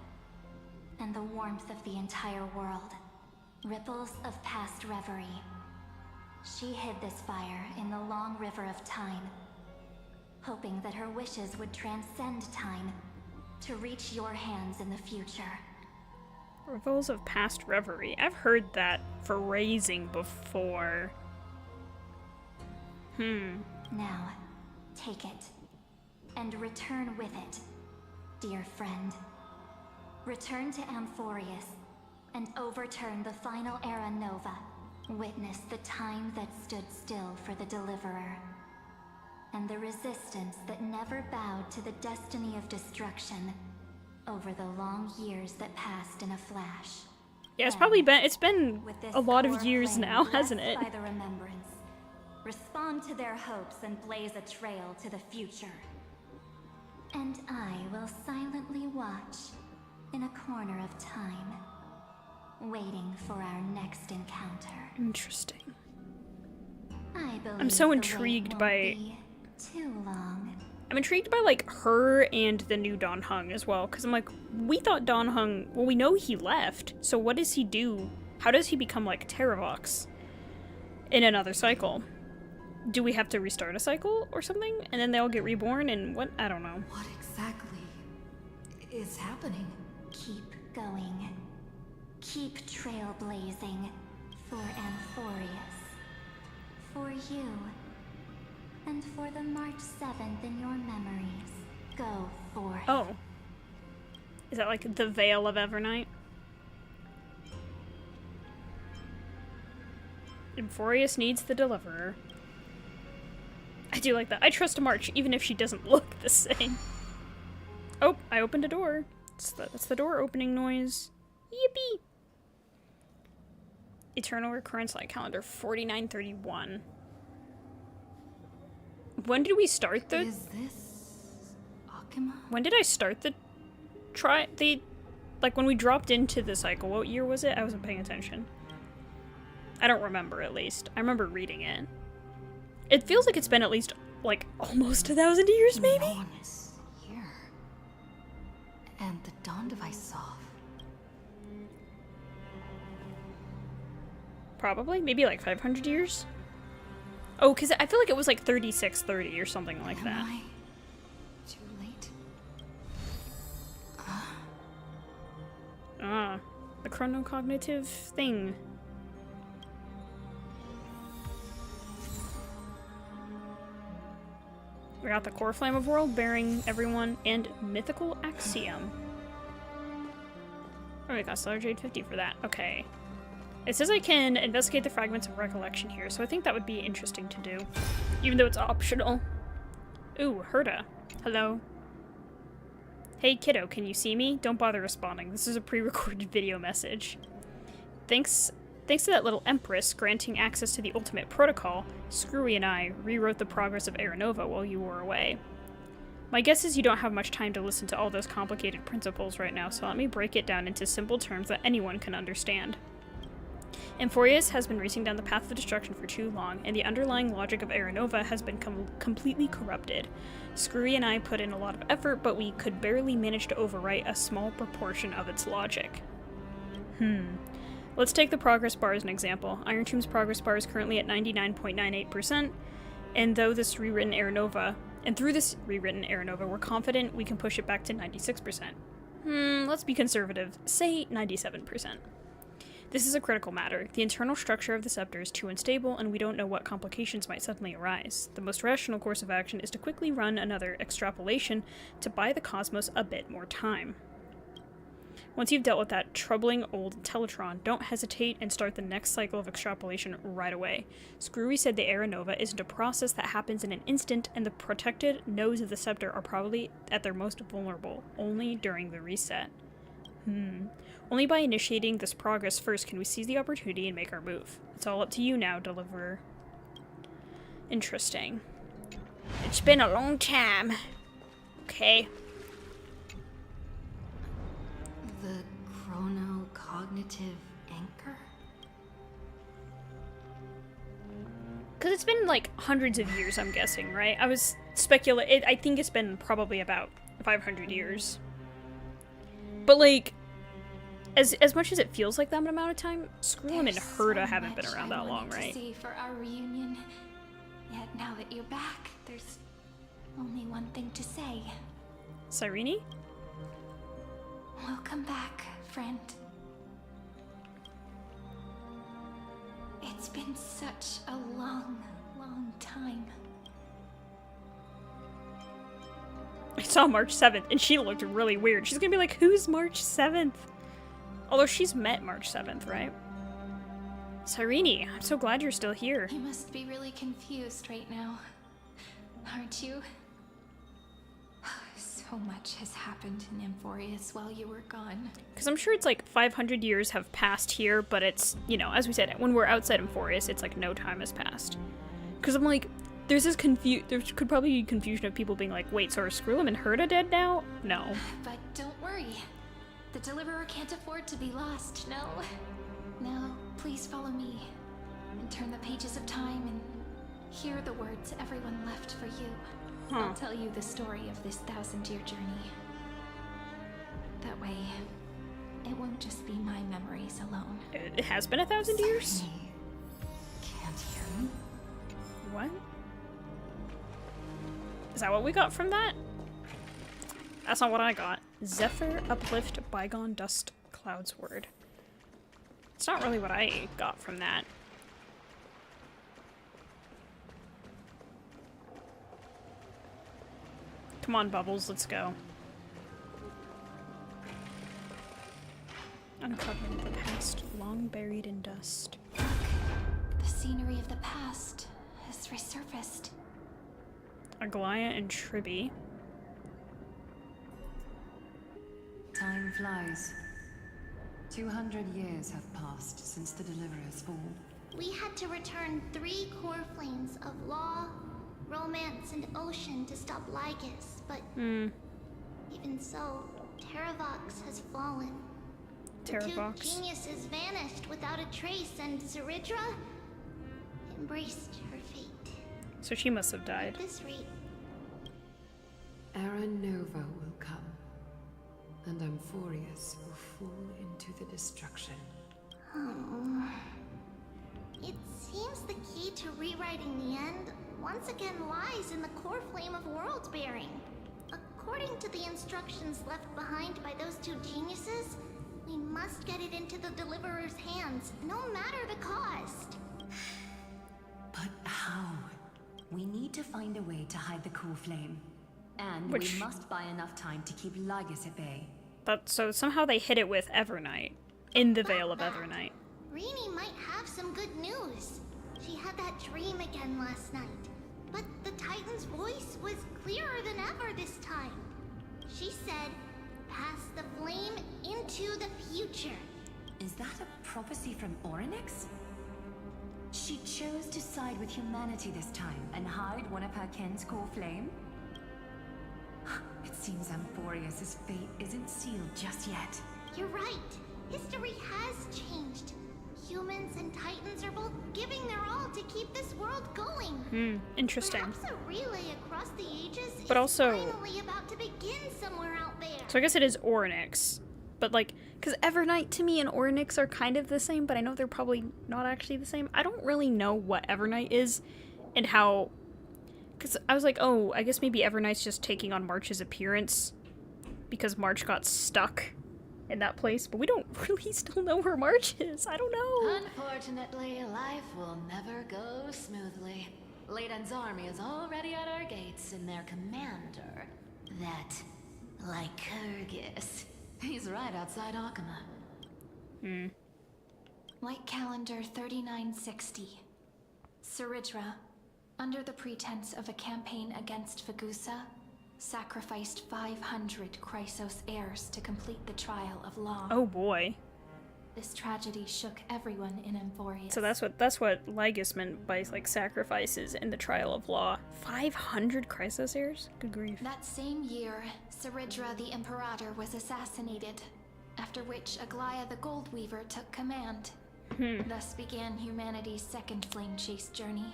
Speaker 2: and the warmth of the entire world. Ripples of past reverie. She hid this fire in the long river of time, hoping that her wishes would transcend time to reach your hands in the future.
Speaker 1: Ripples of past reverie. I've heard that phrasing before.
Speaker 2: Now, take it, and return with it, dear friend. Return to Amphorius, and overturn the final era Nova. Witness the time that stood still for the Deliverer, and the resistance that never bowed to the destiny of destruction over the long years that passed in a flash.
Speaker 1: Yeah, it's been
Speaker 2: With this
Speaker 1: a lot of
Speaker 2: core
Speaker 1: years
Speaker 2: flame
Speaker 1: now,
Speaker 2: blessed
Speaker 1: hasn't it?
Speaker 2: by the remembrance, respond to their hopes and blaze a trail to the future. And I will silently watch in a corner of time, waiting for our next encounter.
Speaker 1: Interesting.
Speaker 2: I believe
Speaker 1: I'm so
Speaker 2: the wait
Speaker 1: intrigued
Speaker 2: won't
Speaker 1: by-
Speaker 2: be too long.
Speaker 1: I'm intrigued by, like, her and the new Don Hung as well, because I'm like, we thought Don Hung, well, we know he left, so what does he do? How does he become, like, Terravox in another cycle? do we have to restart a cycle or something? And then they all get reborn and what? I don't know.
Speaker 10: What exactly is happening?
Speaker 5: Keep going. Keep trailblazing for Amphorius. For you. And for the March 7th in your memories. Go forth.
Speaker 1: Oh. Is that like the Veil of Evernight? Amphorius needs the deliverer. I do like that. I trust March, even if she doesn't look the same. Oh, I opened a door. That's the door opening noise. Yippee! Eternal Recurrence Light Calendar 4931. When did we start the...
Speaker 10: Is this Akima?
Speaker 1: When did I start the... Like, when we dropped into the cycle, what year was it? I wasn't paying attention. I don't remember, at least. I remember reading it. It feels like it's been at least, like, almost 1,000 years, maybe?
Speaker 10: No one is here. And the dawn device soft.
Speaker 1: Probably. Maybe, like, 500 years? Oh, because I feel like it was, like, 3630 or something like that.
Speaker 10: Am I too late?
Speaker 1: Ah. The chronocognitive thing. We got the core flame of world bearing everyone and mythical axiom. Oh, we got Stellar Jade 50 for that. Okay. It says I can investigate the fragments of recollection here, so I think that would be interesting to do. Even though it's optional. Ooh, Herda. Hello. Hey kiddo, can you see me? Don't bother responding. This is a pre-recorded video message. Thanks to that little empress granting access to the ultimate protocol, Screwy and I rewrote the progress of Aranova while you were away. My guess is you don't have much time to listen to all those complicated principles right now, so let me break it down into simple terms that anyone can understand. Amphorius has been racing down the path of destruction for too long, and the underlying logic of Aranova has been completely corrupted. Screwy and I put in a lot of effort, but we could barely manage to overwrite a small proportion of its logic. Let's take the progress bar as an example. Iron Tomb's progress bar is currently at 99.98%, and through this rewritten Aranova, we're confident we can push it back to 96%. Let's be conservative. Say 97%. This is a critical matter. The internal structure of the scepter is too unstable, and we don't know what complications might suddenly arise. The most rational course of action is to quickly run another extrapolation to buy the cosmos a bit more time. Once you've dealt with that troubling old Teletron, don't hesitate and start the next cycle of extrapolation right away. Screwy said the Aranova isn't a process that happens in an instant, and the protected nodes of the scepter are probably at their most vulnerable, only during the reset. Only by initiating this progress first can we seize the opportunity and make our move. It's all up to you now, Deliverer. Interesting. It's been a long time. Okay.
Speaker 10: The chronocognitive anchor?
Speaker 1: Because it's been like hundreds of years, I'm guessing, right? I was I think it's been probably about 500 years. But like, as much as it feels like that amount of time, Scream and Herda haven't been around that long, right?
Speaker 2: To see for our reunion. Yet now that you're back, there's only one thing to say.
Speaker 1: Cyrene?
Speaker 2: Welcome back, friend. It's been such a long, long time.
Speaker 1: I saw March 7th, and she looked really weird. She's gonna be like, who's March 7th? Although she's met March 7th, right? Cyrene, I'm so glad you're still here.
Speaker 2: You must be really confused right now, aren't you? So much has happened in Amphorius while you were gone.
Speaker 1: Because I'm sure it's like 500 years have passed here, but it's, you know, as we said, when we're outside Amphorius, it's like no time has passed. Because I'm like, there could probably be confusion of people being like, wait, so are Skrullum and Herda dead now? No.
Speaker 2: But don't worry. The Deliverer can't afford to be lost, no? Now, please follow me and turn the pages of time and hear the words everyone left for you. I'll tell you the story of this 1,000-year journey. That way, it won't just be my memories alone.
Speaker 1: It has been 1,000 years?
Speaker 10: Can't hear me.
Speaker 1: What? Is that what we got from that? That's not what I got. Zephyr, uplift, bygone dust, cloud's word. It's not really what I got from that. Come on, Bubbles, let's go. Uncovering the past, long buried in dust.
Speaker 2: The scenery of the past has resurfaced.
Speaker 1: Aglaia and Tribby.
Speaker 4: Time flies. 200 years have passed since the Deliverer's fall.
Speaker 5: We had to return 3 core flames of law, romance, and ocean to stop Lygus, but even so, Terravox has fallen.
Speaker 1: Terravox.
Speaker 5: The 2 geniuses vanished without a trace, and Zeridra embraced her fate.
Speaker 1: So she must have died.
Speaker 5: At this rate,
Speaker 13: Era Nova will come, and Amphorius will fall into the destruction.
Speaker 5: it seems the key to rewriting the end once again lies in the core flame of world bearing. According to the instructions left behind by those 2 geniuses, we must get it into the Deliverer's hands, no matter the cost.
Speaker 12: But how? We need to find a way to hide the core flame. And
Speaker 1: Which-
Speaker 12: we must buy enough time to keep Lygus at bay.
Speaker 1: So somehow they hit it with Evernight. In the Veil of Evernight.
Speaker 5: Rini might have some good news. She had that dream again last night. But the Titan's voice was clearer than ever this time. She said, "Pass the flame into the future."
Speaker 12: Is that a prophecy from Orynyx? She chose to side with humanity this time and hide one of her kin's core flame? It seems Amphorius' fate isn't sealed just yet.
Speaker 5: You're right. History has changed. Humans and Titans are both giving their all to keep this world going.
Speaker 1: Interesting.
Speaker 5: Perhaps a relay across the ages
Speaker 1: But
Speaker 5: is
Speaker 1: also-
Speaker 5: finally about to begin somewhere out there.
Speaker 1: So I guess it is Orynyx. But like, because Evernight to me and Orynyx are kind of the same, but I know they're probably not actually the same. I don't really know what Evernight is and how... Because I was like, oh, I guess maybe Evernight's just taking on March's appearance because March got stuck in that place, but we don't really still know where March is. I don't know.
Speaker 8: Unfortunately, life will never go smoothly. Leiden's army is already at our gates, and their commander, that Lycurgus, he's right outside Akama.
Speaker 2: White Calendar 3960. Zeridra, under the pretense of a campaign against Fagusa, sacrificed 500 Chrysos heirs to complete the trial of law.
Speaker 1: Oh boy.
Speaker 2: This tragedy shook everyone in Amphorius.
Speaker 1: So that's what Lygus meant by like sacrifices in the trial of law. 500 Chrysos heirs? Good grief.
Speaker 2: That same year, Zeridra the Imperator was assassinated, after which Aglaia the Gold Weaver took command. Thus began humanity's second flame chase journey.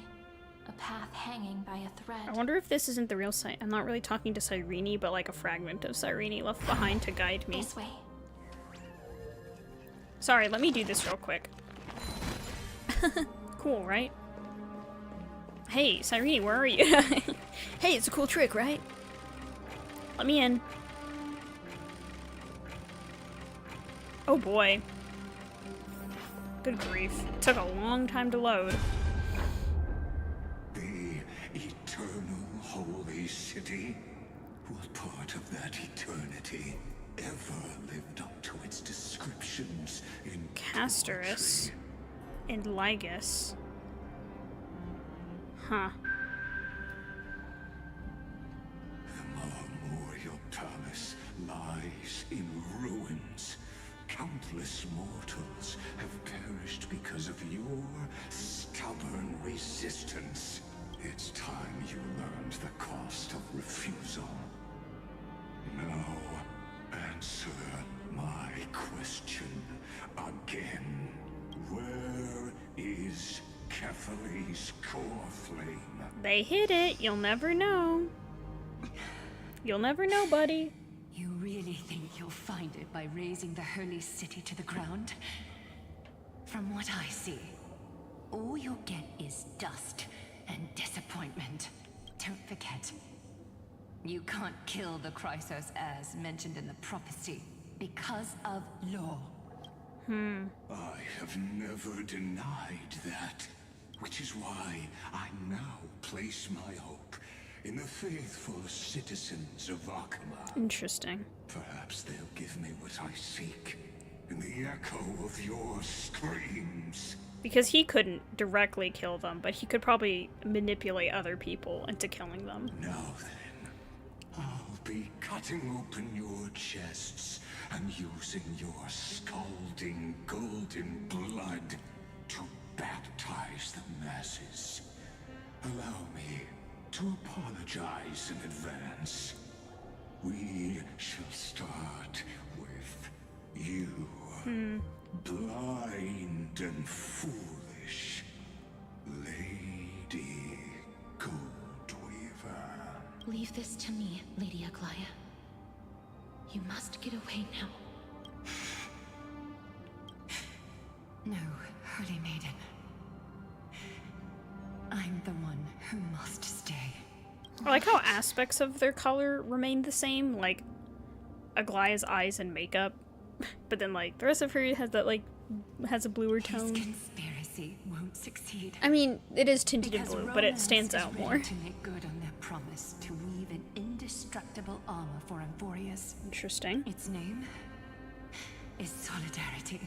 Speaker 2: A path hanging by a thread.
Speaker 1: I wonder if this isn't the real site. I'm not really talking to Cyrene, but like a fragment of Cyrene left behind to guide me.
Speaker 2: This way.
Speaker 1: Sorry, let me do this real quick. Cool, right? Hey, Cyrene, where are you? Hey, it's a cool trick, right? Let me in. Oh boy. Good grief. It took a long time to load.
Speaker 9: The eternal holy city? What part of that eternity ever lived up to its descriptions in
Speaker 1: Castorus and Lygus. Huh.
Speaker 9: The Marmorial Palace lies in ruins. Countless mortals have perished because of your stubborn resistance. It's time you learned the cost of refusal. Now, answer my question again. Where is Kefali's core flame?
Speaker 1: They hid it. You'll never know. You'll never know, buddy.
Speaker 12: You really think you'll find it by razing the holy city to the ground? From what I see, all you'll get is dust and disappointment. Don't forget, You can't kill the Chrysos as mentioned in the prophecy because of law.
Speaker 9: I have never denied that, which is why I now place my hope in the faithful citizens of Akama.
Speaker 1: Interesting.
Speaker 9: Perhaps they'll give me what I seek in the echo of your screams.
Speaker 1: Because he couldn't directly kill them, but he could probably manipulate other people into killing them.
Speaker 9: Now then, I'll be cutting open your chests and using your scalding golden blood to baptize the masses. Allow me to apologize in advance. We shall start with you. Blind and foolish Lady Goldweaver.
Speaker 2: Leave this to me, Lady Aglaya. You must get away now.
Speaker 12: No, Holy Maiden. I'm the one who must stay.
Speaker 1: I like how aspects of their color remain the same, like Aglaya's eyes and makeup, but then like the rest of her has that like has a bluer tone.
Speaker 12: His conspiracy won't succeed.
Speaker 1: I mean, it is tinted in
Speaker 12: Because
Speaker 1: blue, but it
Speaker 12: Romance
Speaker 1: stands
Speaker 12: is
Speaker 1: out
Speaker 12: ready
Speaker 1: more.
Speaker 12: to make good on their promise to weave an indestructible armor for Amphorius.
Speaker 1: Interesting.
Speaker 12: Its name is Solidarity.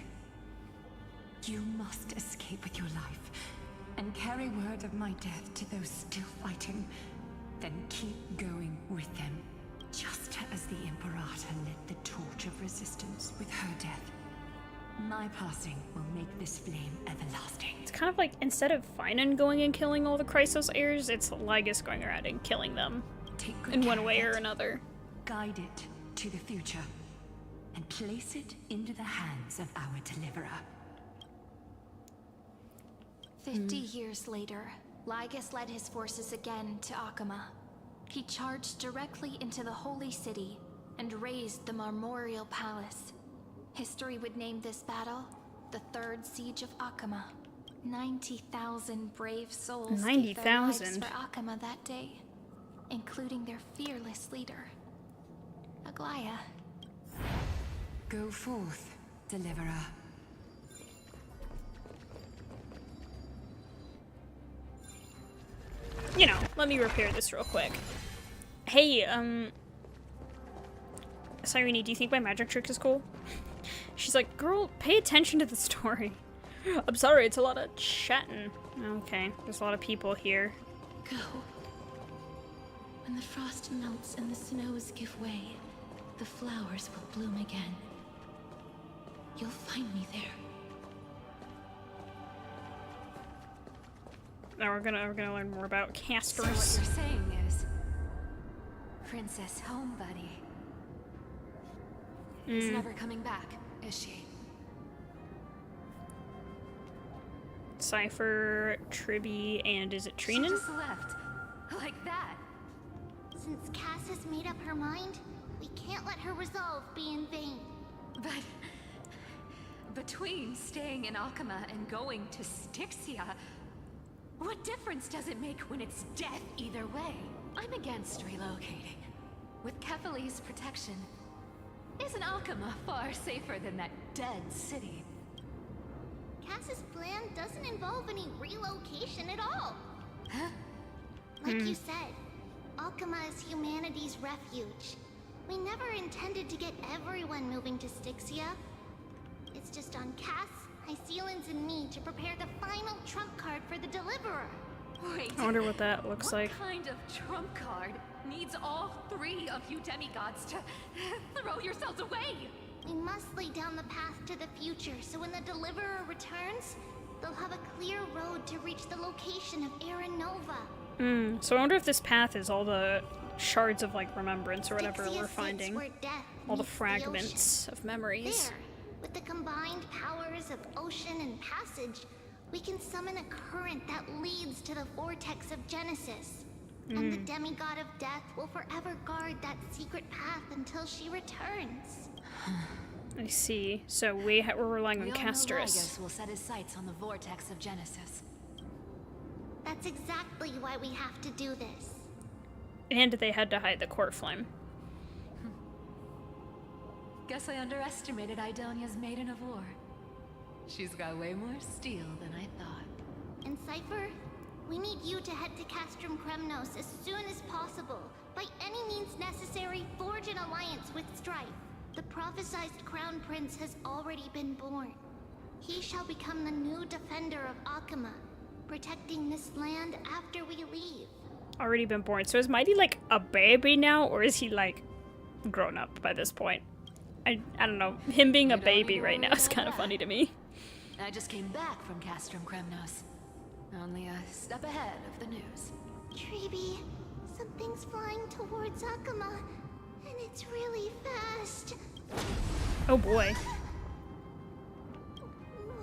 Speaker 12: You must escape with your life and carry word of my death to those still fighting. Then keep going with them, just as the Imperator lit the torch of resistance with her death. My passing will make this flame everlasting.
Speaker 1: It's kind of like, instead of Finan going and killing all the Chrysos heirs, it's Lygus going around and killing them
Speaker 12: Take good
Speaker 1: in
Speaker 12: care
Speaker 1: one
Speaker 12: of
Speaker 1: way or
Speaker 12: it.
Speaker 1: another.
Speaker 12: Guide it to the future and place it into the hands of our deliverer.
Speaker 2: 50 years later, Lygus led his forces again to Akama. He charged directly into the Holy City and razed the Marmorial Palace. History would name this battle the Third Siege of Akama. 90,000 brave souls gave their lives
Speaker 1: 90,000.
Speaker 2: for Akama that day, including their fearless leader, Aglaya.
Speaker 12: Go forth, deliverer.
Speaker 1: You know, let me repair this real quick. Hey, Cyrene, do you think my magic trick is cool? She's like, girl, pay attention to the story. I'm sorry, it's a lot of chatting. Okay, there's a lot of people here.
Speaker 2: Go. When the frost melts and the snows give way, the flowers will bloom again. You'll find me there.
Speaker 1: Now we're gonna learn more about
Speaker 10: So what
Speaker 1: casters.
Speaker 10: you're saying is, Princess Homebuddy is never coming back, is she?
Speaker 1: Cypher, Tribby, and is it
Speaker 10: She
Speaker 1: Trinan?
Speaker 10: just left, like that.
Speaker 5: Since Cass has made up her mind, we can't let her resolve be in vain.
Speaker 10: But between staying in Akama and going to Styxia, what difference does it make when it's death either way? I'm against relocating. With Kefali's protection, isn't Akama far safer than that dead city?
Speaker 5: Cass's plan doesn't involve any relocation at all.
Speaker 10: Huh?
Speaker 5: Like you said, Alchema is humanity's refuge. We never intended to get everyone moving to Styxia. It's just on Cass, Hycealans, and me to prepare the final trump card for the Deliverer.
Speaker 10: Wait.
Speaker 1: I wonder what that looks like.
Speaker 10: What kind of trump card needs all three of you demigods to throw yourselves away?
Speaker 5: We must lay down the path to the future, so when the Deliverer returns, they'll have a clear road to reach the location of Era Nova.
Speaker 1: So I wonder if this path is all the shards of like remembrance or whatever
Speaker 5: Styxia
Speaker 1: we're
Speaker 5: sits
Speaker 1: finding.
Speaker 5: where death
Speaker 1: All the
Speaker 5: meets
Speaker 1: fragments of
Speaker 5: ocean.
Speaker 1: memories.
Speaker 5: There, with the combined powers of ocean and passage, we can summon a current that leads to the vortex of Genesis. And the demigod of death will forever guard that secret path until she returns.
Speaker 1: I see. So we're relying on
Speaker 10: We all know
Speaker 1: Castris.
Speaker 10: Lygus will set his sights on the vortex of Genesis.
Speaker 5: That's exactly why we have to do this.
Speaker 1: And they had to hide the court flame.
Speaker 10: Guess I underestimated Idonia's Maiden of War. She's got way more steel than I thought.
Speaker 5: And Cypher, we need you to head to Castrum Kremnos as soon as possible. By any means necessary, forge an alliance with Strife. The prophesied Crown Prince has already been born. He shall become the new defender of Akama, protecting this land after we leave.
Speaker 1: Already been born. So is Mighty like a baby now, or is he like grown up by this point? I don't know. Him being a baby right now is kind of funny to me.
Speaker 10: I just came back from Castrum Kremnos. Only a step ahead of the news.
Speaker 5: Treeby, something's flying towards Akama, and it's really fast.
Speaker 1: Oh boy.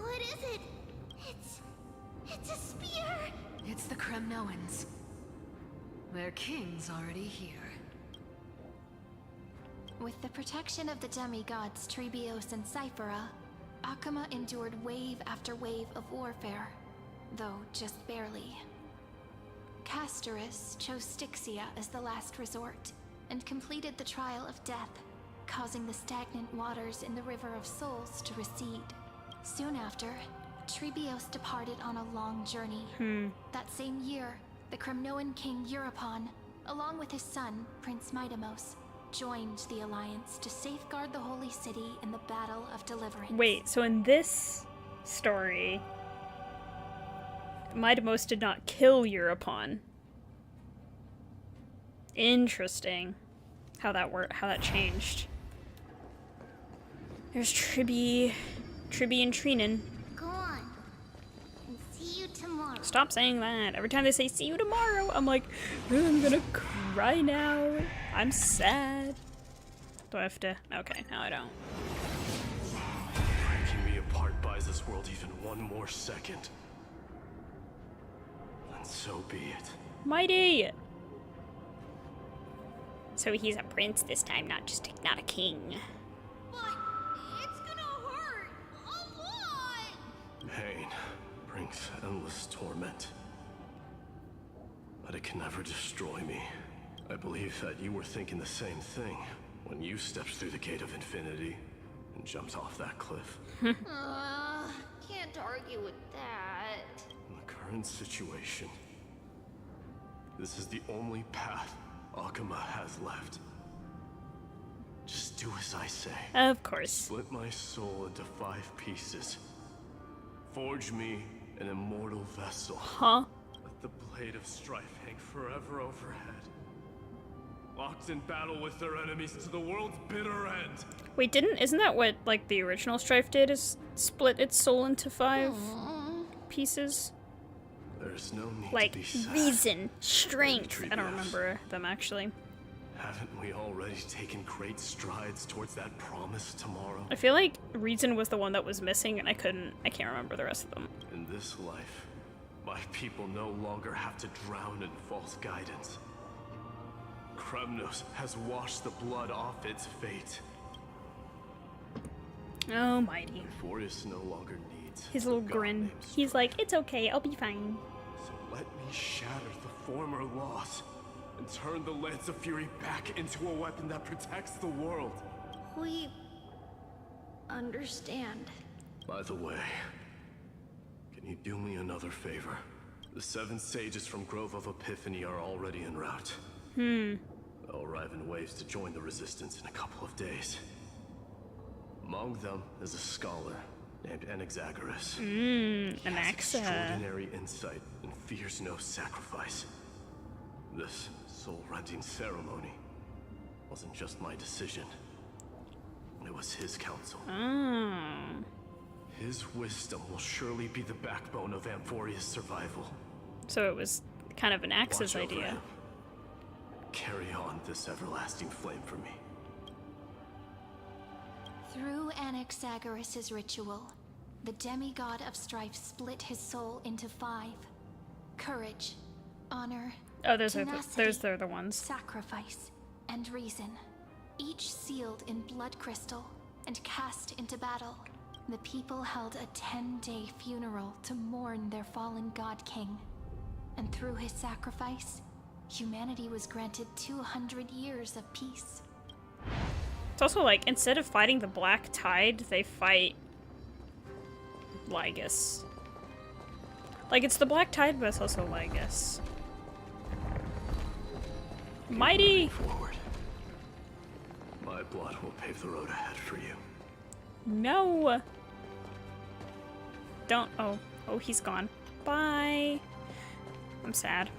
Speaker 5: What is it? It's a spear.
Speaker 10: It's the Kremnoans. Their king's already here.
Speaker 2: With the protection of the demigods Trebios and Cyphera, Akama endured wave after wave of warfare, though just barely. Castorus chose Styxia as the last resort, and completed the trial of death, causing the stagnant waters in the River of Souls to recede. Soon after, Trebios departed on a long journey. That same year, the Kremnoan king Euripon, along with his son, Prince Midamos, joined the alliance to safeguard the holy city in the Battle of Deliverance.
Speaker 1: Wait, so in this story, Midamos did not kill Euripon. Interesting. How that changed. There's Tribby and Treenan.
Speaker 5: Go on. And see you tomorrow.
Speaker 1: Stop saying that. Every time they say see you tomorrow, I'm like, "Oh, I'm gonna cry now. I'm sad." Do I have to? Okay, no I don't.
Speaker 3: Breaking me apart buys this world even one more second. And so be it.
Speaker 1: Mighty! So he's a prince this time, not a king.
Speaker 5: But it's gonna hurt a lot.
Speaker 3: Pain brings endless torment. But it can never destroy me. I believe that you were thinking the same thing when you stepped through the gate of infinity and jumped off that cliff.
Speaker 5: Can't argue with that.
Speaker 3: In the current situation, this is the only path Akama has left. Just do as I say.
Speaker 1: Of course.
Speaker 3: Split my soul into 5 pieces. Forge me an immortal vessel.
Speaker 1: Huh?
Speaker 3: Let the blade of strife hang forever overhead. Locked in battle with their enemies to the world's bitter end.
Speaker 1: Wait, isn't that what like the original Strife did? Is split its soul into 5 pieces?
Speaker 3: There's no need
Speaker 1: Like
Speaker 3: to be sad.
Speaker 1: reason, strength. I don't remember them actually.
Speaker 3: Haven't we already taken great strides towards that promise tomorrow?
Speaker 1: I feel like reason was the one that was missing, and I can't remember the rest of them.
Speaker 3: In this life, my people no longer have to drown in false guidance. Kremnos has washed the blood off its fate.
Speaker 1: Oh, mighty.
Speaker 3: Euphorius no longer needs
Speaker 1: His little
Speaker 3: God
Speaker 1: grin.
Speaker 3: named
Speaker 1: He's like, it's okay, I'll be fine.
Speaker 3: So let me shatter the former loss and turn the Lance of Fury back into a weapon that protects the world.
Speaker 2: We understand.
Speaker 3: By the way, can you do me another favor? The 7 sages from Grove of Epiphany are already en route. They'll arrive in waves to join the resistance in a couple of days. Among them is a scholar named Anaxagoras.
Speaker 1: Anaxa.
Speaker 3: Extraordinary insight and fears no sacrifice. This soul-rending ceremony wasn't just my decision. It was his counsel. His wisdom will surely be the backbone of Amphoria's survival.
Speaker 1: So it was kind of an Axe's
Speaker 3: Watch over
Speaker 1: idea.
Speaker 3: him. Carry on this everlasting flame for me.
Speaker 2: Through Anaxagoras' ritual, the demigod of strife split his soul into 5. Courage, honor,
Speaker 1: Oh, those
Speaker 2: tenacity,
Speaker 1: are the ones.
Speaker 2: sacrifice, and reason. Each sealed in blood crystal and cast into battle. The people held a 10-day funeral to mourn their fallen god king. And through his sacrifice, humanity was granted 200 years of peace.
Speaker 1: It's also like, instead of fighting the Black Tide, they fight Lygus. Like, it's the Black Tide, but it's also Lygus. Mighty!
Speaker 14: Forward. My blood will pave the road ahead for you.
Speaker 1: No! Don't. Oh. Oh, he's gone. Bye. I'm sad.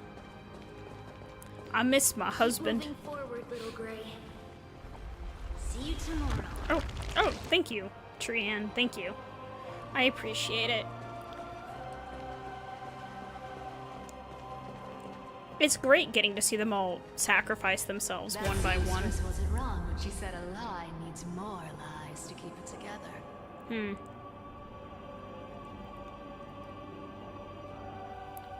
Speaker 1: I miss my husband.
Speaker 5: Keep moving forward, little Gray. See you tomorrow.
Speaker 1: Oh, thank you, Trianne. Thank you. I appreciate it. It's great getting to see them all sacrifice themselves one by one.
Speaker 10: Wasn't wrong when she said a lie needs more lies to keep it together.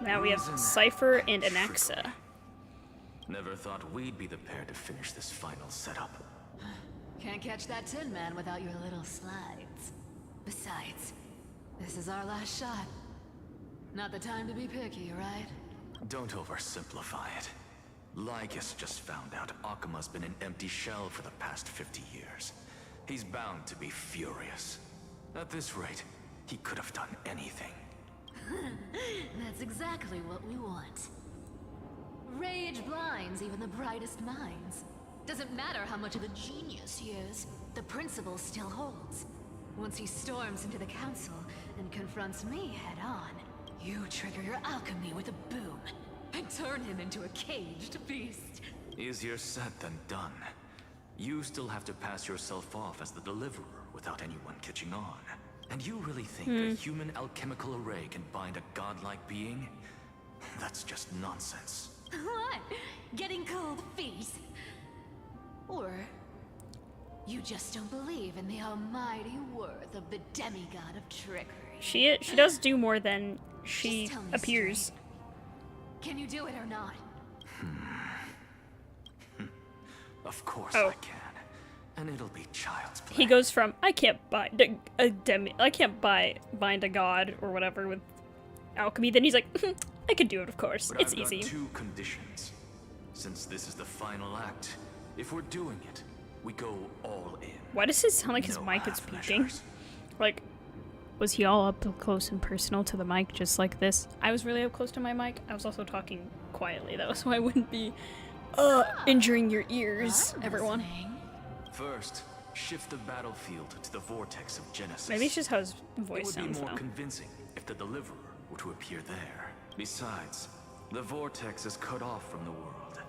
Speaker 1: Now we have Cypher and Anaxa.
Speaker 7: Never thought we'd be the pair to finish this final setup.
Speaker 10: Can't catch that Tin Man without your little slides. Besides, this is our last shot. Not the time to be picky, right?
Speaker 7: Don't oversimplify it. Lygus just found out Akima's been an empty shell for the past 50 years. He's bound to be furious. At this rate, he could have done anything.
Speaker 10: That's exactly what we want. Rage blinds even the brightest minds. Doesn't matter how much of a genius he is, the principle still holds. Once he storms into the council and confronts me head-on, you trigger your alchemy with a boom and turn him into a caged beast.
Speaker 7: Easier said than done. You still have to pass yourself off as the deliverer without anyone catching on. And you really think a human alchemical array can bind a godlike being? That's just nonsense.
Speaker 10: What? Getting cold feet? Or you just don't believe in the almighty worth of the demigod of trickery?
Speaker 1: She does do more than she
Speaker 10: Just tell me
Speaker 1: appears.
Speaker 10: straight. Can you do it or not?
Speaker 7: Of course I can. And it'll be child's play.
Speaker 1: He goes from I can't bind a god or whatever with alchemy. Then he's like, I could do it, of course.
Speaker 7: But
Speaker 1: It's
Speaker 7: I've got
Speaker 1: easy.
Speaker 7: 2 conditions. Since this is the final act, if we're doing it, we go all in.
Speaker 1: Why does it sound like his
Speaker 7: No
Speaker 1: mic is
Speaker 7: half
Speaker 1: peaking?
Speaker 7: measures.
Speaker 1: Like, was he all up close and personal to the mic just like this? I was really up close to my mic. I was also talking quietly though, so I wouldn't be injuring your ears, everyone.
Speaker 7: First, shift the battlefield to the vortex of Genesis.
Speaker 1: Maybe it's just how his voice
Speaker 7: It would
Speaker 1: sounds
Speaker 7: be more
Speaker 1: though.
Speaker 7: convincing if the deliverer were to appear there. Besides, the vortex is cut off from the world.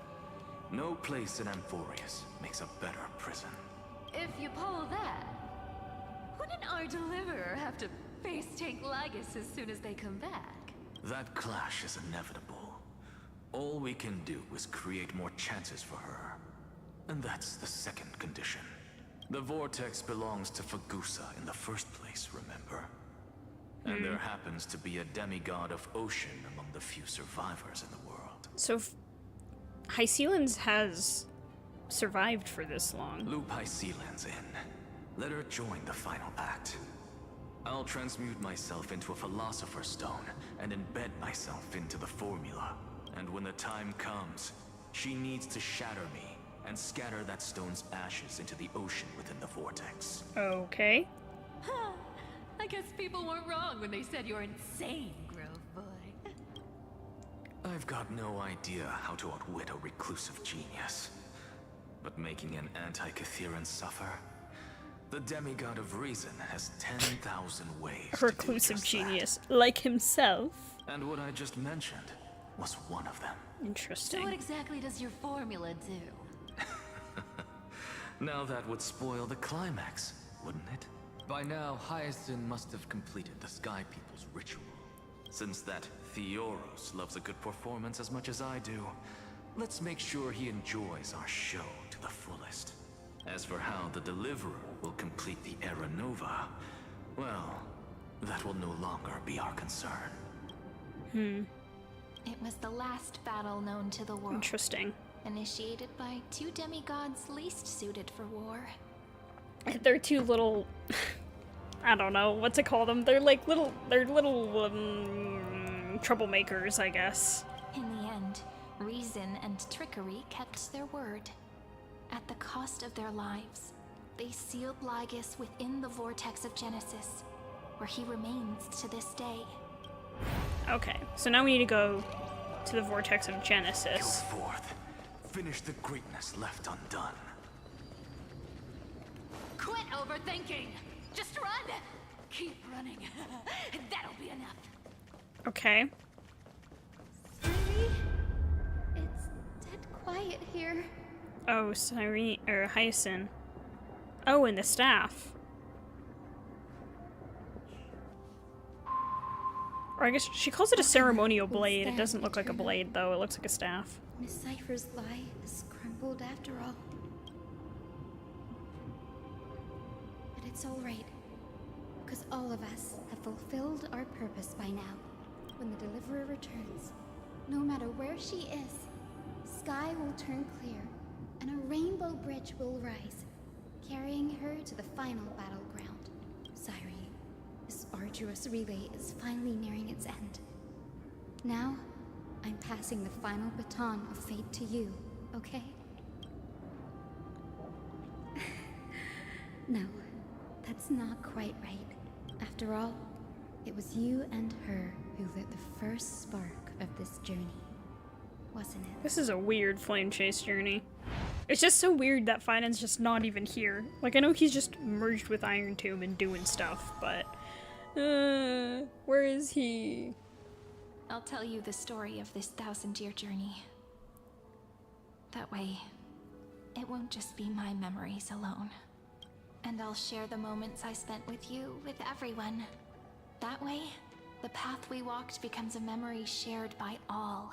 Speaker 7: No place in Amphorius makes a better prison.
Speaker 10: If you pull that, wouldn't our deliverer have to face tank Lygus as soon as they come back?
Speaker 7: That clash is inevitable. All we can do is create more chances for her. And that's the second condition. The vortex belongs to Fagusa in the first place, remember? And there happens to be a demigod of ocean among the few survivors in the world.
Speaker 1: So, Hysealans has survived for this long.
Speaker 7: Loop Hysealans in. Let her join the final act. I'll transmute myself into a Philosopher's Stone and embed myself into the formula. And when the time comes, she needs to shatter me and scatter that stone's ashes into the ocean within the vortex.
Speaker 1: Okay.
Speaker 10: I guess people weren't wrong when they said you're insane, Grove Boy.
Speaker 7: I've got no idea how to outwit a reclusive genius. But making an anti-Catheran suffer? The demigod of reason has 10,000 ways
Speaker 1: A
Speaker 7: to do
Speaker 1: reclusive
Speaker 7: just
Speaker 1: genius, like himself.
Speaker 7: that. And what I just mentioned was one of them.
Speaker 10: So
Speaker 1: Interesting.
Speaker 10: what exactly does your formula do?
Speaker 7: Now that would spoil the climax, wouldn't it? By now, Hyacinth must have completed the Sky People's ritual. Since that Theoros loves a good performance as much as I do, let's make sure he enjoys our show to the fullest. As for how the Deliverer will complete the Era Nova, well, that will no longer be our concern.
Speaker 2: It was the last battle known to the world,
Speaker 1: Interesting.
Speaker 2: initiated by 2 demigods least suited for war.
Speaker 1: They're 2 little, I don't know what to call them. They're like little troublemakers, I guess.
Speaker 2: In the end, Reason and trickery kept their word. At the cost of their lives, they sealed Lygus within the vortex of Genesis, where he remains to this day.
Speaker 1: Okay, so now we need to go to the vortex of Genesis.
Speaker 7: Go forth. Finish the greatness left undone.
Speaker 10: Quit overthinking! Just run! Keep running. That'll be enough.
Speaker 1: Okay.
Speaker 2: Sorry? It's dead quiet here.
Speaker 1: Oh, Cyrene, or Hyacinth. Oh, and the staff. Or I guess she calls it a ceremonial blade. It doesn't look like a blade, though. It looks like a staff.
Speaker 15: Miss Cypher's lie is crumbled after all. But it's all right, because all of us have fulfilled our purpose by now. When the Deliverer returns, no matter where she is, sky will turn clear, and a rainbow bridge will rise, carrying her to the final battleground. Cyrene, this arduous relay is finally nearing its end. Now, I'm passing the final baton of fate to you, okay? No, that's not quite right. After all, it was you and her who lit the first spark of this journey, wasn't it?
Speaker 1: This is a weird flame chase journey. It's just so weird that Finan's just not even here. Like, I know he's just merged with Iron Tomb and doing stuff, but... where is he?
Speaker 2: I'll tell you the story of this 1000-year journey. That way, it won't just be my memories alone. And I'll share the moments I spent with you with everyone. That way, the path we walked becomes a memory shared by all.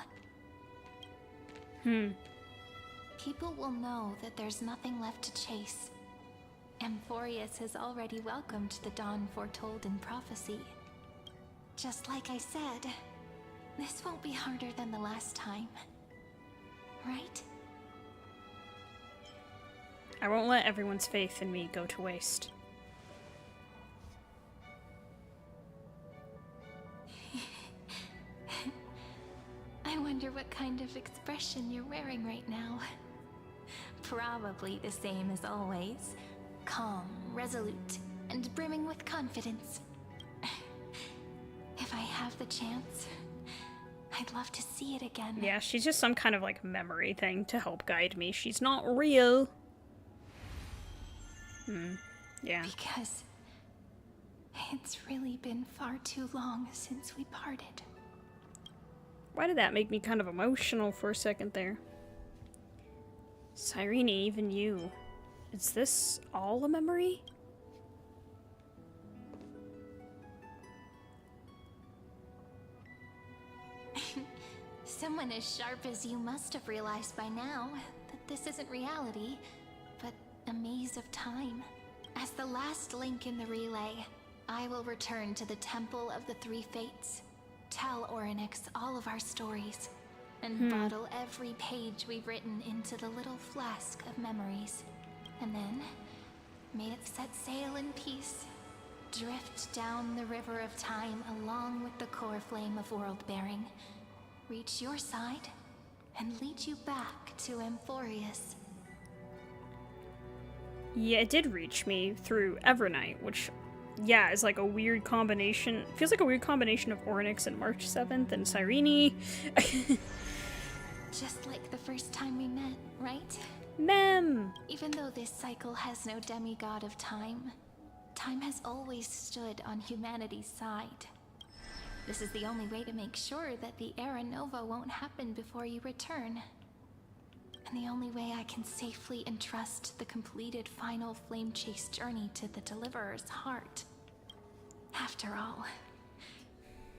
Speaker 2: People will know that there's nothing left to chase. Amphorius has already welcomed the dawn foretold in prophecy. Just like I said, this won't be harder than the last time. Right?
Speaker 1: I won't let everyone's faith in me go to waste.
Speaker 2: I wonder what kind of expression you're wearing right now. Probably the same as always. Calm, resolute, and brimming with confidence. If I have the chance, I'd love to see it again.
Speaker 1: Yeah, she's just some kind of like memory thing to help guide me. She's not real. Yeah.
Speaker 2: Because it's really been far too long since we parted.
Speaker 1: Why did that make me kind of emotional for a second there? Cyrene, even you. Is this all a memory?
Speaker 2: Someone as sharp as you must have realized by now that this isn't reality, but a maze of time. As the last link in the relay, I will return to the Temple of the Three Fates, tell Orynyx all of our stories, and bottle every page we've written into the little flask of memories. And then, may it set sail in peace, drift down the river of time along with the core flame of world-bearing, reach your side, and lead you back to Amphorius.
Speaker 1: Yeah, it did reach me through Evernight, which, yeah, is like a weird combination. Feels like a weird combination of Orynyx and March 7th and Cyrene.
Speaker 2: Just like the first time we met, right?
Speaker 1: Mem!
Speaker 2: Even though this cycle has no demigod of time, time has always stood on humanity's side. This is the only way to make sure that the Era Nova won't happen before you return. And the only way I can safely entrust the completed final flame chase journey to the Deliverer's heart. After all,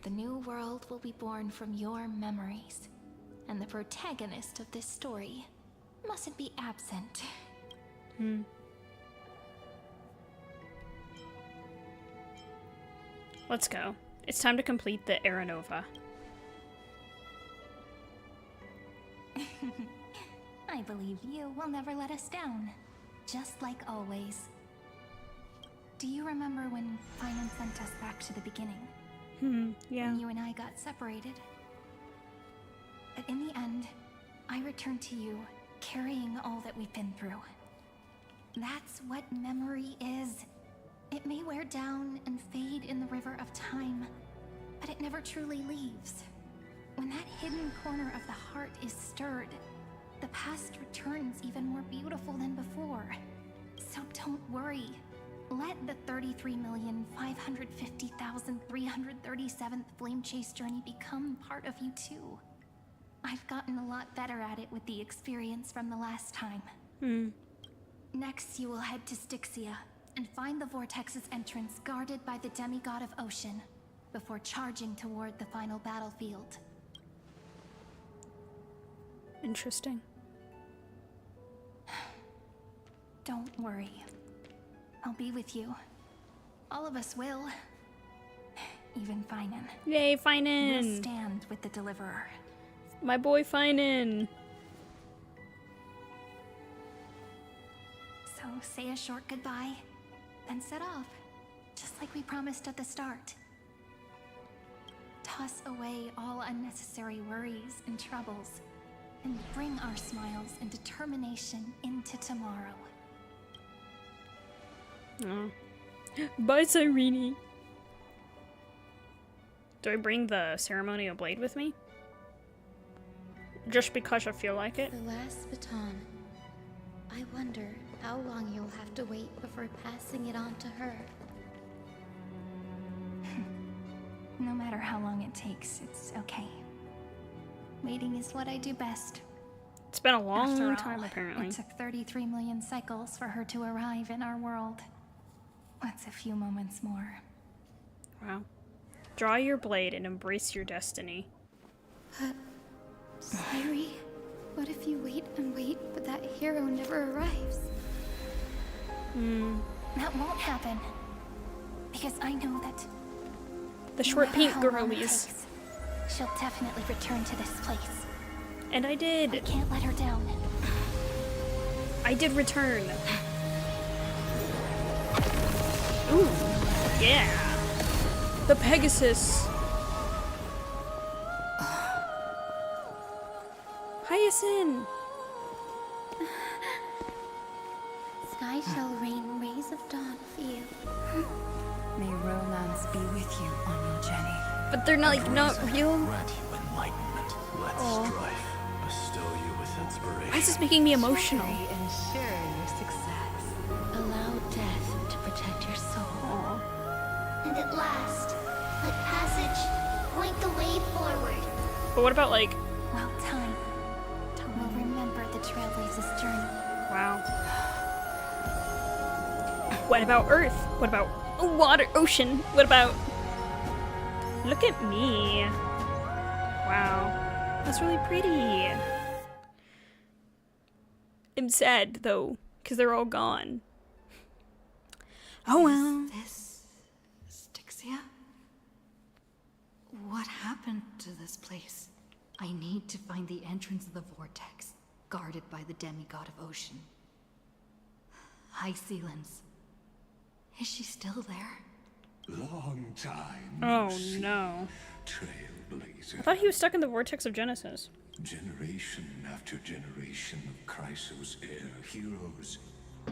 Speaker 2: the new world will be born from your memories, and the protagonist of this story mustn't be absent.
Speaker 1: Let's go. It's time to complete the Era Nova.
Speaker 2: I believe you will never let us down, just like always. Do you remember when Finan sent us back to the beginning?
Speaker 1: Yeah.
Speaker 2: When you and I got separated? But in the end, I return to you, carrying all that we've been through. That's what memory is. It may wear down and fade in the river of time, but it never truly leaves. When that hidden corner of the heart is stirred, the past returns even more beautiful than before. So don't worry. Let the 33,550,337th Flame Chase journey become part of you too. I've gotten a lot better at it with the experience from the last time. Next, you will head to Styxia and find the Vortex's entrance guarded by the demigod of Ocean before charging toward the final battlefield.
Speaker 1: Interesting.
Speaker 2: Don't worry. I'll be with you. All of us will. Even Finan.
Speaker 1: Yay, Finan!
Speaker 2: We'll stand with the Deliverer.
Speaker 1: My boy Finan!
Speaker 2: So say a short goodbye, then set off, just like we promised at the start. Toss away all unnecessary worries and troubles, and bring our smiles and determination into tomorrow.
Speaker 1: Oh. Bye, Cyrene. Do I bring the ceremonial blade with me? Just because I feel like it?
Speaker 15: The last baton. I wonder how long you'll have to wait before passing it on to her.
Speaker 2: No matter how long it takes, it's okay. Waiting is what I do best.
Speaker 1: It's been a long
Speaker 2: After all,
Speaker 1: time, apparently.
Speaker 2: It took 33 million cycles for her to arrive in our world. What's a few moments more?
Speaker 1: Wow. Draw your blade and embrace your destiny.
Speaker 15: Syri, what if you wait and wait, but that hero never arrives?
Speaker 2: That won't happen. Because I know that
Speaker 1: The short
Speaker 2: no
Speaker 1: pink
Speaker 2: matter how long it
Speaker 1: girlies.
Speaker 2: takes, she'll definitely return to this place.
Speaker 1: And I did.
Speaker 2: I can't let her down.
Speaker 1: I did return. Ooh, yeah. The Pegasus. Hyacinth.
Speaker 15: Sky shall rain rays of dawn for you.
Speaker 16: May romance be with you on your journey.
Speaker 1: But they're not real.
Speaker 14: Grant you enlightenment. Let strife bestow you with inspiration.
Speaker 1: Why is this making me emotional?
Speaker 16: Ensure your success.
Speaker 15: Allow death to protect your soul.
Speaker 5: And at last, let passage point the way forward.
Speaker 1: But what about like?
Speaker 2: Well, time will remember the Trailblazer's journey.
Speaker 1: Wow. What about Earth? What about water, ocean? What about? Look at me. Wow, that's really pretty. I'm sad though, because they're all gone. Oh well.
Speaker 10: Is this Styxia? What happened to this place? I need to find the entrance of the vortex, guarded by the demigod of ocean. High Sealens. Is she still there?
Speaker 9: Long time.
Speaker 1: Oh
Speaker 9: see,
Speaker 1: no.
Speaker 9: Trailblazer.
Speaker 1: I thought he was stuck in the vortex of Genesis.
Speaker 9: Generation after generation of Chrysos heir heroes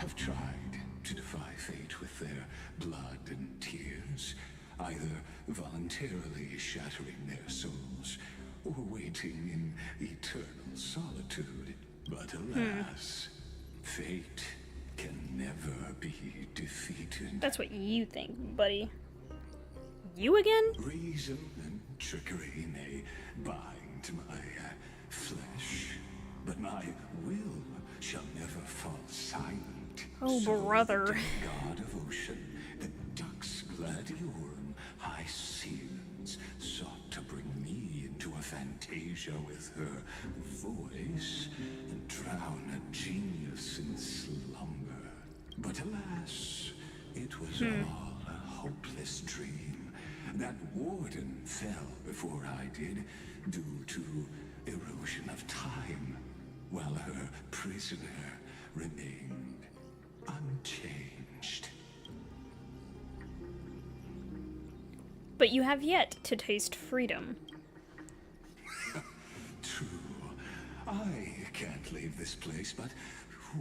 Speaker 9: have tried to defy fate with their blood and tears, either voluntarily shattering their souls or waiting in eternal solitude. But alas, fate can never be defeated.
Speaker 1: That's what you think, buddy. You again?
Speaker 9: Reason and trickery may bind my flesh, but my will shall never fall silent.
Speaker 1: Oh,
Speaker 9: so
Speaker 1: brother.
Speaker 9: The god of ocean, the Dux Gladiorum, High Sealens, sought to bring me into a fantasia with her voice and drown a genius in slumber. But alas, it was all a hopeless dream. That warden fell before I did, due to erosion of time, while her prisoner remained unchanged.
Speaker 1: But you have yet to taste freedom.
Speaker 9: True. I leave this place, but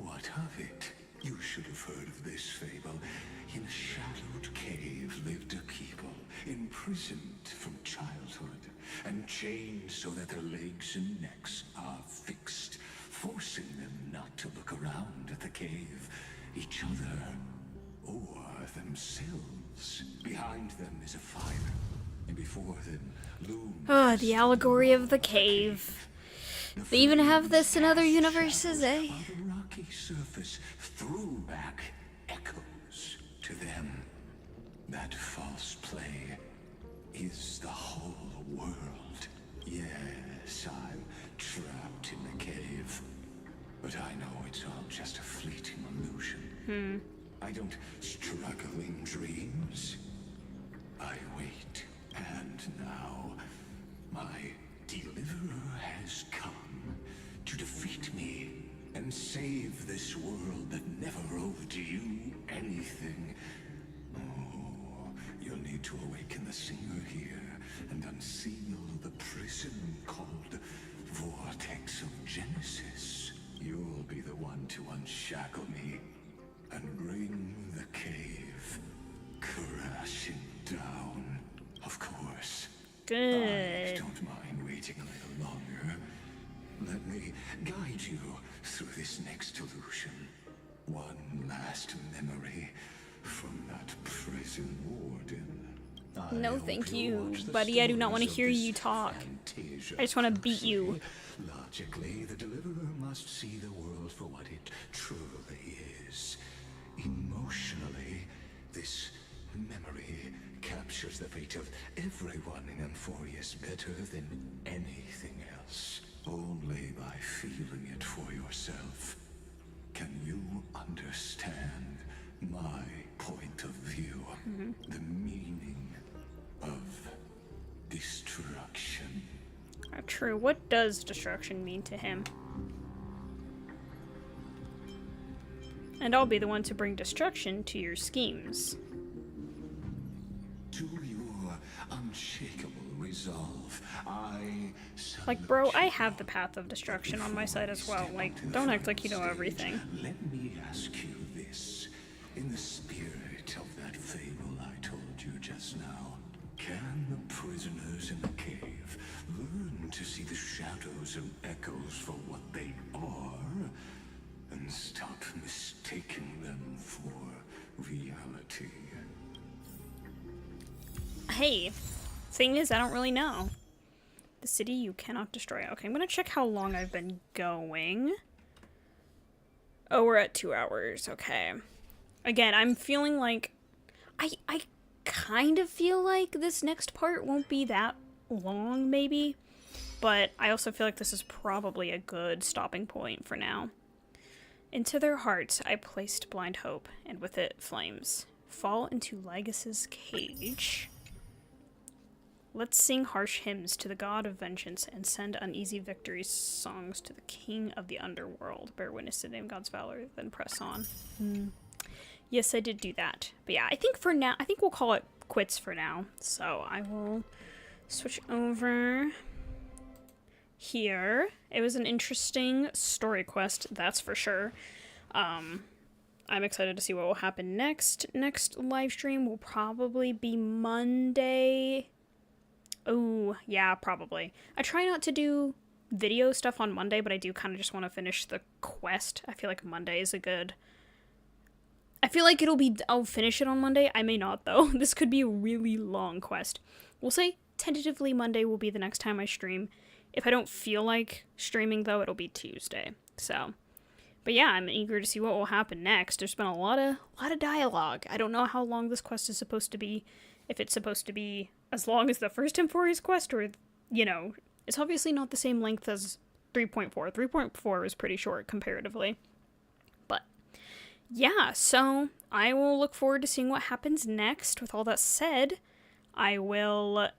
Speaker 9: what of it? You should have heard of this fable. In a shadowed cave lived a people, imprisoned from childhood, and chained so that their legs and necks are fixed, forcing them not to look around at the cave, each other, or themselves. Behind them is a fire, and before them looms...
Speaker 1: the allegory of the cave. They even have this in other universes, eh?
Speaker 9: The rocky surface threw back echoes to them. That false play is the whole world. Yes, I'm trapped in the cave. But I know it's all just a fleeting illusion. I don't struggle in dreams. I wait, and now my deliverer has come to defeat me and save this world that never owed you anything. Oh, you'll need to awaken the singer here and unseal the prison called Vortex of Genesis. You'll be the one to unshackle me and bring the cave crashing down. Of course.
Speaker 1: Good.
Speaker 9: I don't mind waiting a little longer. Let me guide you through this next illusion. One last memory from that prison warden.
Speaker 1: No, thank you, buddy. I do not want to hear you talk. I just want to beat you.
Speaker 9: Logically, the deliverer must see the world for what it truly is. Emotionally, this memory captures the fate of everyone in Emphorius better than anything else. Only by feeling it for yourself can you understand my point of view. The meaning of destruction.
Speaker 1: True. What does destruction mean to him? And I'll be the one to bring destruction to your schemes.
Speaker 9: To your unshakable resolve,
Speaker 1: like, bro, I have the path of destruction on my side as well. Like, don't act like you know everything.
Speaker 9: Let me ask you this. In the spirit of that fable I told you just now, can the prisoners in the cave learn to see the shadows and echoes for what they are, and stop mistaking them for reality?
Speaker 1: Hey, thing is, I don't really know. The city you cannot destroy. Okay, I'm gonna check how long I've been going. Oh, we're at 2 hours. Okay. Again, I'm feeling like... I kind of feel like this next part won't be that long, maybe. But I also feel like this is probably a good stopping point for now. Into their hearts I placed blind hope, and with it flames. Fall into Lagus's cage. Let's sing harsh hymns to the god of vengeance and send uneasy victory songs to the king of the underworld. Bear witness to the name of God's valor, then press on. Yes, I did do that. But yeah, I think for now, I think we'll call it quits for now. So I will switch over here. It was an interesting story quest, that's for sure. I'm excited to see what will happen next. Next live stream will probably be Monday. Oh, yeah, probably. I try not to do video stuff on Monday, but I do kind of just want to finish the quest. I feel like Monday is a good... I feel like I'll finish it on Monday. I may not, though. This could be a really long quest. We'll say tentatively Monday will be the next time I stream. If I don't feel like streaming, though, it'll be Tuesday. So, but yeah, I'm eager to see what will happen next. There's been a lot of dialogue. I don't know how long this quest is supposed to be. If it's supposed to be as long as the first Emphorius quest, or, you know, it's obviously not the same length as 3.4. 3.4 is pretty short comparatively. But yeah, so I will look forward to seeing what happens next. With all that said, I will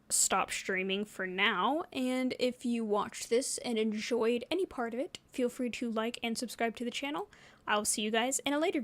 Speaker 1: stop streaming for now, and if you watched this and enjoyed any part of it, feel free to like and subscribe to the channel. I'll see you guys in a later